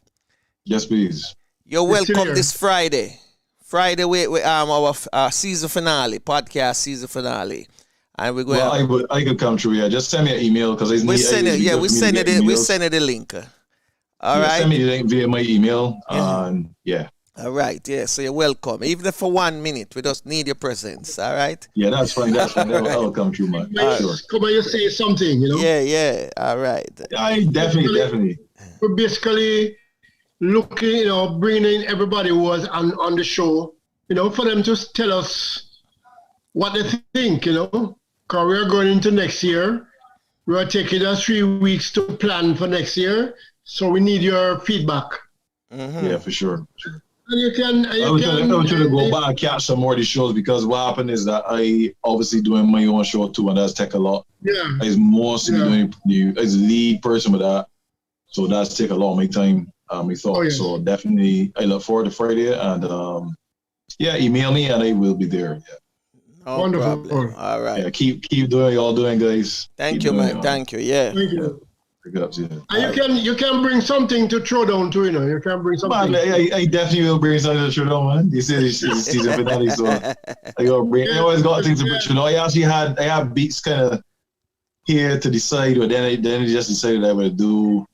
Yes, please. You're welcome this Friday. Friday with our season finale, podcast season finale. And we're going I could come through, yeah. Just send me an email because we send it the link. All right. Send me the link via my email. Yeah. All right, yeah, so you're welcome. Even if for 1 minute, we just need your presence, all right? Yeah, that's fine. I'll come through, man. Sure. Come on, you say something, Yeah, all right. I definitely. We're basically looking, bringing in everybody who was on the show, for them to tell us what they think, because we're going into next year. We're taking us 3 weeks to plan for next year, so we need your feedback. Yeah, for sure. I was trying to go back and catch some more of these shows, because what happened is that I obviously doing my own show too, and that's take a lot. Yeah. I was mostly doing as lead person with that, so that's take a lot of my time. My thought. So definitely, I look forward to Friday, and email me and I will be there. Yeah. No Wonderful. Problem. All right. Yeah, keep doing y'all doing, guys. Thank you, man. Thank you. Yeah. Thank you. And you can bring something to throw down too, You can bring something. Man, I definitely will bring something to throw down, man. This is season finale, so I gotta bring. I always got things to put. I have beats kind of here to decide, but then I just decided I would do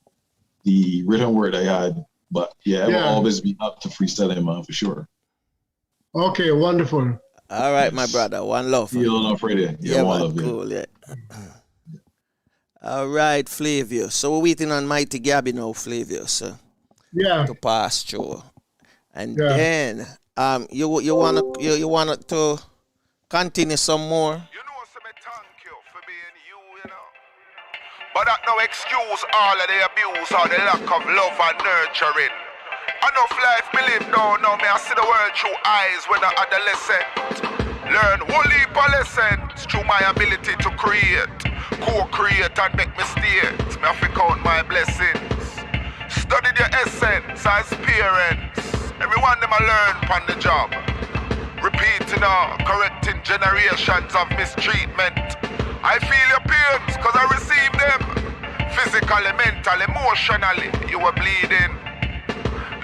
the written word I had. But I will always be up to freestyling, man, for sure. Okay, wonderful. All right, my brother. One love. See you on Friday. Yeah, one man, love. Cool. Yeah. All right, Flavius. So we're waiting on Mighty Gabby now, Flavius. To pass through, and then you wanna to continue some more. But that no excuse all of the abuse or the lack of love and nurturing. Enough life me live now me I see the world through eyes when I'm adolescent. Learn whole heap of lessons through my ability to create, co-create and make mistakes. Me have to count my blessings. Study the essence as parents. Everyone them I learn from the job. Repeating correcting generations of mistreatment. I feel your pains cause I received them. Physically, mentally, emotionally, you were bleeding.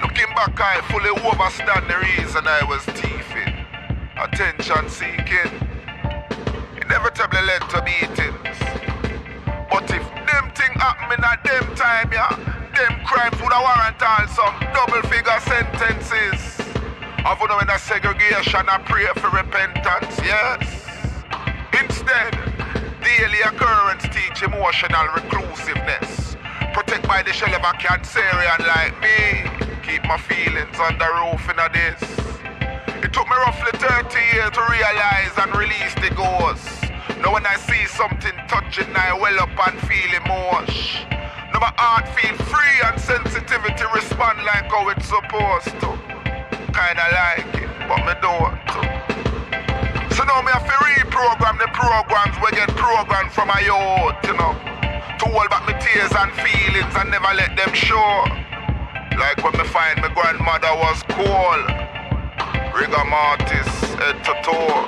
Looking back, I fully understand the reason I was thieving. Attention seeking. Inevitably led to beatings. But if them thing happen at them time, them crimes would have warrant all some double figure sentences. I've known when a segregation I pray for repentance, yes. Instead, daily occurrence teach emotional reclusiveness. Protect by the shell of a Cancerian like me. Keep my feelings under roof in a this. It took me roughly 30 years to realize and release the ghost. Now when I see something touching, I well up and feel emotion. Now my heart feel free and sensitivity respond programs we get programmed from my youth, you know. To hold back my tears and feelings and never let them show. Like when me find my grandmother was cold. Rigor mortis, head to toe.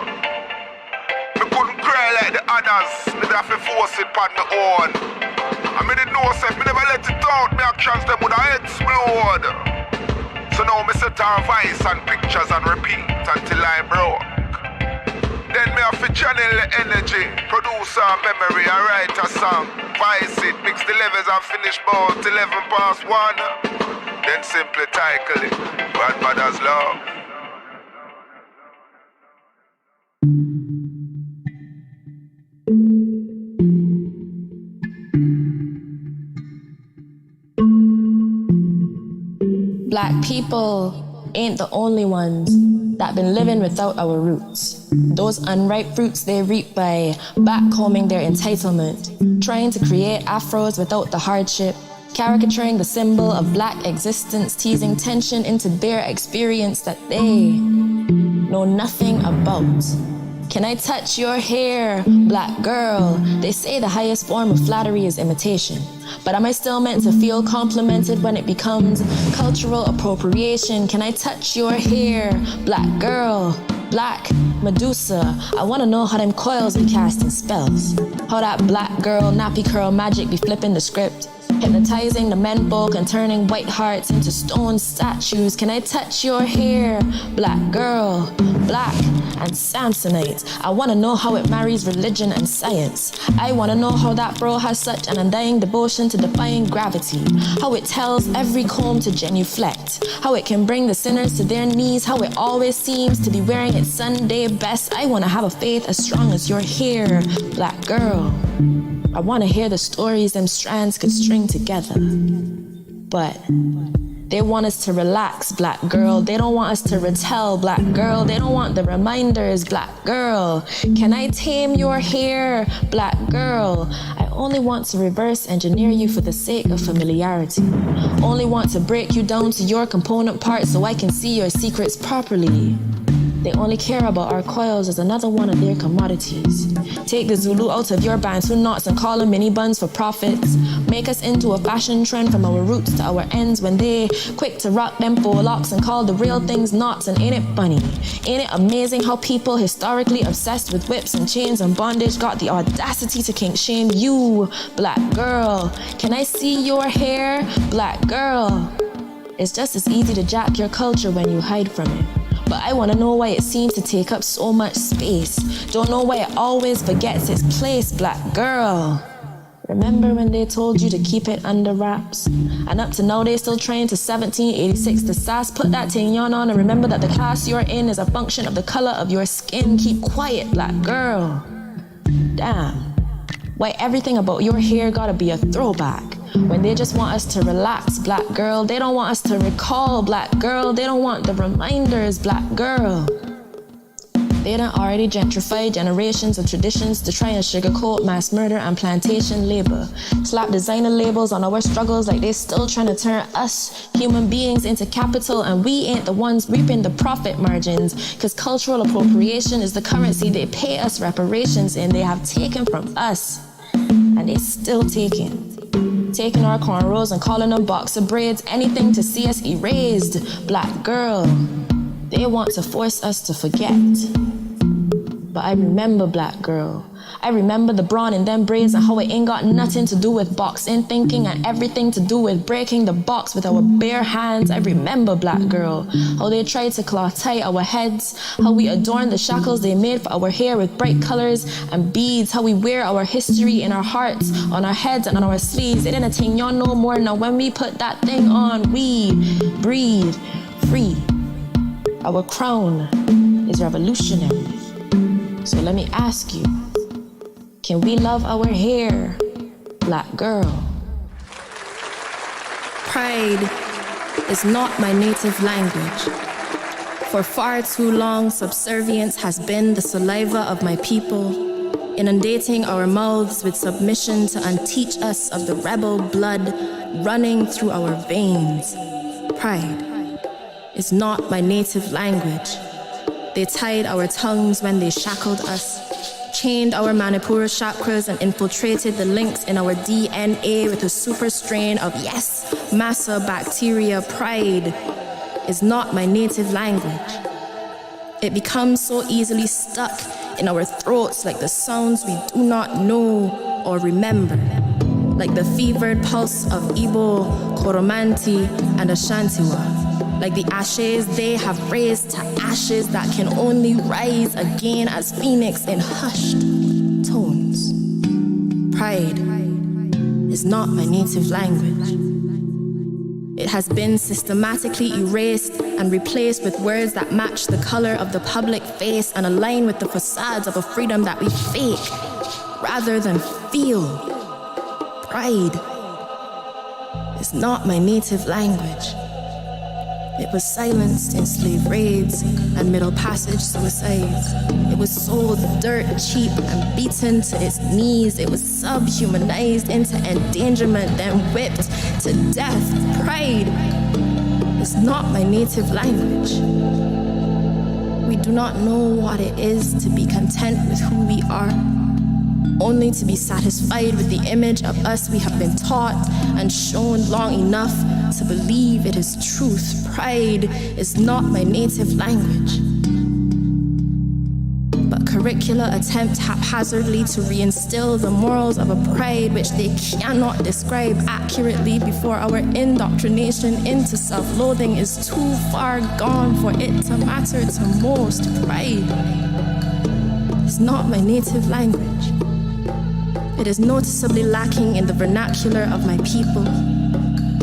Me couldn't cry like the others. Me have to force it on my own. I me didn't know if me never let it out. My actions them would have explode. So now me set our voice and pictures and repeat until I broke. Then me have to channel the energy, produce a memory and write a song. Vice it, mix the levels and finish about 11 past 1. Then simply title it, Grandmother's Love. Black people ain't the only ones that been living without our roots. Those unripe fruits they reap by backcombing their entitlement, trying to create afros without the hardship, caricaturing the symbol of black existence, teasing tension into their experience that they know nothing about. Can I touch your hair, black girl? They say the highest form of flattery is imitation. But am I still meant to feel complimented when it becomes cultural appropriation? Can I touch your hair, black girl? Black Medusa, I wanna know how them coils be casting spells. How that black girl nappy curl magic be flipping the script. Hypnotizing the menfolk and turning white hearts into stone statues. Can I touch your hair, black girl? Black and Samsonite. I wanna know how it marries religion and science. I wanna know how that bro has such an undying devotion to defying gravity. How it tells every comb to genuflect. How it can bring the sinners to their knees. How it always seems to be wearing its Sunday best. I wanna have a faith as strong as your hair, black girl. I wanna hear the stories them strands could string together. But they want us to relax, black girl. They don't want us to retell, black girl. They don't want the reminders, black girl. Can I tame your hair, black girl? I only want to reverse engineer you for the sake of familiarity. Only want to break you down to your component parts so I can see your secrets properly. They only care about our coils as another one of their commodities. Take the Zulu out of your Bantu knots and call them mini buns for profits. Make us into a fashion trend from our roots to our ends when they quick to rock them full locks and call the real things knots. And ain't it funny? Ain't it amazing how people historically obsessed with whips and chains and bondage got the audacity to kink shame you, black girl? Can I see your hair, black girl? It's just as easy to jack your culture when you hide from it. But I wanna know why it seems to take up so much space. Don't know why it always forgets its place, black girl. Remember when they told you to keep it under wraps? And up to now they still trying to 1786 the sass. Put that thing on and remember that the class you're in is a function of the color of your skin. Keep quiet, black girl. Damn. Why everything about your hair gotta be a throwback? When they just want us to relax, black girl. They don't want us to recall, black girl. They don't want the reminders, black girl. They done already gentrified generations of traditions to try and sugarcoat mass murder and plantation labor. Slap designer labels on our struggles like they still trying to turn us, human beings, into capital, and we ain't the ones reaping the profit margins. Cause cultural appropriation is the currency they pay us reparations in. They have taken from us, and they still taking. Taking our cornrows and calling them boxer braids, anything to see us erased, black girl. They want to force us to forget. But I remember, black girl. I remember the brawn in them braids and how it ain't got nothing to do with boxing thinking and everything to do with breaking the box with our bare hands. I remember, black girl, how they tried to claw tie our heads, how we adorn the shackles they made for our hair with bright colors and beads, how we wear our history in our hearts, on our heads and on our sleeves. It ain't a thing y'all no more. Now when we put that thing on, we breathe free. Our crown is revolutionary. So let me ask you, can we love our hair, black girl? Pride is not my native language. For far too long, subservience has been the saliva of my people, inundating our mouths with submission to unteach us of the rebel blood running through our veins. Pride is not my native language. They tied our tongues when they shackled us, chained our Manipura chakras and infiltrated the links in our DNA with a super strain of, yes, massa bacteria. Pride is not my native language. It becomes so easily stuck in our throats like the sounds we do not know or remember, like the fevered pulse of Igbo, Koromanti, and Ashantiwa, like the ashes they have raised to ashes that can only rise again as phoenix in hushed tones. Pride is not my native language. It has been systematically erased and replaced with words that match the color of the public face and align with the facades of a freedom that we fake rather than feel. Pride is not my native language. It was silenced in slave raids and Middle Passage suicides. It was sold dirt cheap and beaten to its knees. It was subhumanized into endangerment, then whipped to death. Pride is not my native language. We do not know what it is to be content with who we are, only to be satisfied with the image of us we have been taught and shown long enough to believe it is truth. Pride is not my native language. But curricula attempt haphazardly to reinstill the morals of a pride which they cannot describe accurately before our indoctrination into self-loathing is too far gone for it to matter to most. Pride is not my native language. It is noticeably lacking in the vernacular of my people.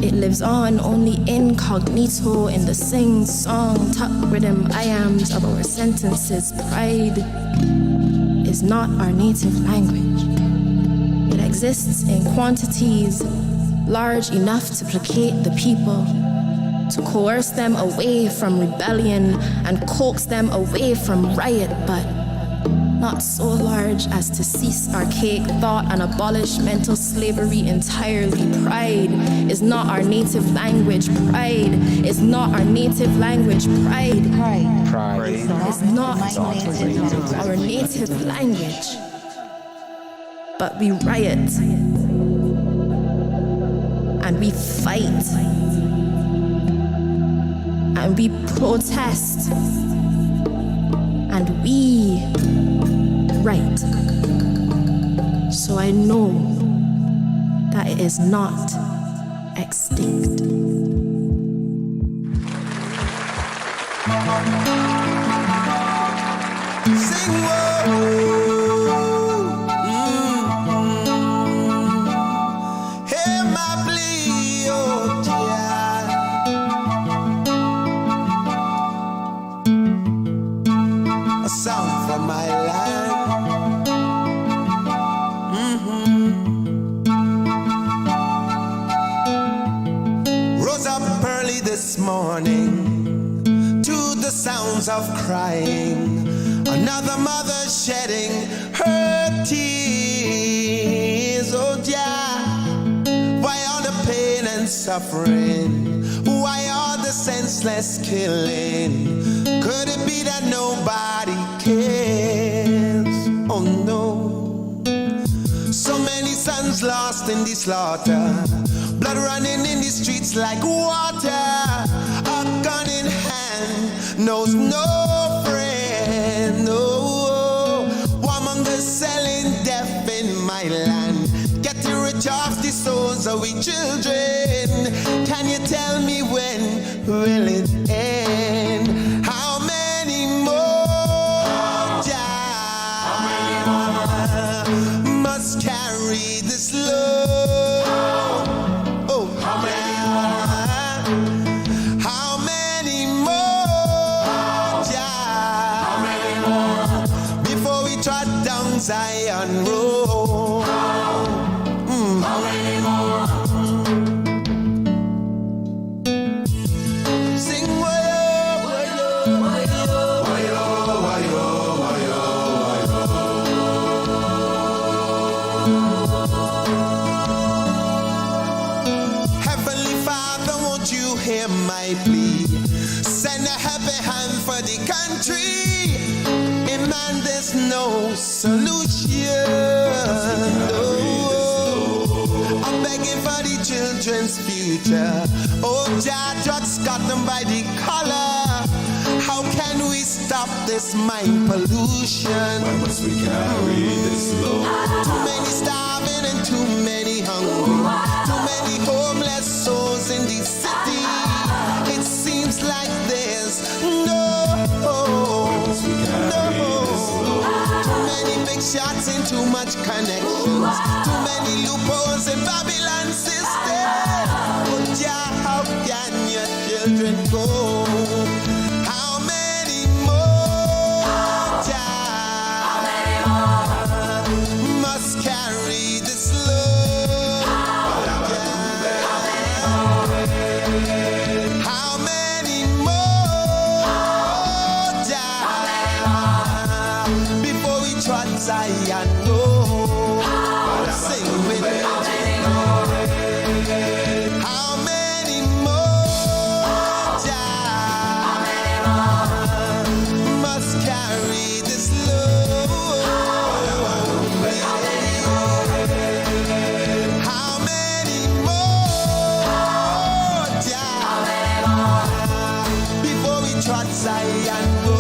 It lives on only incognito in the sing-song, tuck rhythm I-ams of our sentences. Pride is not our native language. It exists in quantities large enough to placate the people, to coerce them away from rebellion and coax them away from riot, but not so large as to cease archaic thought and abolish mental slavery entirely. Pride is not our native language. Pride is not our native language. Pride is not our native language. But we riot and we fight and we protest and we right. So I know that it is not extinct. Sing Hear my plea, oh dear. A song from my land. Rose up early this morning to the sounds of crying. Another mother shedding her tears. Oh yeah, why all the pain and suffering? Why all the senseless killing? Could it be that nobody cares? Oh no. So many sons lost in the slaughter, blood running in the streets like water. A gun in hand knows no friend. No, warmongers selling death in my land, getting rich off the souls of we children. Can you tell me when will it end? How many more must carry this load? Oh, how many more before we trot down Zion Road? How many more? Sing wayo, wayo, wayo, wayo, wayo, wayo, wayo. Heavenly Father, won't you hear my plea? Send a happy hand for the country. man, there's no solution. I'm begging for the children's future. Oh, Jah, drugs got them by the collar. How can we stop this mind pollution? Why must we carry this load? Too many starving and too many hungry. Too many homeless souls in the city. It seems like there's too many big shots and too much connections. Too many loopholes in Babylon system. But Jah, how can your children go? How many more, Jah, must carry this load? How many more, Jah, before we trod Zion? No, sing with me. How many more, Jah, must carry this load? How many more, Jah, before we trod Zion? No.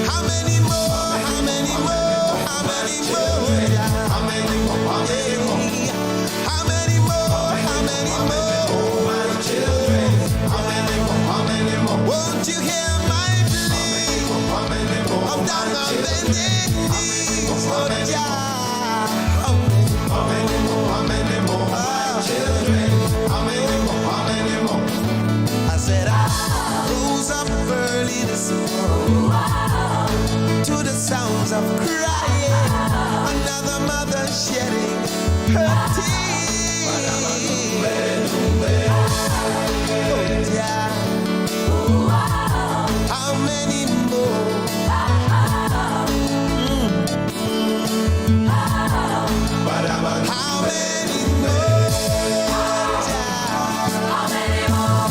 How many more? How many more? How many more? How many more? How many more? How many more? My children. How many more? How many more? Won't you hear my plea? I'm down on bended knees. Oh, Jah. How many more? How many more? My children. How many more? How many more? I said I rose up early this morning to the sounds of crying, another mother shedding her tears. Oh, yeah. How many more? How many more? How many more?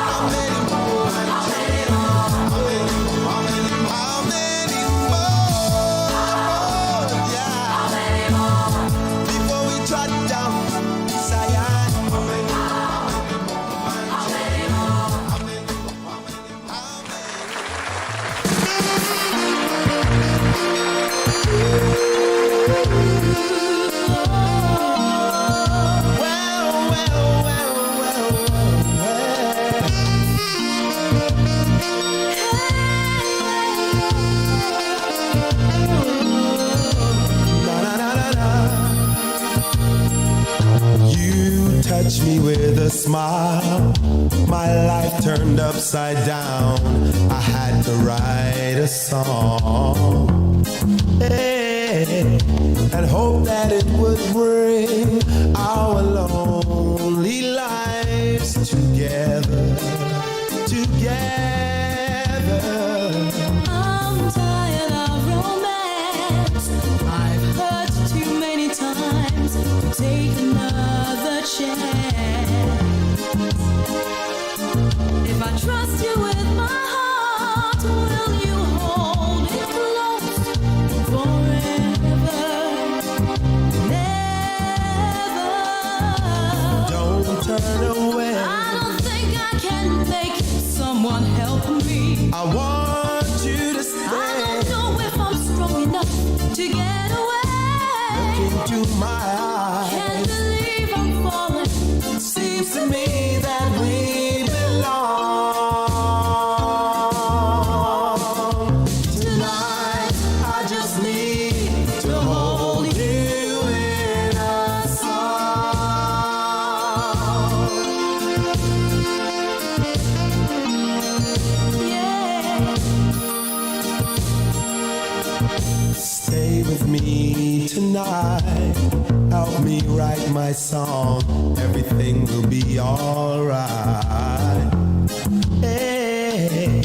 How many more? How many more? How many more? Yeah. Before we trot down Zion. How many You touch me with a smile. My life turned upside down. I had to write a song. Hey, and hope that it would bring our lonely lives together. I'm tired of romance. I've hurt too many times to take another chance. If I trust you with my heart, will you hold it close forever? Never. Don't turn away. I don't think I can make someone help me. I want you to stay. I don't know if I'm strong enough to get away. Look into my eyes. Can't believe I'm falling. Seems to me that we belong. Tonight I just need to hold you in a song. Stay with me tonight. Help me write my song. Everything will be alright. Hey,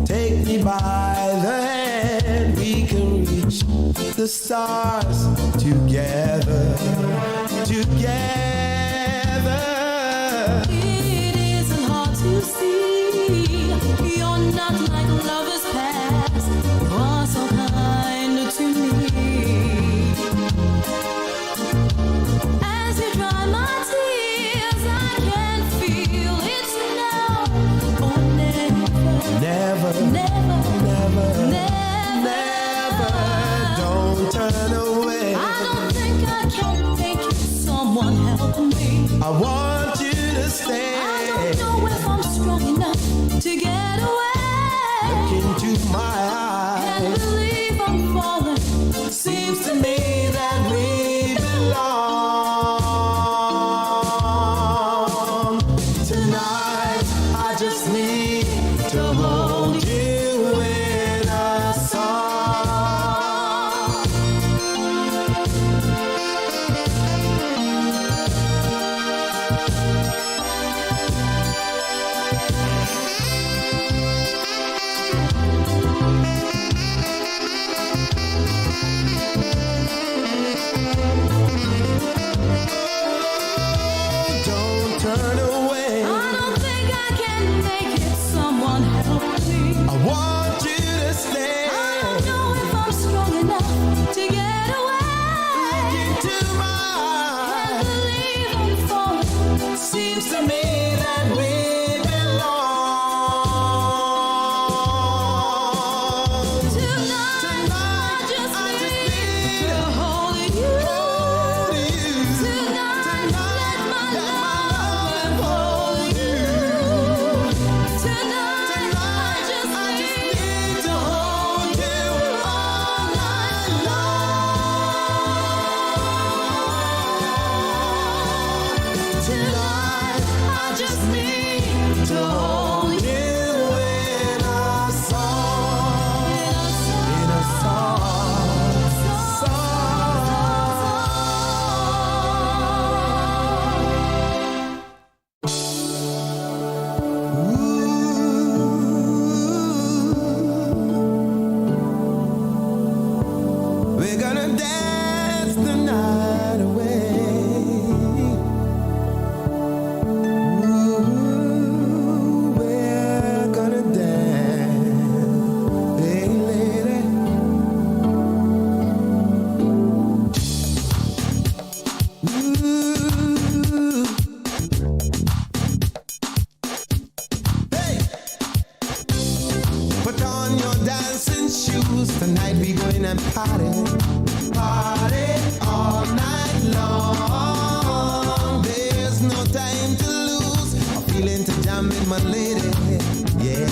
take me by the hand. We can reach the stars together. Don't turn away. I don't think I can make it. Someone help me. I want you to stay. I don't know if I'm strong enough to get away. Look into my eyes. Can't believe I'm falling. Seems to me that we belong. Tonight, I just need to hold you in a song. Don't turn away. I don't think I can make it. Someone help me. I want you to stay. I don't know if I'm strong enough to get away. Into my Can't believe I'm falling. seems to me that we belong. Tonight, I just need to hold you. Tonight, let my love hold you. Tonight, I just need to hold you all night long. Tonight, I just need to hold you in a song. In a We're gonna dance the night away. Ooh, we're gonna dance, hey lady. Ooh. Hey, put on your dancing shoes. Tonight we going and party all night long. There's no time to lose. I'm feeling to jam with my lady, yeah.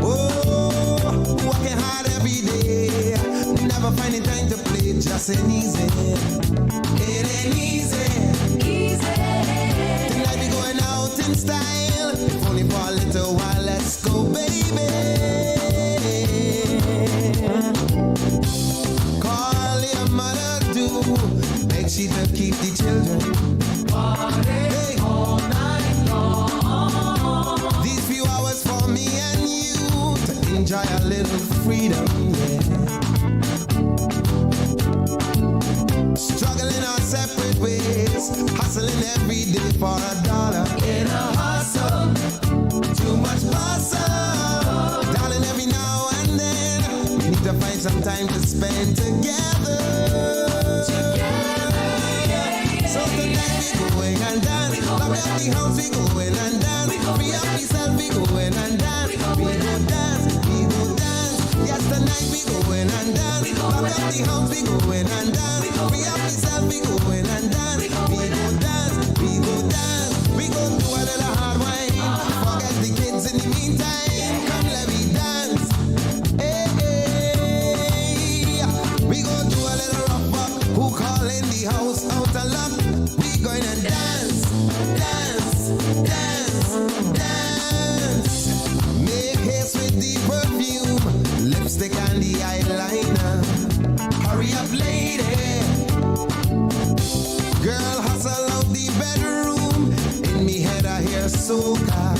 Oh, working hard every day, never finding time to play. Just ain't easy. It ain't easy. Tonight we going out in style. If only for a little while, let's go, baby. Call your mother, do make she to keep the children. Hey. All night long. These few hours for me and you to enjoy a little freedom, yeah. Struggling our separate ways, hustling every day for $1. In a hustle, too much hustle. Darling, every now and then we need to find some time to spend together. So tonight we going and dance. Lock up the house, we going and dance. Free up yourself, we going and dance. We go dance, we go dance. Yes, tonight we going and dance. Lock up the house, we going and dance. Free up yourself, we going and dance. We go dance, we go dance. We go do a little hard wine. Forget the kids in the meantime. Come let me dance. Hey, hey. We go do a little rough up. Who call in the house out of luck? We going and dance, dance, dance, dance. Make haste with the perfume, lipstick and the eyeliner. Hurry up, lady. Girl, hustle out the bedroom. In me head I hear soca.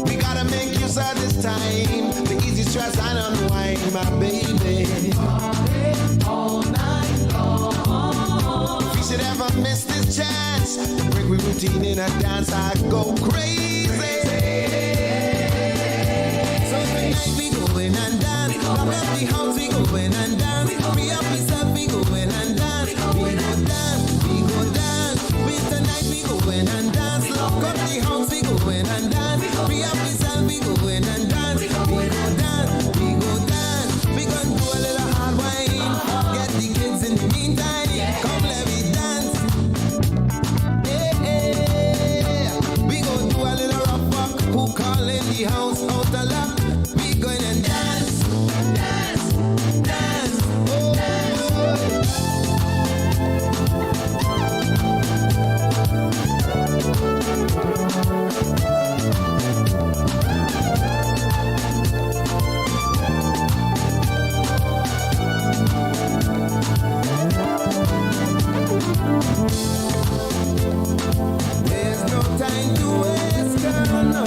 We gotta make use of this time to ease the stress and unwind, my baby. All night long. If we should ever miss this chance to break with routine in a dance, I go crazy. So tonight we going and dance. Lock up the house, we going and dance. Free up yourself, we going and dance. We go dance, we go dance. With tonight we going and dance. Lock up the house, we go going and dance. We have ourselves, we going and dance. We go dance, we go dance. We gonna do a little hard wine. Get the kids in the meantime. Come let me dance. Yeah, yeah. We gonna do a little rough walk. Who calling the house out of luck? We going and dance, dance, dance. Oh. There's no time to waste, girl, no.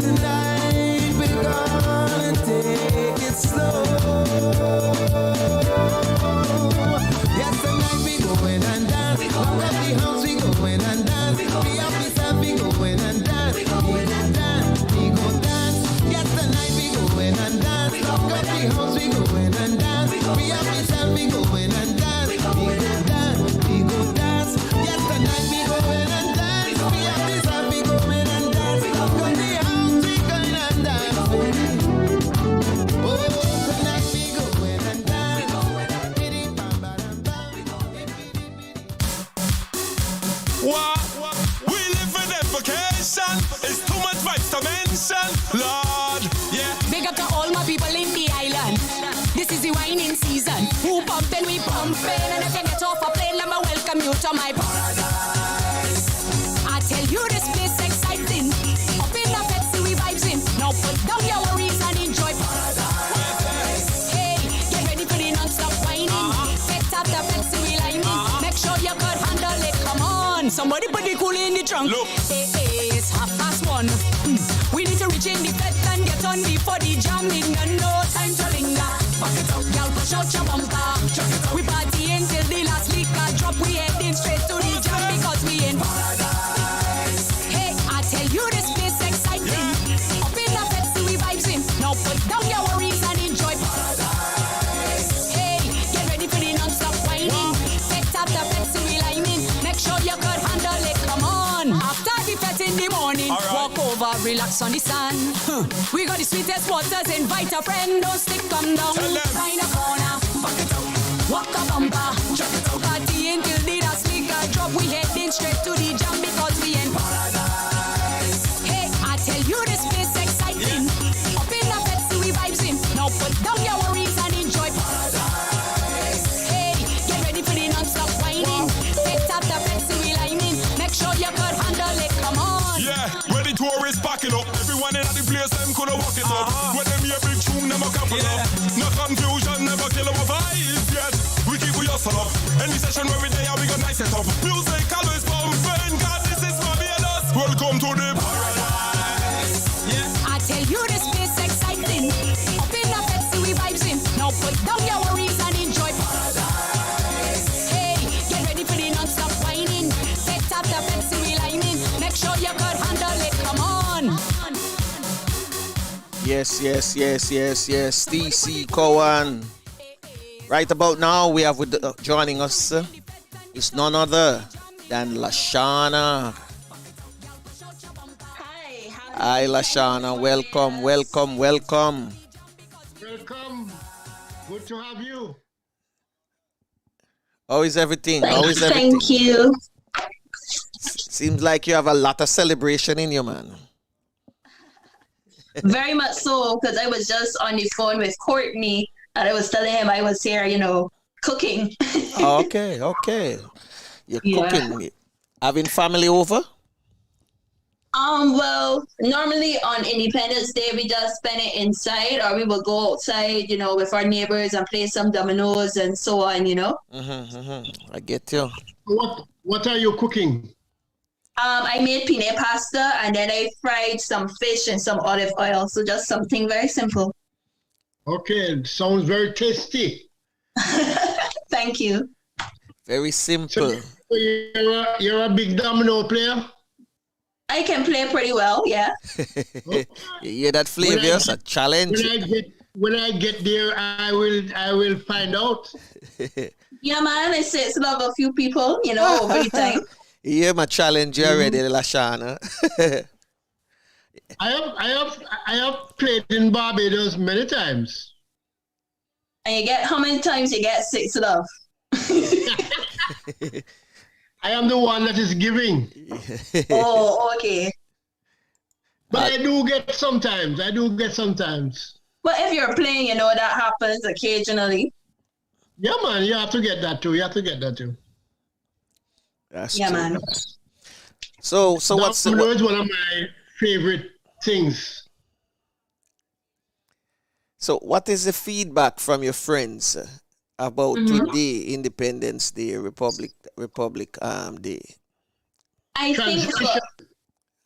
Tonight we're gonna take it slow. Yes, tonight we going and dance. Lock up the house, we going and dance. We have ourselves, we going and dance. We go dance, we go dance. Yes, tonight we going and dance. Lock up the house, we going and dance. We have ourselves, we going and dance. We go dance, we go dance. Yes, tonight we going and dance. We have ourselves, we going and dance. Lock up the house, we going and dance. Oh, tonight we going and dance. What? We live for defecation. It's too much vibes to mention. Lord, yeah. Big up to all my people in the island. This is the whining season. Who pumping, we pumping. And if you get off a plane, let me welcome you to my paradise. I tell you this place exciting. Up in the Pepsi, we vibes in. Now put down your worries and enjoy paradise. Hey, get ready for the non-stop whining. Set up the Pepsi, we lining. Make sure you could handle it, come on. Somebody put the coolie in the trunk. Look. Hey, it's 1:30. We need to reach in the bed and get on before the jamming. And no time to linger. Back it up, y'all push out your bumper. We partying till the last liquor drop. We heading straight to the jam because we in paradise. Hey, I tell you this place exciting. Up in the Pepsi, we vibes in. Now put down your worries and enjoy paradise. Hey, get ready for the non-stop whining. Set up the Pepsi, we lining. Make sure you could handle it, come on. After the fete in the morning, walk over, relax on the sand. We got the sweetest waters, invite a friend, don't stick, come down. Find a corner, back it up, walk a bumper, party until the last liquor drop. We heading straight to the jam because we in paradise. Hey, I tell you this place exciting. Up in the Pepsi, we vibes in. Now put down your worries and enjoy paradise. Hey, get ready for the non-stop whining. Set up the Pepsi, we lining. Make sure you could handle it, come on. Yeah, where the tourists packing up. Everyone in the place, them could have walk it up. When them hear big tune, them a couple up. No confusion, never kill our vibes yet. We keep we hustle up. Any session where we there, we got nice set up. Music always pumping, God, this is Barbados. Welcome to the paradise. Yeah. I tell you this place exciting. Up in the Pepsi, we vibes in. Now put down your worries and enjoy paradise. Hey, get ready for the non-stop whining. Set up the Pepsi, we lining. Make sure you could handle it, come on. Yes, yes, yes, yes, yes. DC Cowan. Right about now, we have joining us is none other than Lashana. Hi, Lashana. Welcome, welcome, welcome. Welcome. Good to have you. How is everything? How is everything? Thank you. Seems like you have a lot of celebration in you, man. Very much so, because I was just on the phone with Courtney and I was telling him I was here, cooking. Okay. You're cooking. Having family over? Well, normally on Independence Day, we just spend it inside, or we will go outside, with our neighbors and play some dominoes and so on, I get you. What are you cooking? I made penne pasta and then I fried some fish and some olive oil. So just something very simple. Okay, sounds very tasty. Thank you. Very simple. So you're a big domino player? I can play pretty well, yeah. You hear that, Flavius? A challenge. when I get there, I will find out. Yeah, man, I say it's love a few people, you know, over the time. Yeah, my challenge already, Lashana. I have played in Barbados many times. And you get how many times you get 6 love? I am the one that is giving. Oh, okay. But I do get sometimes. But if you're playing, you know, that happens occasionally. Yeah, man, you have to get that too. That's yeah, true. man. So what's the, Domino is one of my favorite things. So what is the feedback from your friends about today, Independence Day, Republic Day?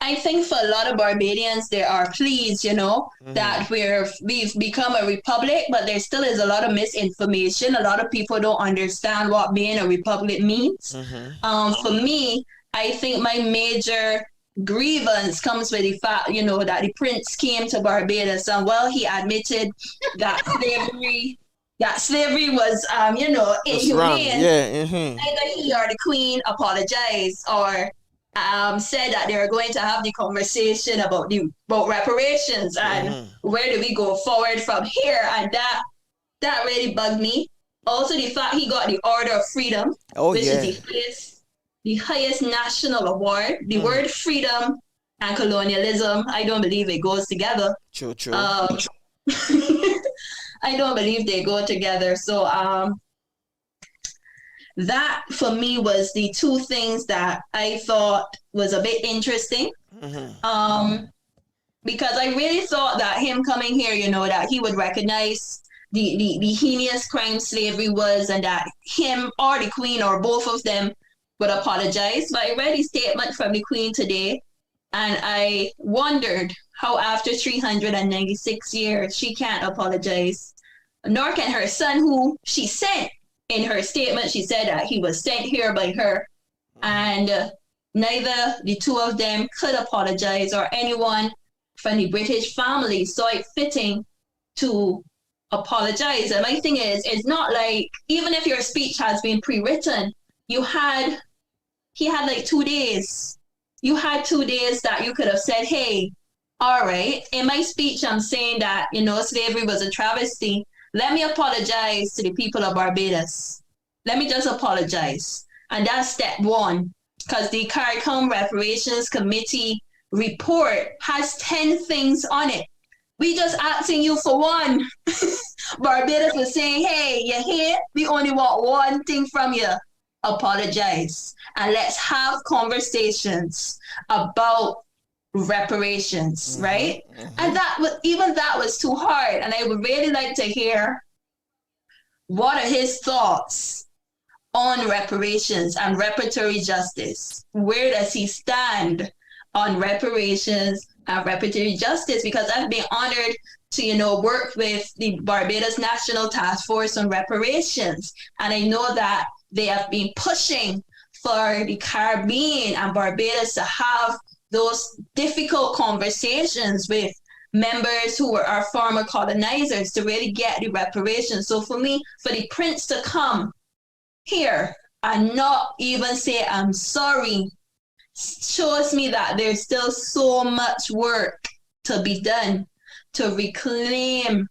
I think for a lot of Barbadians, they are pleased, you know, that we've become a republic, but there still is a lot of misinformation. A lot of people don't understand what being a republic means. For me, I think my major grievance comes with the fact, you know, that the prince came to Barbados and he admitted that slavery was, you know, inhumane. Either he or the queen apologized or said that they were going to have the conversation about reparations and where do we go forward from here, and that really bugged me. Also, the fact he got the Order of Freedom, which is the highest national award. The word freedom and colonialism, I don't believe it goes together. True. I don't believe they go together. So that for me was the two things that I thought was a bit interesting. Because I really thought that him coming here, you know, that he would recognize the heinous crime slavery was, and that him or the queen or both of them would apologize. But I read a statement from the queen today, and I wondered how after 396 years she can't apologize, nor can her son, who she sent. In her statement, she said that he was sent here by her, and neither the two of them could apologize, or anyone from the British family saw it fitting to apologize. And my thing is, it's not like, even if your speech has been pre-written, he had like 2 days. You had 2 days that you could have said, hey, all right, in my speech, I'm saying that, you know, slavery was a travesty. Let me apologize to the people of Barbados. Let me just apologize. And that's step one, because the CARICOM Reparations Committee report has 10 things on it. We just asking you for one. Barbados was saying, hey, you're here. We only want one thing from you. Apologize. And let's have conversations about reparations, right? And that was too hard. And I would really like to hear what are his thoughts on reparations and reparatory justice. Where does he stand on reparations and reparatory justice? Because I've been honored to, you know, work with the Barbados National Task Force on reparations. And I know that they have been pushing for the Caribbean and Barbados to have those difficult conversations with members who were our former colonizers to really get the reparations. So for me, for the prince to come here and not even say I'm sorry shows me that there's still so much work to be done to reclaim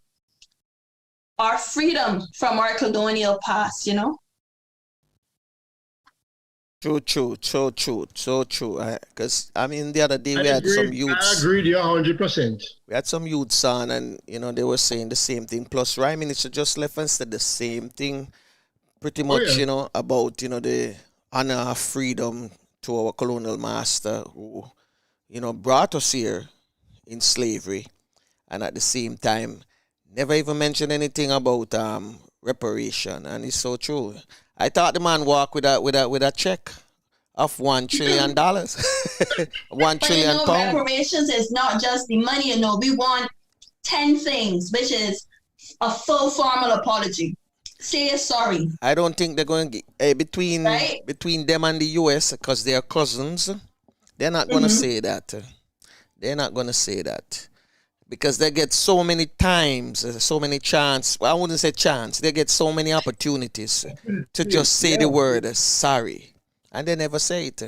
our freedom from our colonial past, you know? So true. Because, I mean, the other day we had some youths. I agree, yeah, 100%. We had some youths on, and, you know, they were saying the same thing. Plus, Prime Minister just left and said the same thing, pretty much, you know, about, you know, the honor of freedom to our colonial master who, you know, brought us here in slavery, and at the same time, never even mentioned anything about reparation. And it's so true. I thought the man walked with a check of $1 trillion, £1 trillion. Reparations is not just the money. You know, we want 10 things, which is a full formal apology. Say sorry. I don't think they're going to get between them and the US, because they are cousins. They're not going to say that. They're not going to say that. because they get so many times, so many chance. Well, I wouldn't say chance. They get so many opportunities to just say the word sorry, and they never say it.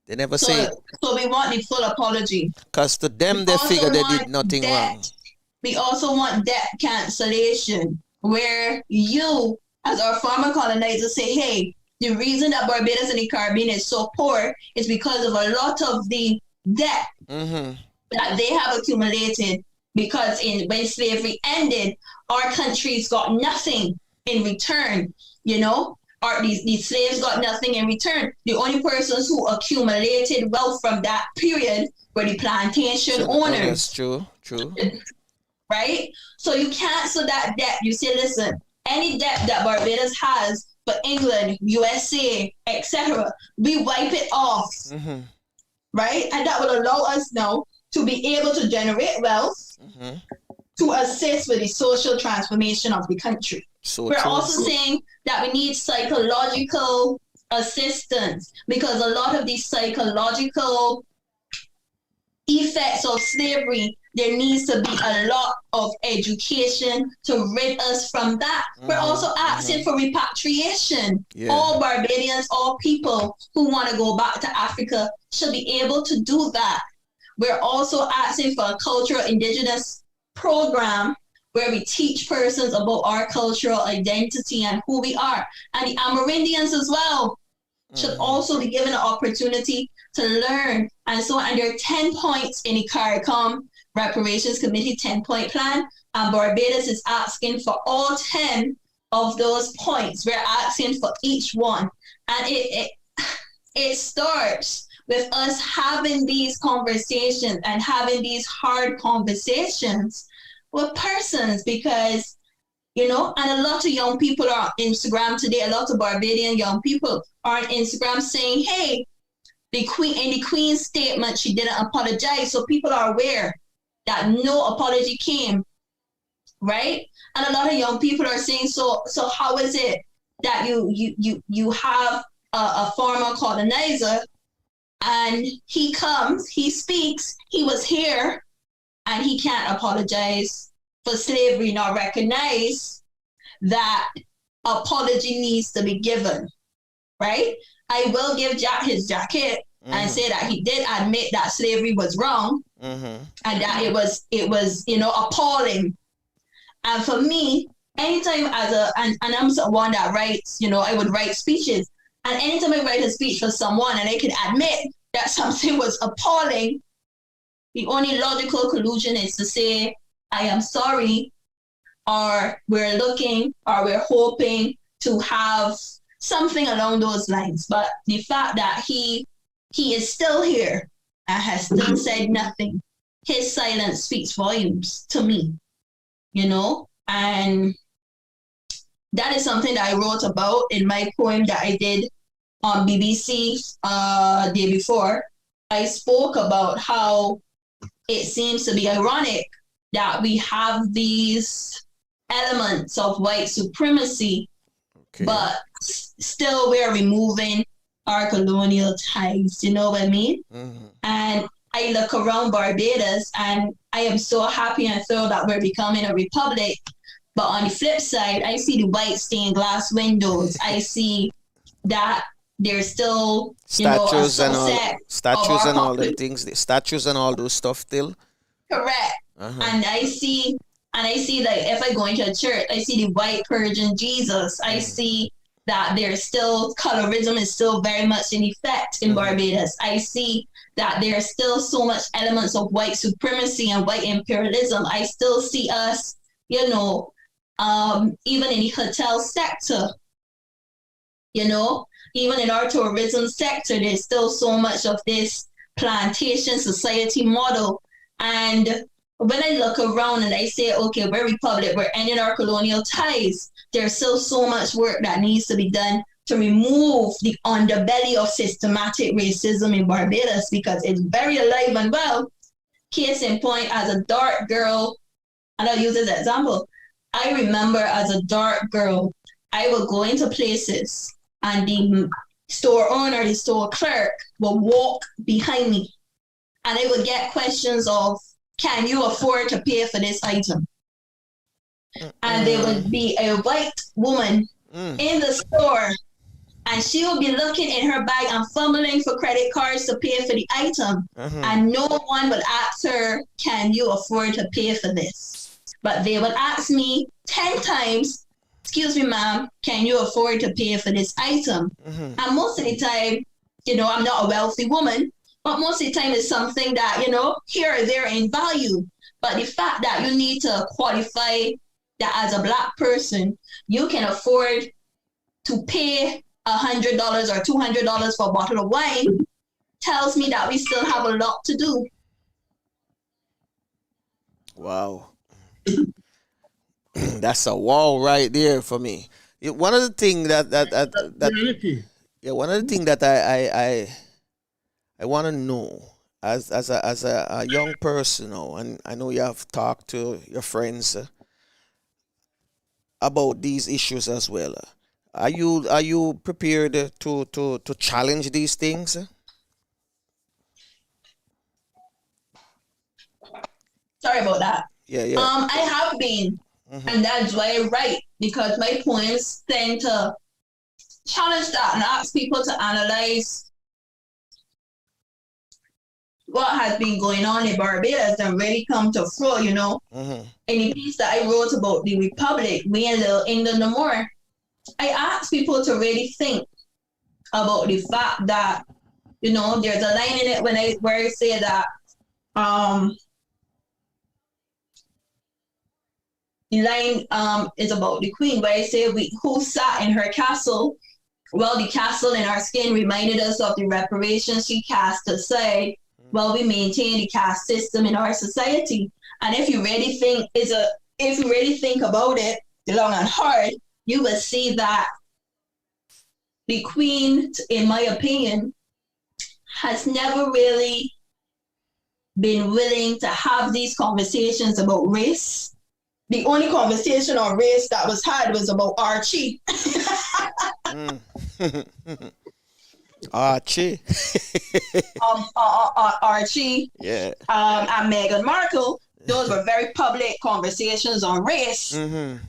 They never say it. So we want the full apology. Because to them, they figure they did nothing wrong. We also want debt cancellation, where you, as our former colonizers, say, hey, the reason that Barbados and the Caribbean is so poor is because of a lot of the debt that they have accumulated, because when slavery ended, our countries got nothing in return, or these slaves got nothing in return. The only persons who accumulated wealth from that period were the plantation owners. That's true. Right? So you cancel that debt. You say, listen, any debt that Barbados has for England, USA, etc., we wipe it off. Right? And that will allow us now to be able to generate wealth to assist with the social transformation of the country. We're also saying that we need psychological assistance, because a lot of these psychological effects of slavery, there needs to be a lot of education to rid us from that. We're also asking for repatriation. All Barbadians, all people who want to go back to Africa should be able to do that. We're also asking for a cultural indigenous program where we teach persons about our cultural identity and who we are. And the Amerindians as well should also be given an opportunity to learn. And so, and there are 10 points in the CARICOM Reparations Committee 10-point plan, and Barbados is asking for all 10 of those points. We're asking for each one. And it starts with us having these conversations and having these hard conversations with persons, because, and a lot of young people are on Instagram today, a lot of Barbadian young people are on Instagram saying, hey, in the Queen's statement, she didn't apologize. So people are aware that no apology came, right? And a lot of young people are saying, so how is it that you have a former colonizer, and he comes, he speaks, he was here, and he can't apologize for slavery, nor recognize that apology needs to be given, right? I will give Jack his jacket and say that he did admit that slavery was wrong, and that it was appalling. And for me, anytime and I'm someone that writes, I would write speeches, and anytime I write a speech for someone and I can admit that something was appalling, the only logical conclusion is to say, I am sorry, or we're looking, or we're hoping to have something along those lines. But the fact that he is still here and has still said nothing, his silence speaks volumes to me, and that is something that I wrote about in my poem that I did on BBC day before. I spoke about how it seems to be ironic that we have these elements of white supremacy, but still we're removing our colonial ties, you know what I mean? And I look around Barbados and I am so happy and thrilled that we're becoming a republic. But on the flip side, I see the white stained glass windows. I see that there's still, statues and all the things, the statues and all those stuff still. Correct. And I see like if I go into a church, I see the white Persian Jesus. I see that there's still colorism is still very much in effect in Barbados. I see that there's still so much elements of white supremacy and white imperialism. I still see us, even in the hotel sector, even in our tourism sector, there's still so much of this plantation society model. And when I look around and I say, okay, we're republic, we're ending our colonial ties, there's still so much work that needs to be done to remove the underbelly of systematic racism in Barbados, because it's very alive and well. Case in point, as a dark girl, and I'll use this as an example, I remember as a dark girl, I would go into places and the store owner, the store clerk would walk behind me, and I would get questions of, can you afford to pay for this item? And there would be a white woman in the store, and she will be looking in her bag and fumbling for credit cards to pay for the item. And no one would ask her, can you afford to pay for this? But they would ask me 10 times, excuse me, ma'am, can you afford to pay for this item? And most of the time, you know, I'm not a wealthy woman, but most of the time it's something that, you know, here or there in value. But the fact that you need to qualify that as a Black person, you can afford to pay $100 or $200 for a bottle of wine tells me that we still have a lot to do. Wow. That's a wall right there for me. One of the things one of the things that I want to know as a young person now, and I know you have talked to your friends about these issues as well. Are you prepared to challenge these things? Sorry about that. Yeah. I have been, and that's why I write, because my poems tend to challenge that and ask people to analyze what has been going on in Barbados and really come to flow, you know. In the piece that I wrote about the Republic, we in Little England no more, I asked people to really think about the fact that, you know, there's a line in it where I say that the line is about the Queen, where I say who sat in her castle. Well, the castle in our skin reminded us of the reparations she cast aside while we maintain the caste system in our society. And if you really think about it long and hard, you will see that the Queen, in my opinion, has never really been willing to have these conversations about race. The only conversation on race that was had was about Archie. Archie. Archie. Yeah. And Meghan Markle. Those were very public conversations on race. And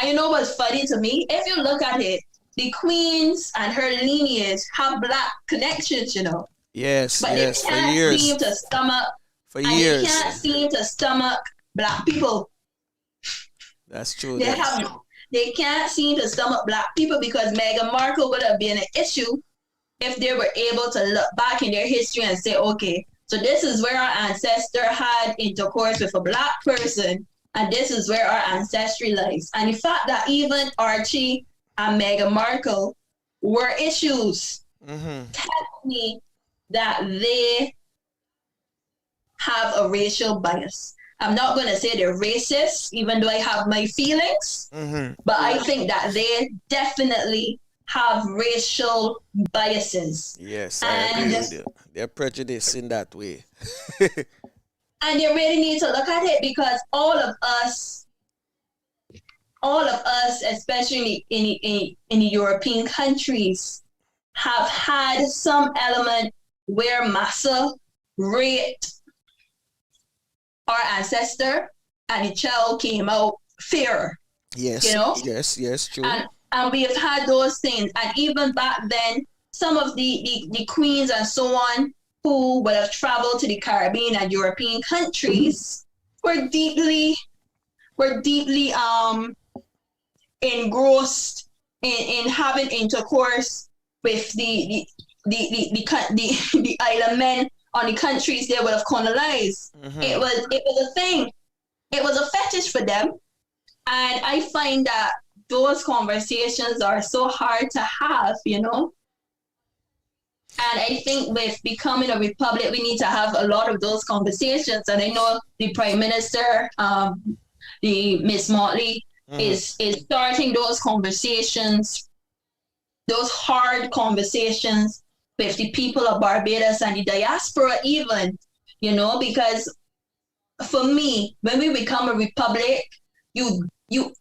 you know what's funny to me? If you look at it, the Queens and her lineage have Black connections, you know. Yes, but yes, they can't seem to stomach. For years. They can't seem to stomach Black people. That's true. They can't seem to stomach Black people, because Meghan Markle would have been an issue if they were able to look back in their history and say, okay, so this is where our ancestor had intercourse with a Black person, and this is where our ancestry lies. And the fact that even Archie and Meghan Markle were issues tells me that they have a racial bias. I'm not going to say they're racist, even though I have my feelings, but I think that they definitely have racial biases. Yes, I agree with you. They're prejudiced in that way. And they really need to look at it, because all of us, especially in the European countries, have had some element where massa raped our ancestor and the child came out fair. Yes, you know? Yes, true. And we have had those things. And even back then, some of the queens and so on who would have traveled to the Caribbean and European countries were deeply engrossed in having intercourse with the island men on the countries they would have colonized. It was a thing. It was a fetish for them. And I find that those conversations are so hard to have, you know? And I think with becoming a republic, we need to have a lot of those conversations. And I know the Prime Minister, the Miss Motley, is starting those conversations, those hard conversations with the people of Barbados and the diaspora even, you know, because for me, when we become a republic, you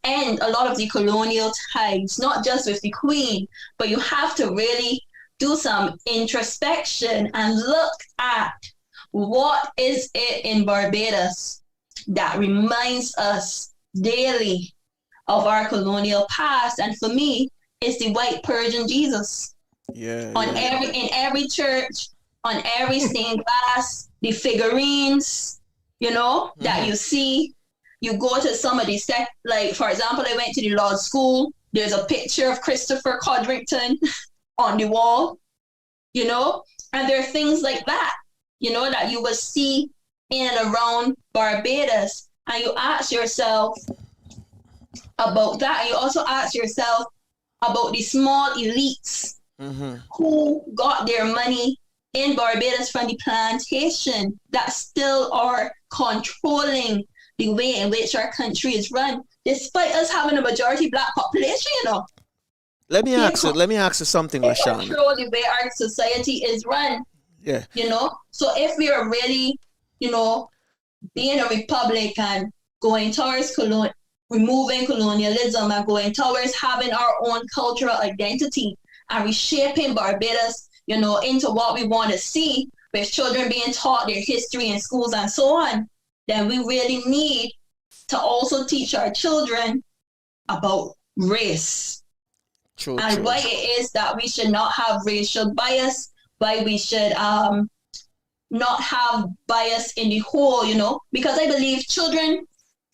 end a lot of the colonial ties, not just with the Queen, but you have to really do some introspection and look at What is it in Barbados that reminds us daily of our colonial past? And for me, it's the white Persian Jesus. In every church, on every stained glass, the figurines, that you see. You go to some of these, like, for example, I went to the law school. There's a picture of Christopher Codrington on the wall, and there are things like that, that you will see in and around Barbados. And you ask yourself about that. And you also ask yourself about the small elites who got their money in Barbados from the plantation that still are controlling the way in which our country is run, despite us having a majority black population, Let me ask you something, LaShawn. Control the way our society is run. Yeah. So if we are really, being a republic and going towards removing colonialism and going towards having our own cultural identity and reshaping Barbados, into what we want to see, with children being taught their history in schools and so on, then we really need to also teach our children about race. Why it is that we should not have racial bias, why we should not have bias in the whole, because I believe children,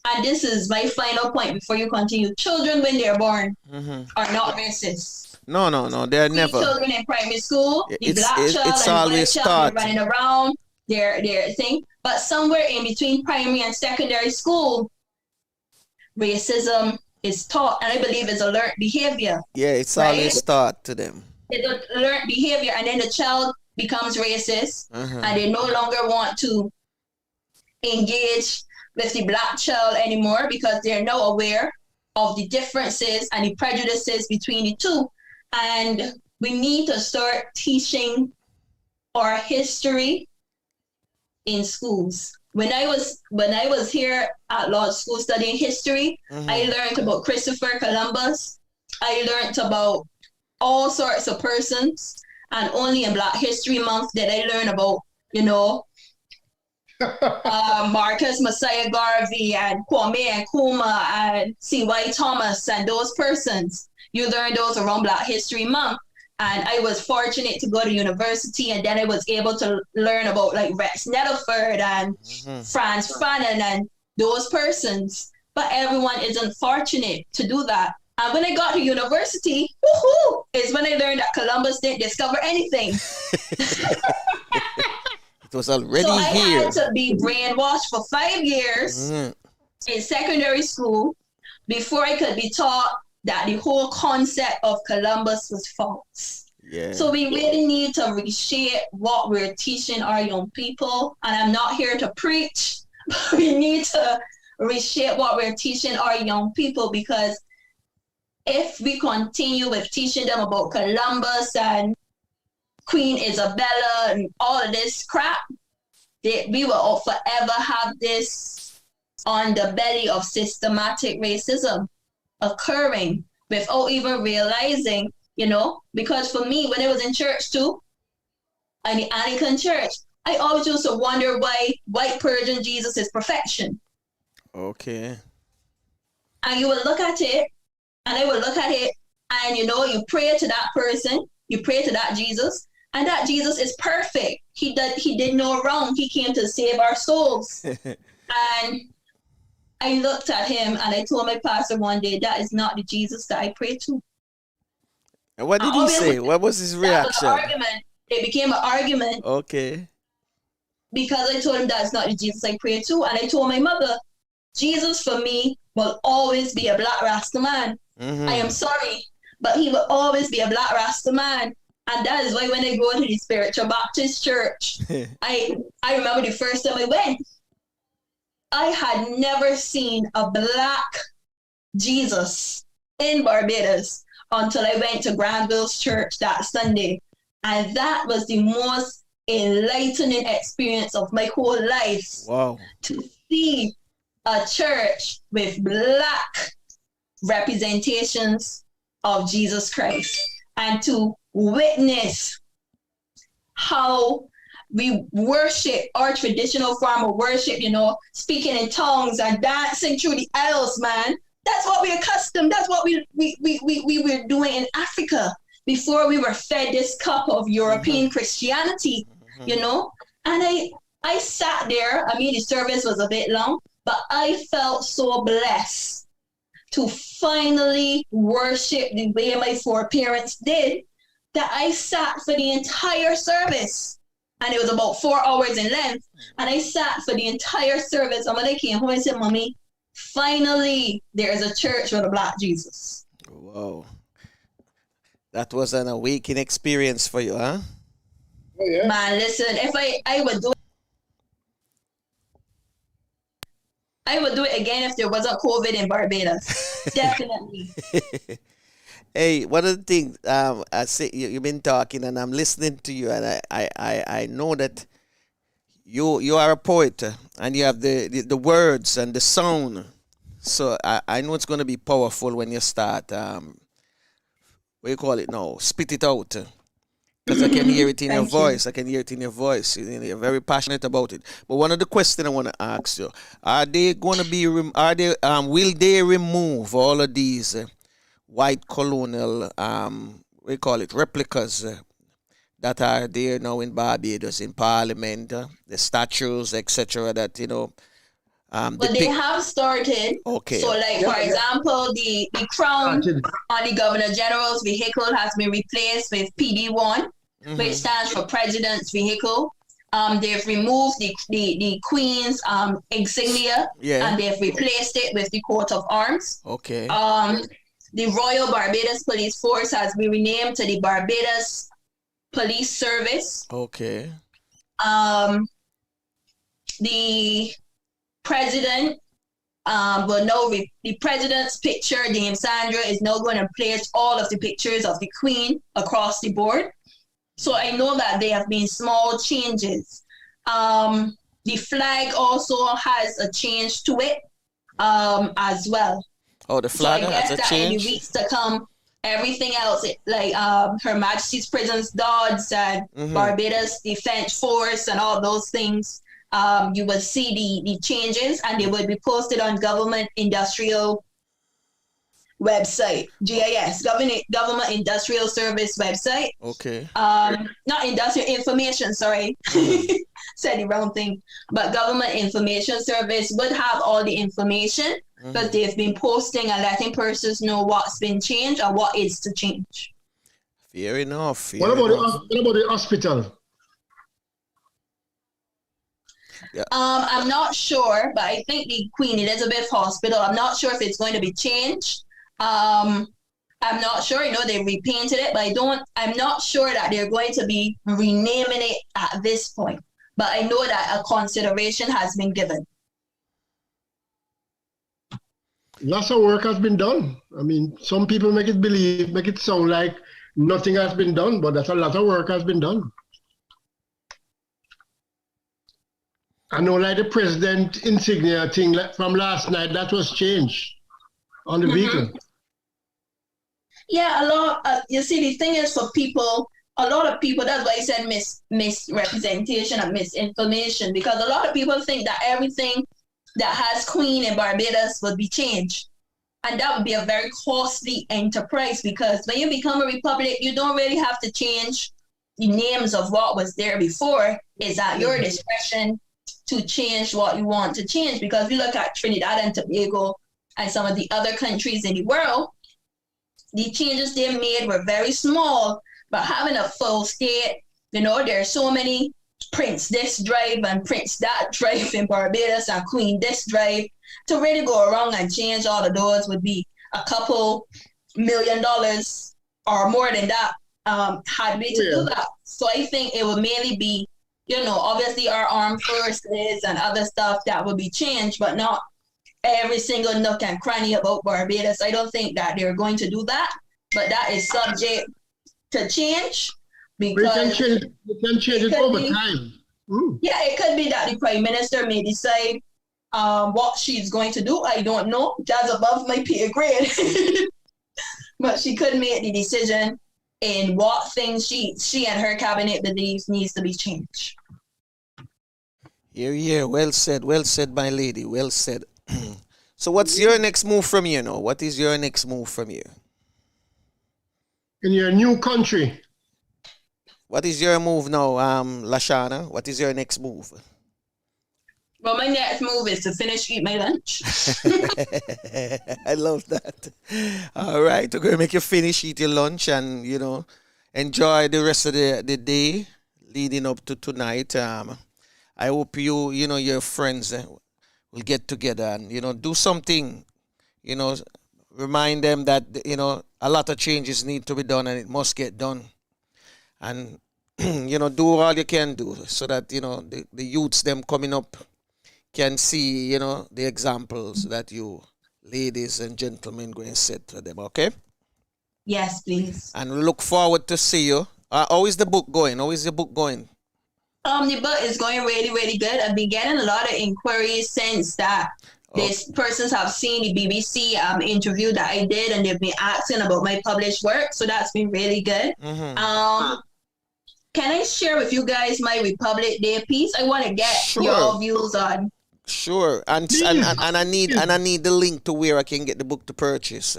and this is my final point before you continue, children when they're born are not racist. No, they're never. Children in primary school, the It's black child it's and the always white child taught. running around, their thing. But somewhere in between primary and secondary school, racism is taught, and I believe it's a learned behavior. Yeah, it's always taught to them. It's a learned behavior, and then the child becomes racist, and they no longer want to engage with the black child anymore because they're now aware of the differences and the prejudices between the two. And we need to start teaching our history in schools. When I was here at law school studying history, I learned about Christopher Columbus. I learned about all sorts of persons, and only in Black History Month did I learn about, Marcus Messiah Garvey and Kwame Nkrumah and C.Y. Thomas and those persons. You learn those around Black History Month. And I was fortunate to go to university, and then I was able to learn about like Rex Nettleford and Franz Fanon and those persons. But everyone isn't fortunate to do that. And when I got to university, is when I learned that Columbus didn't discover anything. It was already so here. I had to be brainwashed for 5 years in secondary school before I could be taught that the whole concept of Columbus was false. Yeah. So we really need to reshape what we're teaching our young people. And I'm not here to preach, but we need to reshape what we're teaching our young people, because if we continue with teaching them about Columbus and Queen Isabella and all of this crap, we will forever have this on the belly of systematic racism occurring without even realizing, because for me, when I was in church too, in the Anglican church, I always used to wonder why white Persian Jesus is perfection. Okay. And you would look at it, and I would look at it, and you pray to that person, you pray to that Jesus, and that Jesus is perfect. He did no wrong. He came to save our souls. And I looked at him and I told my pastor one day, that is not the Jesus that I pray to. And what did he say? What was his reaction? Was an argument. It became an argument. Okay. Because I told him that's not the Jesus I pray to. And I told my mother, Jesus for me will always be a black Rasta man. I am sorry, but he will always be a black Rasta man. And that is why when I go to the Spiritual Baptist Church, I remember the first time I went, I had never seen a black Jesus in Barbados until I went to Granville's church that Sunday. And that was the most enlightening experience of my whole life. Wow. To see a church with black representations of Jesus Christ and to witness how we worship our traditional form of worship, speaking in tongues and dancing through the aisles, man. That's what we're accustomed. That's what we were doing in Africa before we were fed this cup of European Christianity, And I sat there. I mean, the service was a bit long, but I felt so blessed to finally worship the way my foreparents did that I sat for the entire service. And it was about 4 hours in length. And I sat for the entire service. And when I came home, I said, Mommy, finally, there's a church with a Black Jesus. Whoa. That was an awakening experience for you, huh? Oh, yeah. Man, listen, if I would do it again if there wasn't COVID in Barbados. Definitely. Hey, one of the things I say you've been talking and I'm listening to you, and I know that you are a poet and you have the words and the sound. So I know it's going to be powerful when you start what do you call it now? Spit it out. Because I can hear it in your voice. I can hear it in your voice. You're very passionate about it. But one of the questions I want to ask you: will they remove all of these white colonial we call it replicas that are there now in Barbados, in Parliament, the statues, etc. That but they have started. Okay. So, like for example, the crown on the Governor General's vehicle has been replaced with PD1, which stands for President's Vehicle. They've removed the Queen's insignia, and they've replaced it with the coat of arms. Okay. The Royal Barbados Police Force has been renamed to the Barbados Police Service. Okay. The president will know the president's picture, Dame Sandra, is now going to place all of the pictures of the Queen across the board. So I know that there have been small changes. The flag also has a change to it as well. Oh, the flag has a change? In the weeks to come, everything else, like Her Majesty's Prisons Guards and Barbados Defense Force and all those things, you will see the changes, and they will be posted on Government Industrial website, GIS, Government Industrial Service website. Okay. Not Industrial Information, sorry. Said the wrong thing. But Government Information Service would have all the information, because they've been posting and letting persons know what's been changed and what is to change. Fair enough. What about the hospital? Yeah. I'm not sure, but I think the Queen Elizabeth Hospital, I'm not sure if it's going to be changed. I'm not sure. They repainted it, but I'm not sure that they're going to be renaming it at this point. But I know that a consideration has been given. Lots of work has been done. I mean, some people make it sound like nothing has been done, but that's a lot of work has been done. I know, like the president insignia thing from last night, that was changed on the vehicle. Yeah, a lot. You see, the thing is for people, a lot of people, that's why I said misrepresentation and misinformation, because a lot of people think that everything that has Queen in Barbados would be changed. And that would be a very costly enterprise, because when you become a republic, you don't really have to change the names of what was there before. It's at your discretion to change what you want to change, because we look at Trinidad and Tobago and some of the other countries in the world, the changes they made were very small, but having a full state, there's so many Prince this drive and Prince that drive in Barbados and Queen this drive. To really go around and change all of those would be a couple $1 million or more than that, had we to do that. So I think it would mainly be, obviously our armed forces and other stuff that would be changed, but not every single nook and cranny about Barbados. I don't think that they're going to do that, but that is subject to change, because you can change it over time. Yeah, it could be that the Prime Minister may decide what she's going to do. I don't know. That's above my pay grade. But she could make the decision in what things she and her cabinet believes needs to be changed. Here. Well said, my lady. Well said. So what's your next move from here now? What is your next move from here? In your new country. What is your move now, Lashana? What is your next move? Well, my next move is to finish eat my lunch. I love that. All right, we're going to make you finish eat your lunch and, enjoy the rest of the day leading up to tonight. I hope your friends will get together and, do something, remind them that, a lot of changes need to be done and it must get done. And, do all you can do so that, the youths, them coming up, can see, the examples that you ladies and gentlemen going to set to them, okay? Yes, please. And we look forward to see you. How is the book going? The book is going really, really good. I've been getting a lot of inquiries since that these persons have seen the BBC interview that I did, and they've been asking about my published work. So that's been really good. Mm-hmm. Can I share with you guys my Republic Day piece? I want to get your views on. Sure, and I need the link to where I can get the book to purchase.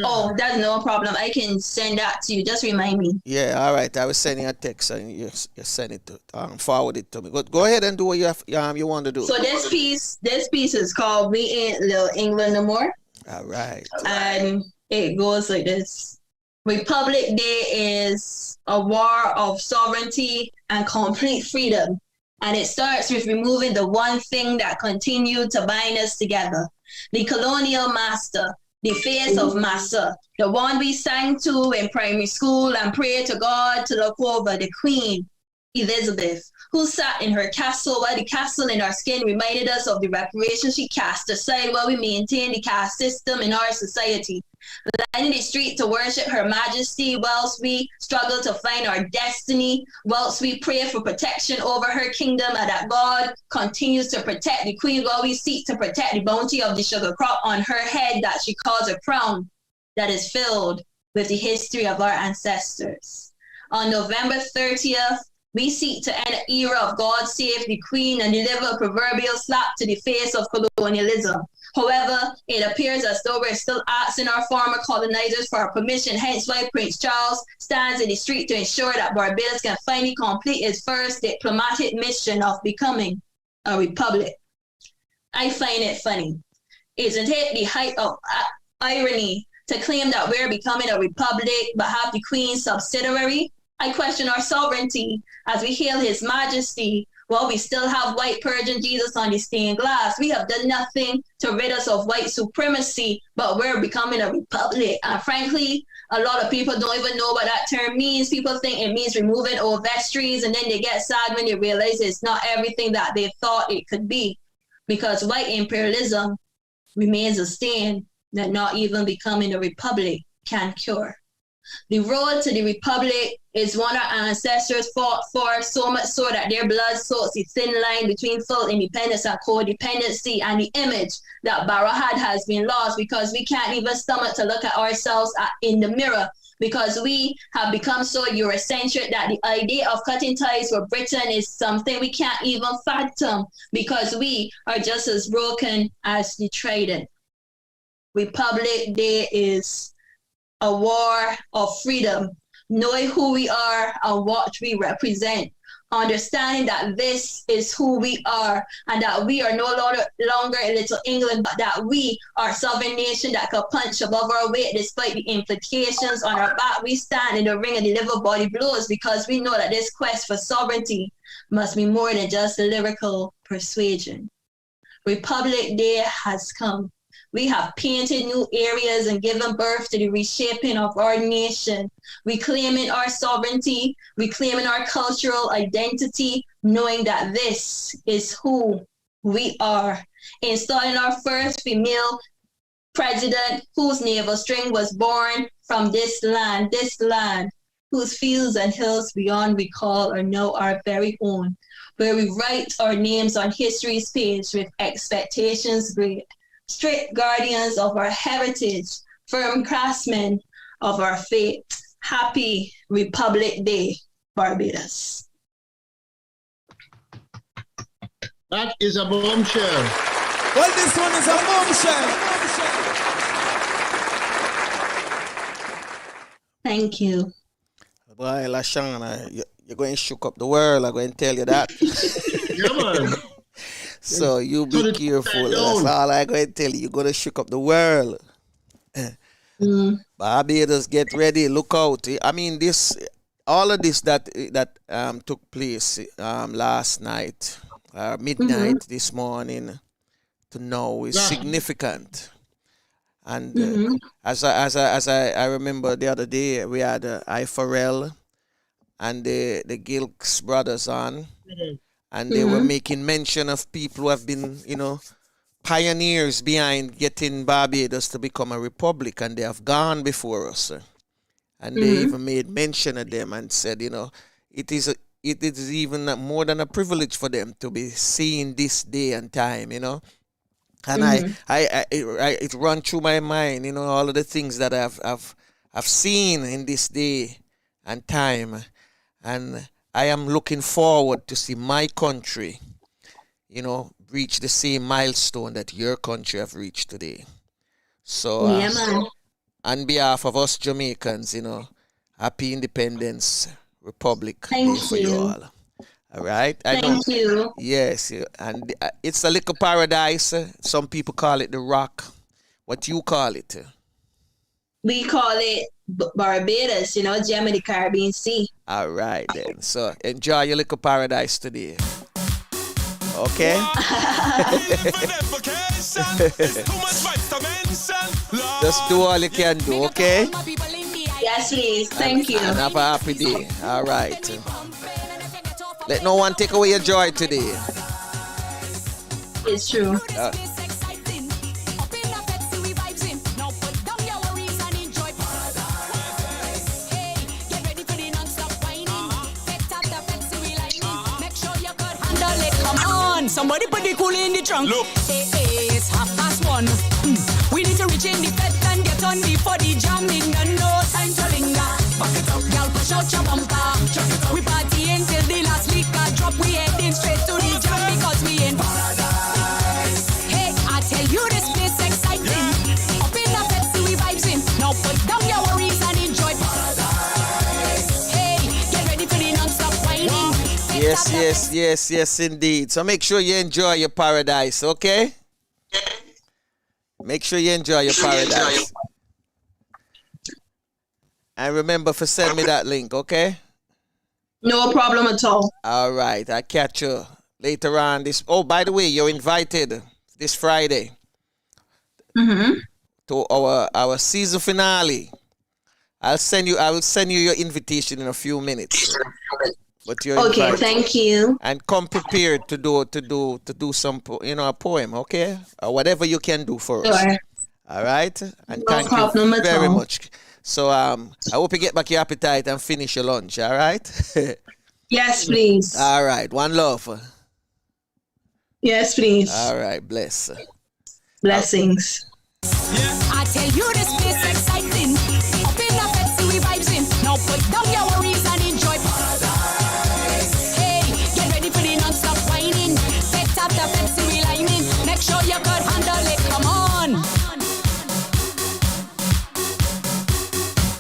Oh, that's no problem. I can send that to you. Just remind me. Yeah, all right. I will send you a text and you send it to forward it to me. But go ahead and do what you want to do. So this piece is called "We Ain't Little England No More." All right. And it goes like this: Republic Day is a war of sovereignty and complete freedom. And it starts with removing the one thing that continued to bind us together. The colonial master, the face of massa, the one we sang to in primary school and prayed to God to look over, the Queen Elizabeth, who sat in her castle while the castle in our skin reminded us of the reparations she cast aside while we maintained the caste system in our society. Lining the street to worship Her Majesty whilst we struggle to find our destiny, whilst we pray for protection over her kingdom, and that God continues to protect the Queen while we seek to protect the bounty of the sugar crop on her head that she calls a crown that is filled with the history of our ancestors. On November 30th, we seek to end an era of God save the Queen and deliver a proverbial slap to the face of colonialism. However, it appears as though we're still asking our former colonizers for our permission, hence why Prince Charles stands in the street to ensure that Barbados can finally complete its first diplomatic mission of becoming a republic. I find it funny. Isn't it the height of irony to claim that we're becoming a republic but have the Queen's subsidiary? I question our sovereignty as we hail His Majesty while we still have white Persian Jesus on the stained glass. We have done nothing to rid us of white supremacy, but we're becoming a republic. And frankly, a lot of people don't even know what that term means. People think it means removing old vestries, and then they get sad when they realize it's not everything that they thought it could be, because white imperialism remains a stain that not even becoming a republic can cure. The road to the republic is one our ancestors fought for, so much so that their blood soaks the thin line between full independence and codependency, and the image that Barahad has been lost because we can't even stomach to look at ourselves in the mirror, because we have become so Eurocentric that the idea of cutting ties with Britain is something we can't even fathom, because we are just as broken as the trident. Republic Day is a war of freedom, knowing who we are and what we represent, understanding that this is who we are and that we are no longer a little England, but that we are a sovereign nation that can punch above our weight despite the implications on our back. We stand in the ring and deliver body blows because we know that this quest for sovereignty must be more than just a lyrical persuasion. Republic Day has come. We have painted new areas and given birth to the reshaping of our nation. Reclaiming our sovereignty, reclaiming our cultural identity, knowing that this is who we are. Installing our first female president whose navel string was born from this land, whose fields and hills beyond recall are now our very own, where we write our names on history's page with expectations great. Strict guardians of our heritage, firm craftsmen of our faith. Happy Republic Day, Barbados. That is a bombshell. Well, this one is a bombshell. Thank you. Boy, Lashana, you're going to shook up the world. I'm going to tell you that. Yeah, man. So you be careful. That's all I'm going to tell you. You're going to shook up the world. Barbados, get ready. Look out. I mean, all of this that took place last night, midnight this morning to now is significant. And as I remember the other day, we had I Pharrell and the Gilks brothers on, and they were making mention of people who have been, pioneers behind getting Barbados to become a republic, and they have gone before us. And they even made mention of them and said, it is even more than a privilege for them to be seeing this day and time, And it run through my mind, all of the things that I've seen in this day and time, and I am looking forward to see my country, reach the same milestone that your country have reached today. So, on behalf of us Jamaicans, happy Independence Republic Day for you all. All right. Thank you. Yes, and it's a little paradise. Some people call it the Rock. What do you call it? We call it Barbados, gem of the Caribbean Sea. All right then. So enjoy your little paradise today. Okay. Just do all you can do. Okay. Yes, please. Thank you. And have a happy day. All right. Let no one take away your joy today. It's true. Somebody put the coolie in the trunk. Look. It's 1:30. We need to reach in the bed and get on before the jamming. No time to linger. Back it up. Y'all push out your bumper. We partying till the last liquor drop. We heading straight to the jam because we in paradise. Hey, I tell you this place exciting. Up in the bed, see we vibes in. Now put down your worries and enjoy paradise. Hey, get ready for the non-stop whining. Yes, indeed. So make sure you enjoy your paradise, okay? Make sure you enjoy your paradise. And remember to send me that link, okay? No problem at all. All right, I'll catch you later on this. Oh, by the way, you're invited this Friday to our season finale. I will send you your invitation in a few minutes. But you're okay, invited. Thank you. And come prepared to do some a poem, okay? Or whatever you can do for us. All right? And thank you very much. So I hope you get back your appetite and finish your lunch, all right? Yes, please. All right. One love. Yes, please. All right. Bless. Blessings. I tell you this place exciting. Up in the bed, see we vibes in. Now put down your worries and enjoy paradise. Hey, get ready for the non-stop whining. Set up the Pepsi we lining. Make sure you could handle it. Come on.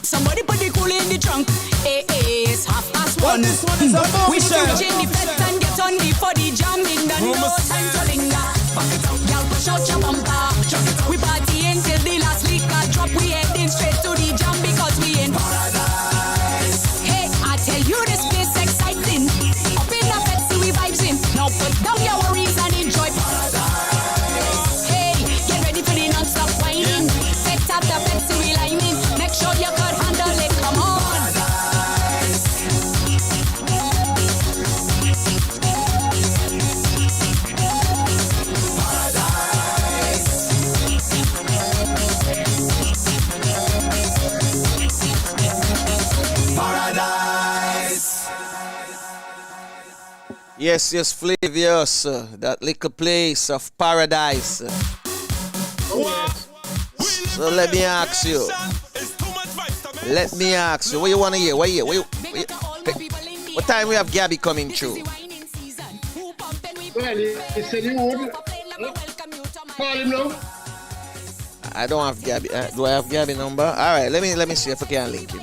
Somebody put the coolie in the trunk. It's 1:30. This one is a bombshell. We need to reach in the bed and get on before the jamming. No time to linger. Y'all push out your bumper. We partying till the last liquor drop. We heading straight to the jam because we in paradise. Hey, I tell you this place exciting. Up in the bed, see we vibes in. Now put down your worries and enjoy paradise. Hey, get ready for the non-stop whining. Set up the Pepsi we lining. Make sure you could handle it. Come on. Yes, Flavius, that little place of paradise. So let me ask you, what you want to hear? What time we have Gabby coming through? Well, he said he would. Call him now. I don't have Gabby. Do I have Gabby number? All right, let me see if I can link him.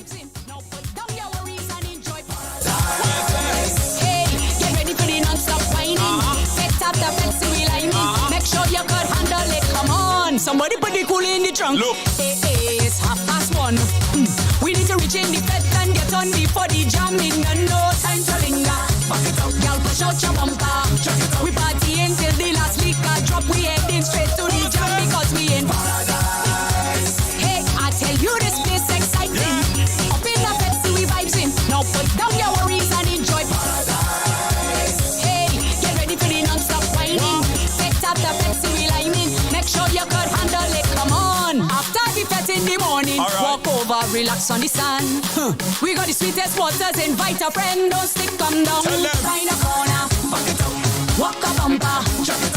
Hey, get ready for the non-stop whining. Set up the flexi relining. Make sure you could handle it. Come on, somebody put the coolie in the trunk. Look, hey, it's 1:30. We need to reach in the bed and get on before the jam in. No time to linger. Back it up, girl, push out your bumper. We partying till the last liquor drop. We heading straight to the jam because we in paradise. Hey, I tell you this place exciting. Up in the Pepsi we vibes in. Now put down your worries and enjoy paradise. Hey, get ready for the non-stop whining. Set up the Pepsi we lining. Make sure you could handle it. Come on. After the fete in the morning, walk over, relax on the sand. We got the sweetest waters. Invite a friend, don't stick, come down. Find a corner, back it up. Walk a bumper.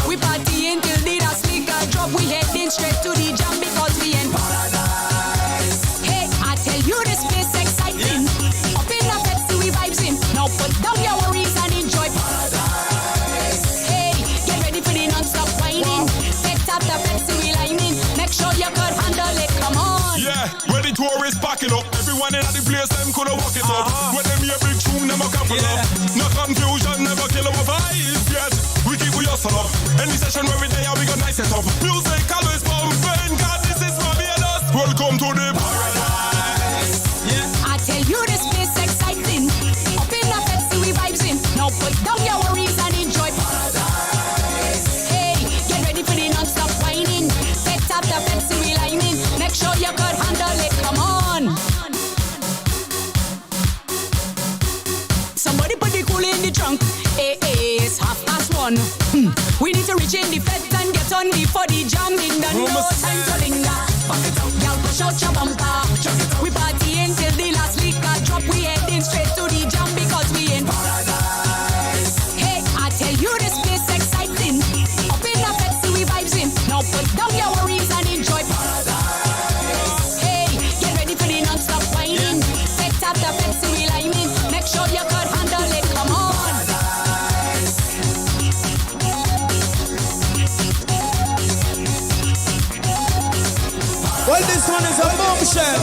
We partying till the last liquor drop. We heading straight to the jam because we in paradise. Hey, I tell you this place exciting. Up in the Pepsi we vibes in. Now put down your worries and enjoy paradise. Hey, get ready for the non-stop whining. Set up the Pepsi we lining. Make sure you could handle it. Come on. Yeah, when the tourists packing up, everyone in the place them coulda walk it up. When them hear big tune, them a couple up. No confusion, never kill our vibes yet. We keep we hustle up. Any session where we there, we got nice it up. Music always pumping, God this is Barbados. Welcome to the paradise. Yeah. I tell you this place exciting. Up in the Pepsi we vibes in. Now put down your worries and enjoy paradise. Hey, get ready for the non-stop whining. Set up the Pepsi we lining. Make sure you could handle it. Come on. Somebody put the coolie in the trunk. Hey, it's 1:30. We need to reach in the fed and get on before the jam in. No time to linger. Y'all push out your bumper. We partying till the last liquor drop. We heading straight to the jam because we in paradise. Hey, I tell you this place exciting. Up in the Pepsi we vibes in. Now put down your worries and enjoy paradise. Hey, get ready for the non-stop whining. Set up the Pepsi we lining. Make sure you could handle it. Come on. Well, this one is a bombshell.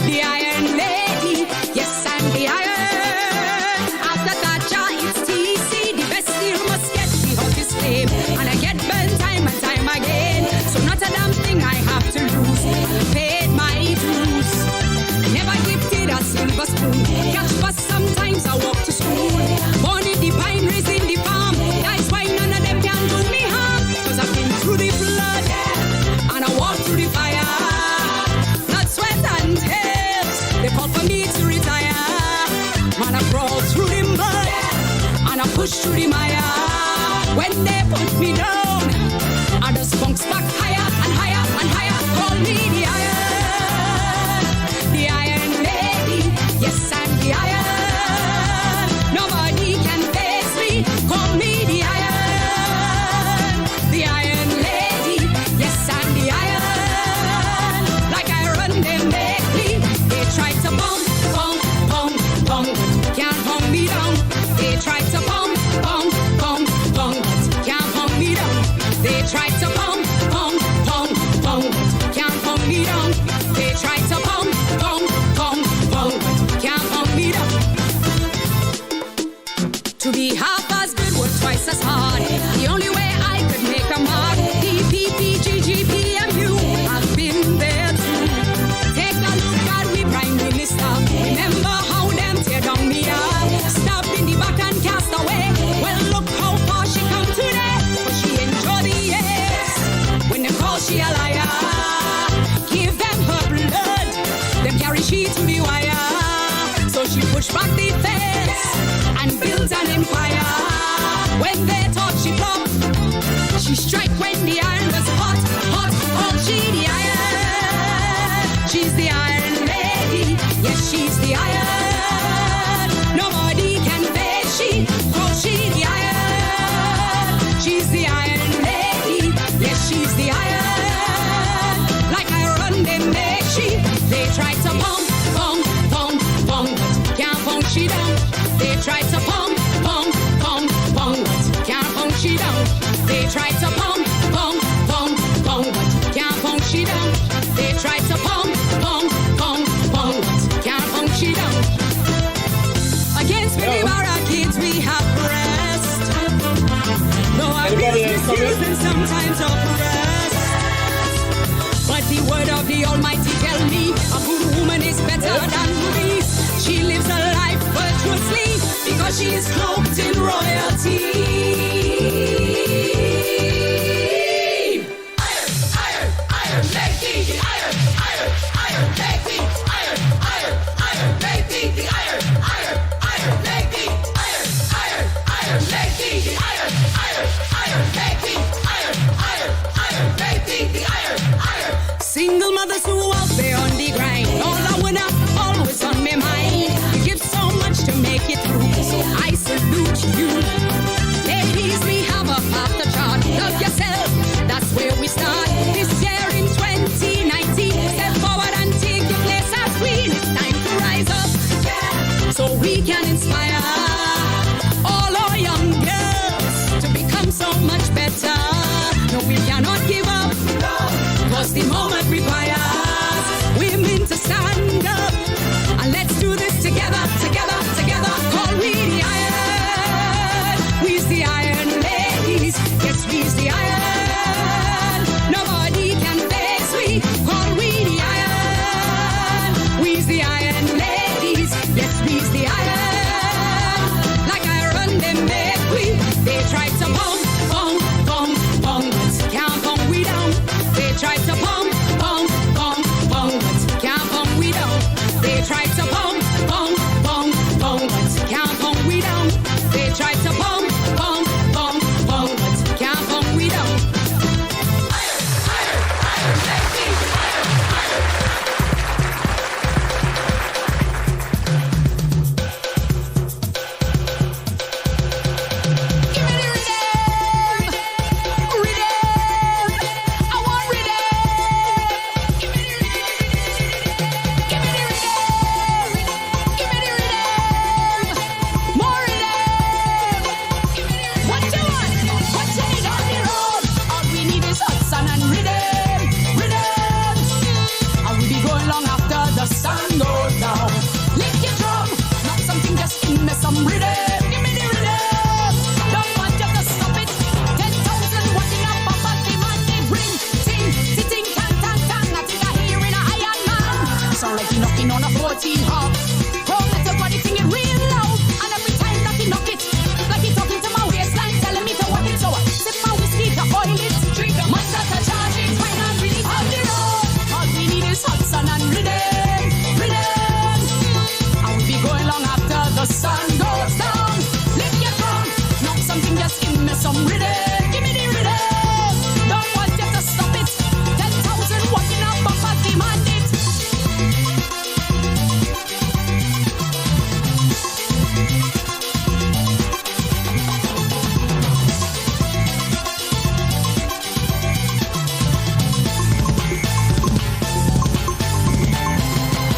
The Iron Lady, yes, I'm the Iron. After Thatcher, it's TC, the best deal must get the hottest flame. And I get burned time and time again, so not a damn thing I have to lose. Paid my dues, never gifted a silver spoon. Catch bus sometimes I walk to school. Born in the pine, raised in the farm. That's why none of them can do me harm. Cause I've been through the flood, and I walked through the fire. Blood, sweat and tears, they called for me to retire. Man, I crawled through the mud, and I pushed through the mire. When they put me down, I just bounce back higher and higher and higher. Call me the Iron Lady. Yes, I'm the Iron. Nobody can face me. Call me the Iron Lady. Yes, I'm the Iron. Like I run, they make me. They try to bomb, bomb, bomb, bomb. Can't bomb me down. They try to bomb, bomb, bomb, bomb. Can't bomb me down. They try to bomb, bomb, bomb, bomb. Can't bomb me down. They try to bomb, bomb, bomb, bomb. Can't bomb me down. To be half as good, work twice as hard. The only way I could make a mark. PPPGGPMU, I've been there too. Take a look at we prime minister. Remember how them tear down me yard. Stabbed in the back and cast away. Well, look how far she come today. But she enjoy the years. When they call she a liar. Give them her blood. Them carry she to the wire. So she pushed back the fence and built an empire. When they thought she flopped, she strike when the iron was hot, hot, hot. She the iron. She's the Iron Lady. Yes, she's the Iron. she down. They try to pump, pump, pump, pump, but can't pump she down. They try to pump, pump, pump, pump, but can't pump she down. They try to pump, pump, pump, pump, but can't pump she down. Against many barricades we have pressed. Though our business is sometimes oppressed. But the word of the Almighty tell me a good woman is better than rubies. She lives a life virtuously because she is cloaked in royalty. Iron, make the iron, make the iron, make the iron, make the iron, make the iron, make the iron. Single mothers who out there on the grind, all I wanna always on my mind. You give so much to make it through, so I salute you. Ladies, we have a path to chart. Love yourself, that's where we start. This year in 2019, step forward and take your place as queen. It's time to rise up, so we can inspire all our young girls to become so much better. No, we cannot give up, cause the moment requires women to stand up. And let's do this together, together, together. Call we the iron. We's the iron ladies. Yes, we's the iron. Nobody can face we. Call we the iron. We's the iron ladies. Yes, we's the iron. Like iron, they make we. They try to pump, pump, pump, pump, but can't pump we down. They try to pump, pump, pump, pump, but can't pump we down. They try to pump, pump, pump, pump, but can't pump we down. They try to pump, pump, pump, pump, but can't pump we down. Give me the rhythm, rhythm. I want rhythm. Give me the rhythm, give me the rhythm, give me the rhythm. More rhythm. What you want? What you need on the road? All we need is hot sun and rhythm, rhythm. And we be going long after the sun goes down. Lick your drum, not something just give me some rhythm. Give me the rhythm. Don't want you to stop it. 10,000 walking up a body man, they ring, ting, sitting, tan, tan, tan. I think I hear in a iron man. Sound like he knocking on a 14 hop. Oh, let your body sing it real loud. And every time that he knock it, like he talking to my waistline, telling me to walk it. So I sip my whiskey to oil it. Drink a monster to charge it. Fine and really on the road. All we need is hot sun and rhythm, rhythm. And we be going long after the sun goes down. Lick your drum, knock something, just give me some rhythm. Give me the rhythm. Don't want you to stop it. 10,000 walking up a body demand it.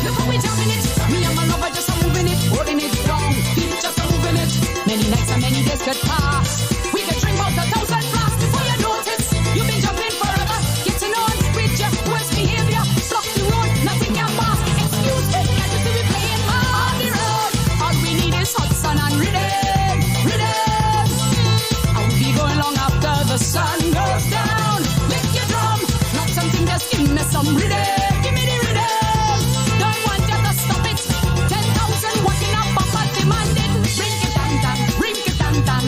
Look how we jumping it. Me and my lover just a moving it, holding it down. Keep just a moving it. Many nights and many days could pass. We could drink about 1,000 flasks before you notice. You've been jumping forever, getting on with your worst behavior. Block the road, nothing can pass. Excuse me, I just be playing my on the road. All we need is hot sun and rhythm, rhythm. And we be going long after the sun goes down. Lick your drum, not something, just give me some rhythm. Give me the rhythm. Don't want you to stop it. 10,000 walking up a body man did. Ring it, tam tam, ring it, tam tam.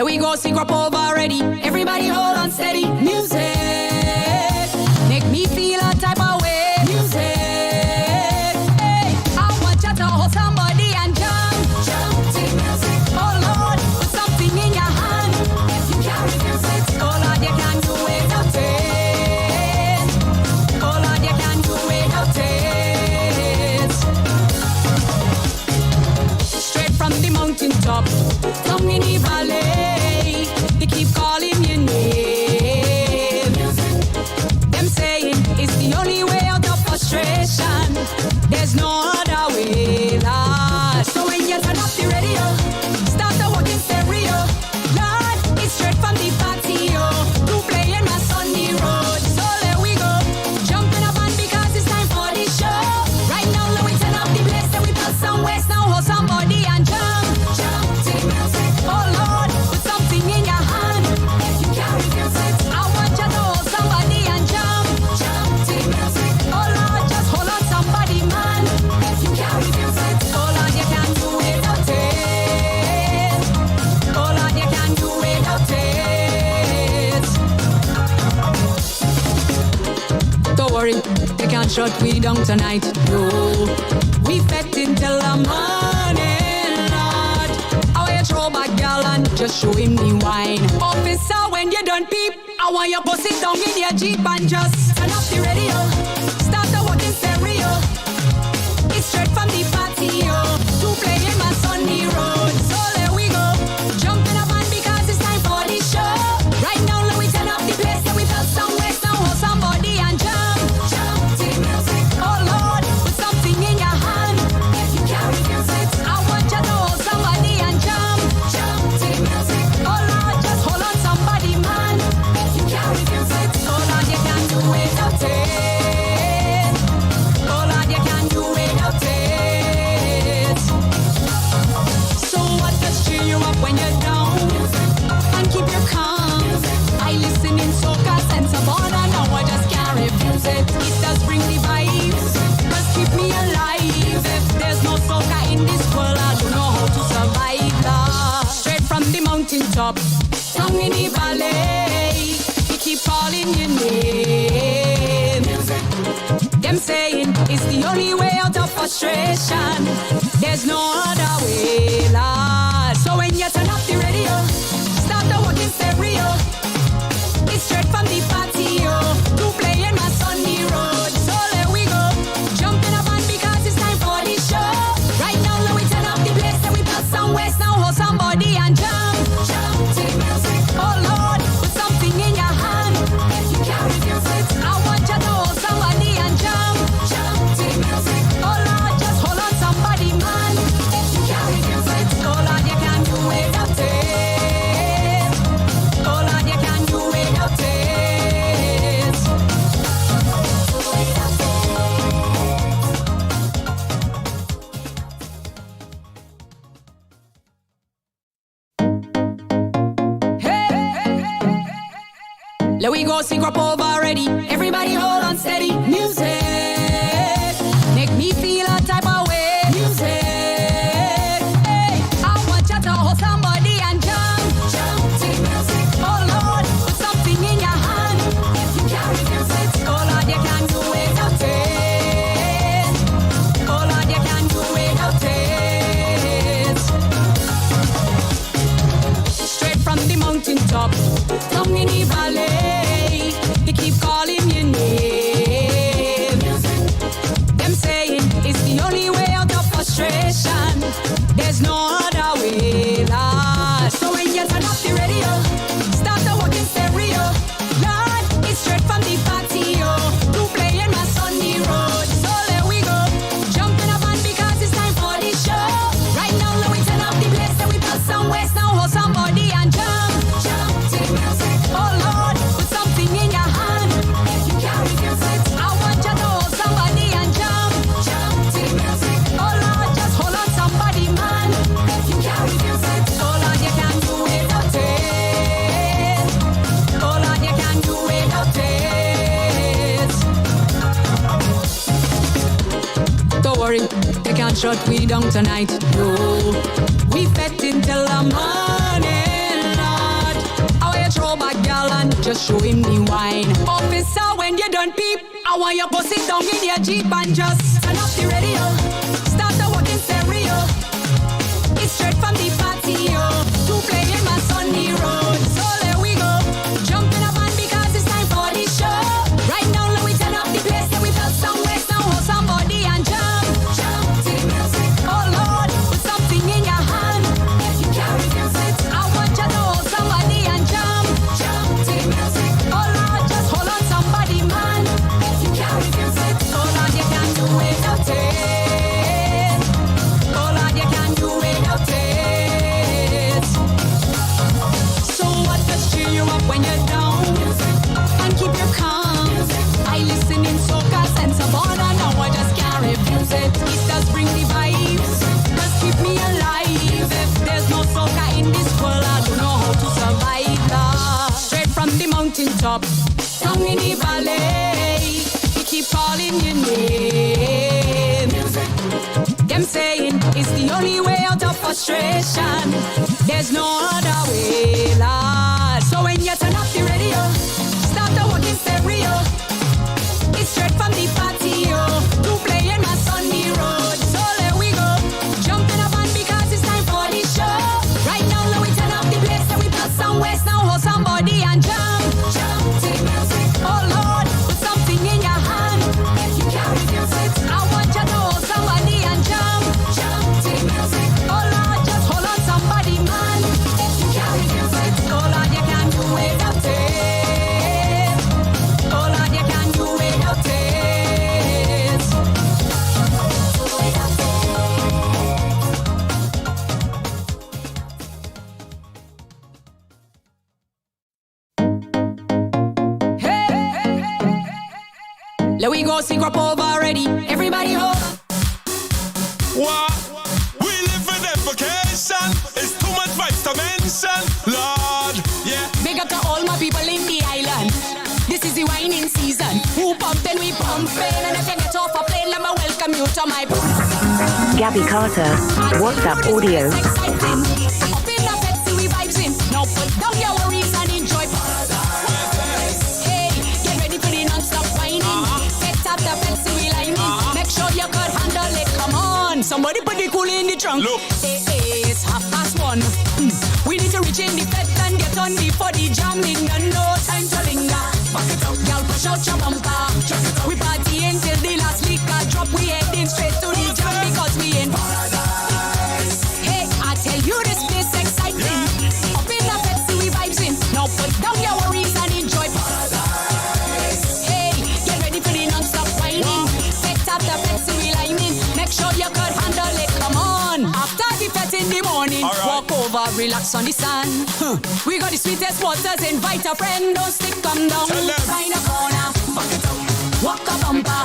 Let we go sing up over already. Everybody hold on steady. Music make me feel a type of way. Music, hey, I want you to hold somebody and jump, jump to music. Oh Lord, put something in your hand. If you carry music, oh Lord, you can do without it. Oh Lord, you can do without it. Straight from the mountain top, down in the valley, they keep calling your name. Them saying it's the only way out of frustration. There's no other way, Lord. So when you turn up the radio, start the walking stereo, Lord, it's straight from the patio to playing my Sunday road. So there we go, jumping up on because it's time for the show. Right now, let we turn up the place that we put some waste now, hold somebody and jump, jump to the music. Oh Lord, put something in your hand. If you carry music, I want you to hold somebody and jump, jump to the music. Oh Lord, just hold on somebody, man. If you carry music, oh Lord, you can do without it. Oh Lord, you can do without it. Don't worry, they can't shut we down tonight. No, we fed until the morning, Lord. I want you throw back, girl, and just show him the wine. Officer, when you done peep, I want you go sit down in your Jeep and just turn up the radio. Start the walking stereo. It's straight from the patio to playing my Sunday road. So there we go, jumping up on because it's time for the show. Right now, let we turn up the place that we felt somewhere, so hold somebody and jump, jump to the music. Oh Lord, put something in your hand. If you carry music, I want you to hold somebody and jump, jump to the music. Oh Lord, just hold on somebody, man. If you carry music, oh Lord, you can do without it. Oh Lord, you can do without it. So what does cheer you up when you're down and keep you calm? I listen in soca sense of honor, now I just can't refuse it. It does bring the vibes, just keep me alive. If there's no soca in this world, I don't know how to survive, Lord. Straight from the mountain top, down in the valley, we keep calling your name. Them saying it's the only way out of frustration. There's no other way, Lord. So when you turn up the radio, start the walking stereo. It's straight from the patio to playing my Sunday road. So there we go, jumping up on because it's time for the show. Right now, let we turn up the place that we put some waste now, hold somebody and jump, jump to the music. Oh Lord, put something in your hand. If you carry music, I want you to hold somebody and jump, jump to the music. Oh Lord, just hold on somebody, man. If you carry music, oh Lord, you can do without it. Oh Lord, you can do without it. Let we go sing up over already. Everybody hold on steady. Music make me feel a type of way. Music, hey, I want you to hold somebody and jump, jump to music. Oh Lord, put something in your hand. If you carry music, oh Lord, you can do without it. Oh Lord, you can do without it. Straight from the mountain top, down in the valley, they keep calling your name. Them saying it's the only way out of frustration. There's no other way, Lord. So when you turn up the radio, start the walking stereo, Lord, it's straight from the patio to playing my Sunday road. So there we go, jumping up on because it's time for the show. Right now, let we turn up the place that we put some waste now, hold somebody and jump, jump to the music. Oh Lord, put something in your hand. If you carry music, I want you to hold somebody and jump, jump to the music. Oh Lord, just hold on somebody, man. If you carry music, oh Lord, you can do without it. Oh Lord, you can do without it. Don't worry, they can't shut we down tonight. No, we fed until the morning, Lord. show him the wine. Officer, when you done peep, I want you to sit down in your Jeep and just turn off the radio. Start the working stereo. It's straight from the patio to playing my Sunday road. So there we go. Jump in a van because it's time for the show. Right now, let we turn up the place that we felt somewhere. Now hold somebody and jump, jump to the music. Oh Lord, put something in your hand. If you carry music, I want you to hold somebody and jump, jump to the music. Oh Lord, just hold on somebody, man. If you carry music, oh Lord, you can't do it without it. Oh Lord, you can't do it without it. So what does cheer you up when you're down and keep you calm? I listen in soca and Savannah, now I just can't refuse it. It does bring the vibes, does keep me alive. If there's no soca in this world, I don't know how to survive. Straight from the mountaintop, down in the valley, we keep calling your name. Them saying it's the only way out of frustration. There's no other way, Lord. So when you turn up the radio, start the working stereo. It's straight from the patio to playing my Sunday road. So there we go. Jump in a van because it's time for the show. Right now, let we turn up the place and we put some waste. Now hold somebody and jump, jump to the music. Oh Lord, put something in your hand. If you carry music, I want you to hold somebody and jump, jump to the music. Oh Lord, just hold on somebody, man. If you carry music, oh Lord, you can't do without it. Oh Lord, you can't do without it. Let we go sing up over already. Everybody hold. What? We live for them vacation. It's too much vibes to mention. Lord, yeah. Big up to all my people in the island. This is the whining season. Who pumping, we pumping. And if you get off a plane, let me welcome you to my Gabby Carter, WhatsApp audio. Exciting. Up in the Pepsi, we vibes in. Now put down your worries and enjoy. Hey, get ready for the non-stop whining. Set up the Pepsi, we lining. Make sure you could handle it. Come on, somebody put the coolie in the trunk. Look. Hey, it's 1:30. We need to reach in the bed and get on before the jamming. And no time to linger. Back it up, y'all push out your bumper. We party until the last liquor drop. We heading straight to the jam because we in paradise. Hey, I tell you this place exciting. Up in the Pepsi, we vibes in. Now put down your worries and enjoy paradise. Hey, get ready for the non-stop whining. Set up the Pepsi, we lining. Make sure you could handle it. Come on. After the fete in the morning, walk over, relax on the sand. We got the sweetest waters. Invite a friend, don't stick, come down. Find a corner, walk a bumper.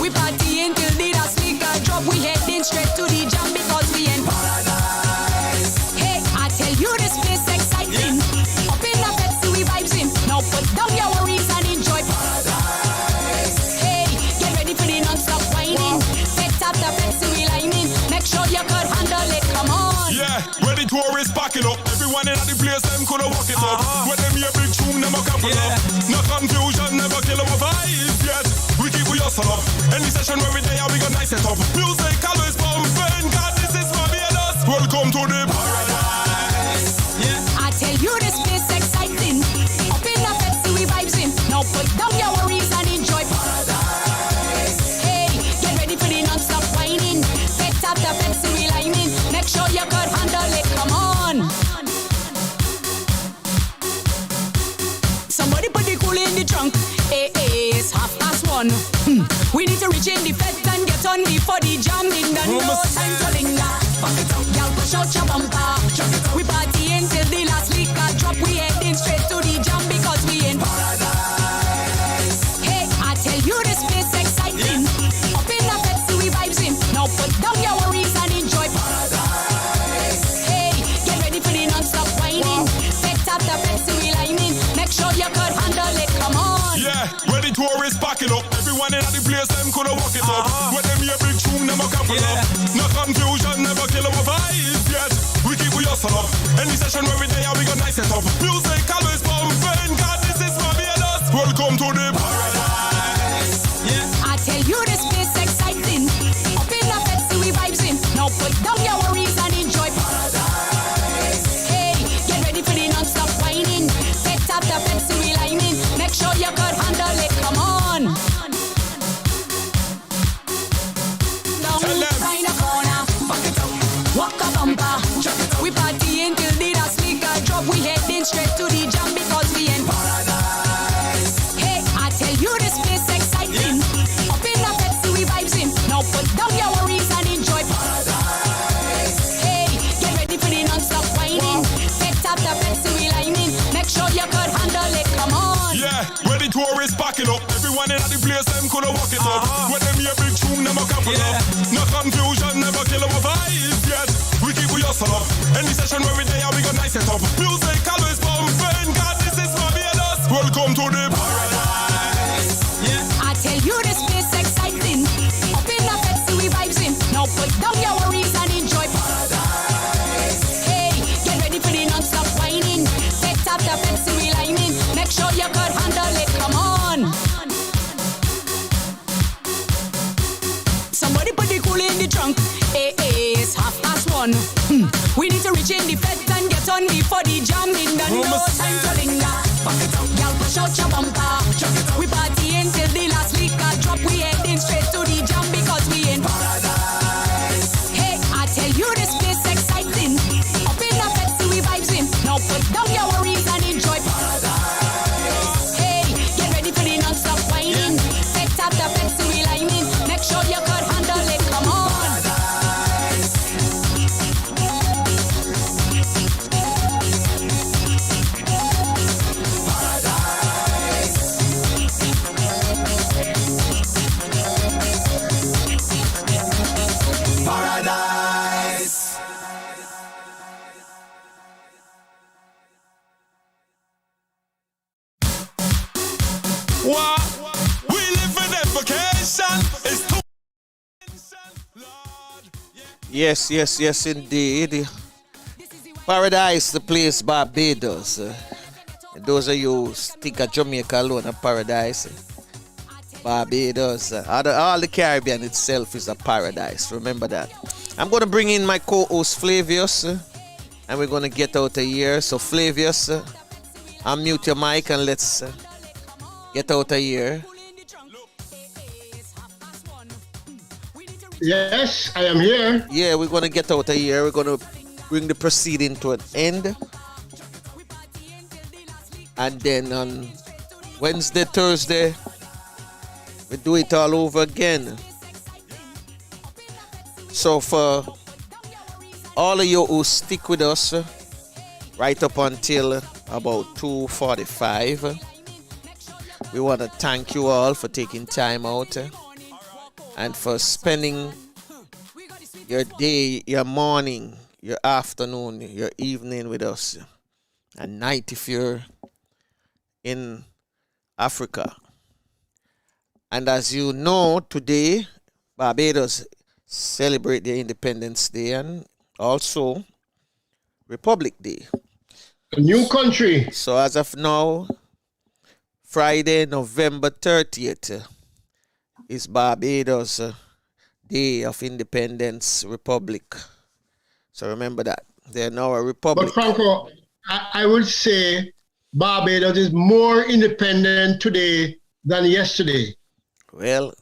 We party until the last liquor drop. We heading straight to the jam because we in paradise. Hey, I tell you this place exciting. Up in the Pepsi, we vibes in. Now put down your worries and enjoy paradise. Hey, get ready for the non-stop whining. Set up the Pepsi, we lining. Make sure you could handle it. Come on. Yeah, where the tourists packing up. Everyone in the place, them coulda walk it up. When them hear big tune, them a couple up. No confusion, never kill our vibes yet. We keep we hustle up. Any session where we there, we got nice set up. Music always pumping. God, this is Barbados. Welcome to the paradise. I tell you this place exciting. Up in the Pepsi, we vibes in. Now put down your worries and enjoy paradise. Hey, get ready for the non-stop whining. Set up the Pepsi, we lining. Make sure you could handle it. Come on. Somebody put the coolie in the trunk. Hey, it's 1:30. We need to reach in the bed and get on before the jamming. And no time to linger. Y'all push out your bumper. We party until the last liquor drop. We heading straight to the jam because we in paradise. Hey, I tell you this place exciting. Up in the Pepsi, we vibes in. Now put down your worries and enjoy paradise. Hey, get ready for the non-stop whining. Set up the Pepsi, we lining. Make sure you could handle it. Come on. Yeah, where the tourists packing up. Everyone in the place, them coulda walk it up. When them hear big tune, them a couple up. No confusion, never kill our vibes yet. We keep we hustle up. Any session where we there, we got nice set up. Music always pumping. God, this is my back it up. Everyone in the place, them coulda walk it up. When them hear big tune, them a couple up. No confusion, never kill our vibes yet. We keep we hustle up. Any session where we there, we got nice it up. Music always pumping, God, this is Barbados. Welcome to the paradise. I tell you this place exciting. Up in the bed, see we vibes in. Now put down your worries and enjoy paradise. Hey, get ready for the non-stop whining. Set up the bed, see we lining. Make sure you could handle it, come on. Somebody put the coolie in the trunk. Hey, it's 1:30. We need to reach in the bed and get on before the jam in the no time to linger. Y'all push out your bumper. We party until the last liquor drop. We heading straight to the jam because we in paradise. Hey, I tell you this place exciting. Up in the bed, see we vibes in. Now put down your worries and enjoy paradise. Hey, get ready for the non-stop whining. Set up the bed, see we lining. Make sure you could handle it, come on. Paradise. What? We live in vacation. It's too. Yes, yes, yes, indeed. Paradise, the place Barbados. Those of you who think of Jamaica alone, a paradise. Barbados, all the Caribbean itself is a paradise. Remember that. I'm going to bring in my co-host Flavius, and we're going to get out of here. So Flavius, unmute your mic and let's get out of here. Yes, I am here. Yeah, we're going to get out of here. We're going to bring the proceeding to an end. And then on Wednesday, Thursday, we do it all over again. So for all of you who stick with us right up until about 2:45, we want to thank you all for taking time out and for spending your day, your morning, your afternoon, your evening with us, and night if you're in Africa. And as you know, today Barbados celebrate their Independence Day and also Republic Day. A new country. So as of now, Friday, November 30th is Barbados Day of Independence Republic. So remember that. They're now a republic. But Franco, I would say Barbados is more independent today than yesterday. Well,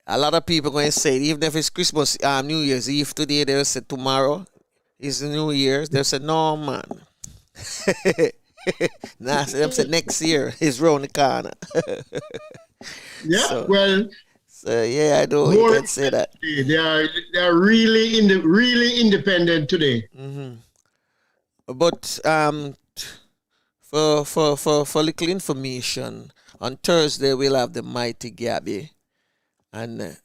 a lot of people going to say, even if it's Christmas, New Year's Eve today, they'll say tomorrow is the New Year's. They'll say, no, man. Nah, they'll say next year is round the corner. Yeah, So yeah, I know you can say that. They are really independent today. Mm-hmm. But for little information, on Thursday we'll have the mighty Gabby, and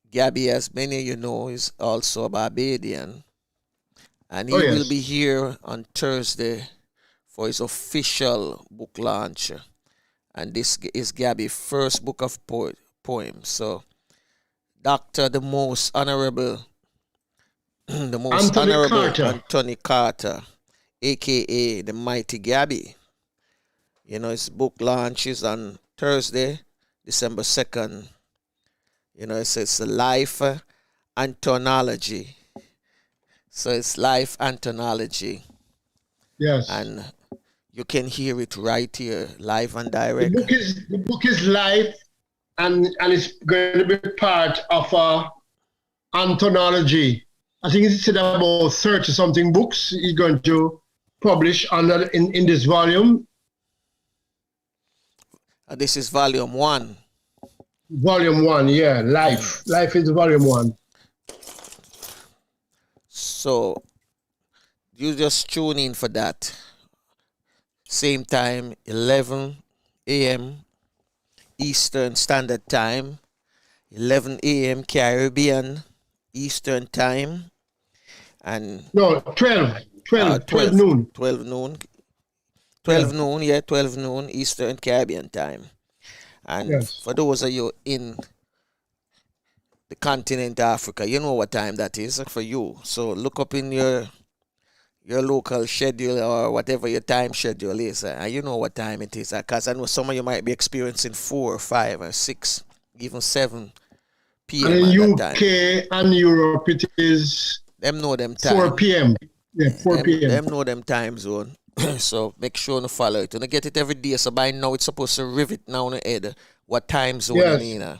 Gabby, as many of you know, is also a Barbadian, and he will be here on Thursday for his official book launch, and this is Gabby's first book of poems. So, Dr. the most honorable, Anthony Carter, aka the mighty Gabby. You know, his book launches on Thursday, December 2nd. You know, it's a life anthology. So it's life anthology. Yes. And you can hear it right here, live and direct. The book is live, and it's going to be part of a anthology. I think it's about 30-something books he's going to publish in this volume. This is volume 1. Volume 1, yeah. Life is volume 1. So you just tune in for that. Same time, 11 a.m. Eastern Standard Time, 11 a.m. Caribbean Eastern Time, and no, 12 noon. 12 noon. 12 noon, yeah, 12 noon Eastern Caribbean Time. And for those of you in the continent Africa, you know what time that is for you. So look up in your local schedule or whatever your time schedule is, and you know what time it is. Because I know some of you might be experiencing 4 or 5 or 6, even 7 p.m. And in at UK that time. and Europe, it is them know them time. 4 p.m. Yeah, 4 p.m. Them know them time zone. So make sure to follow it. You get it every day. So by now it's supposed to rivet now on the head what time zone Yes. you in.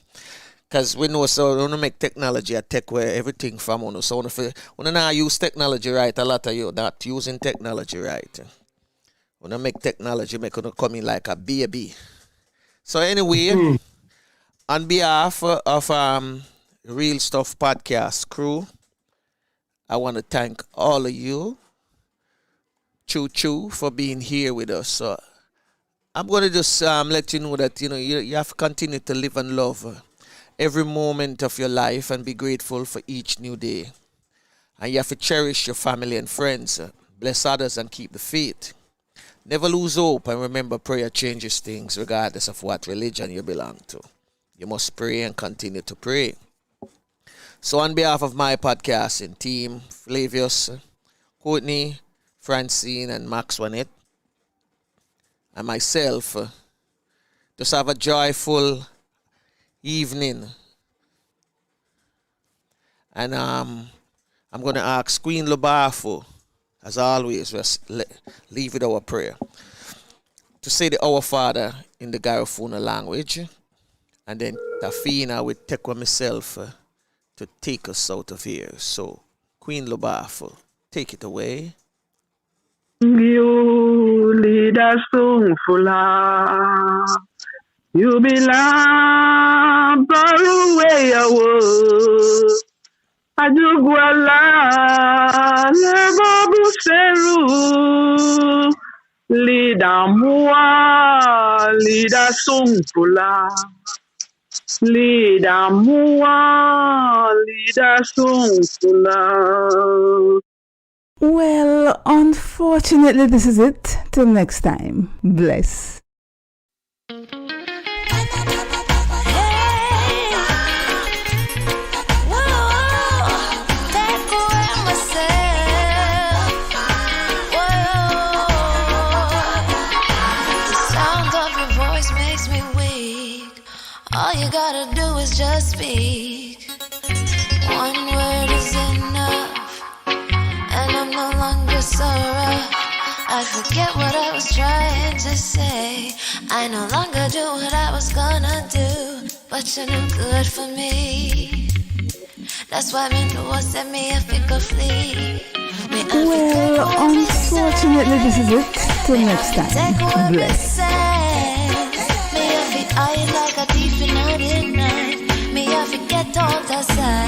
Because we know, so we want to make technology a tech where everything from on. So when I use technology right, a lot of you not using technology right. When I make technology, make it come in like a baby. So anyway, on behalf of Real Stuff Podcast crew, I want to thank all of you, Choo for being here with us. So I'm going to just let you know that you have to continue to live and love every moment of your life and be grateful for each new day. And you have to cherish your family and friends, bless others and keep the faith. Never lose hope, and remember, prayer changes things regardless of what religion you belong to. You must pray and continue to pray. So on behalf of my podcasting team, Flavius, Courtney, Francine and Maxwanette, and myself, just have a joyful evening. And I'm going to ask Queen Lubafo, as always, just leave with our prayer, to say the Our Father in the Garifuna language, and then Tafina will take with myself to take us out of here. So, Queen Lubafo, take it away. You lead us song for love. You belong far away away. Ajugwala lebo buseru. Leader mua, leader song for love. Leader mua, leader song for love. Well, unfortunately, this is it. Till next time. Bless. All you gotta do is just speak. One word is enough, and I'm no longer so rough. I forget what I was trying to say. I no longer do what I was gonna do, but you're no good for me. That's why me know what set me a think of flee. Well, unfortunately, this is it. Till next time. Bless. Me a fit eye like a thief in the night. Me a forget all the side.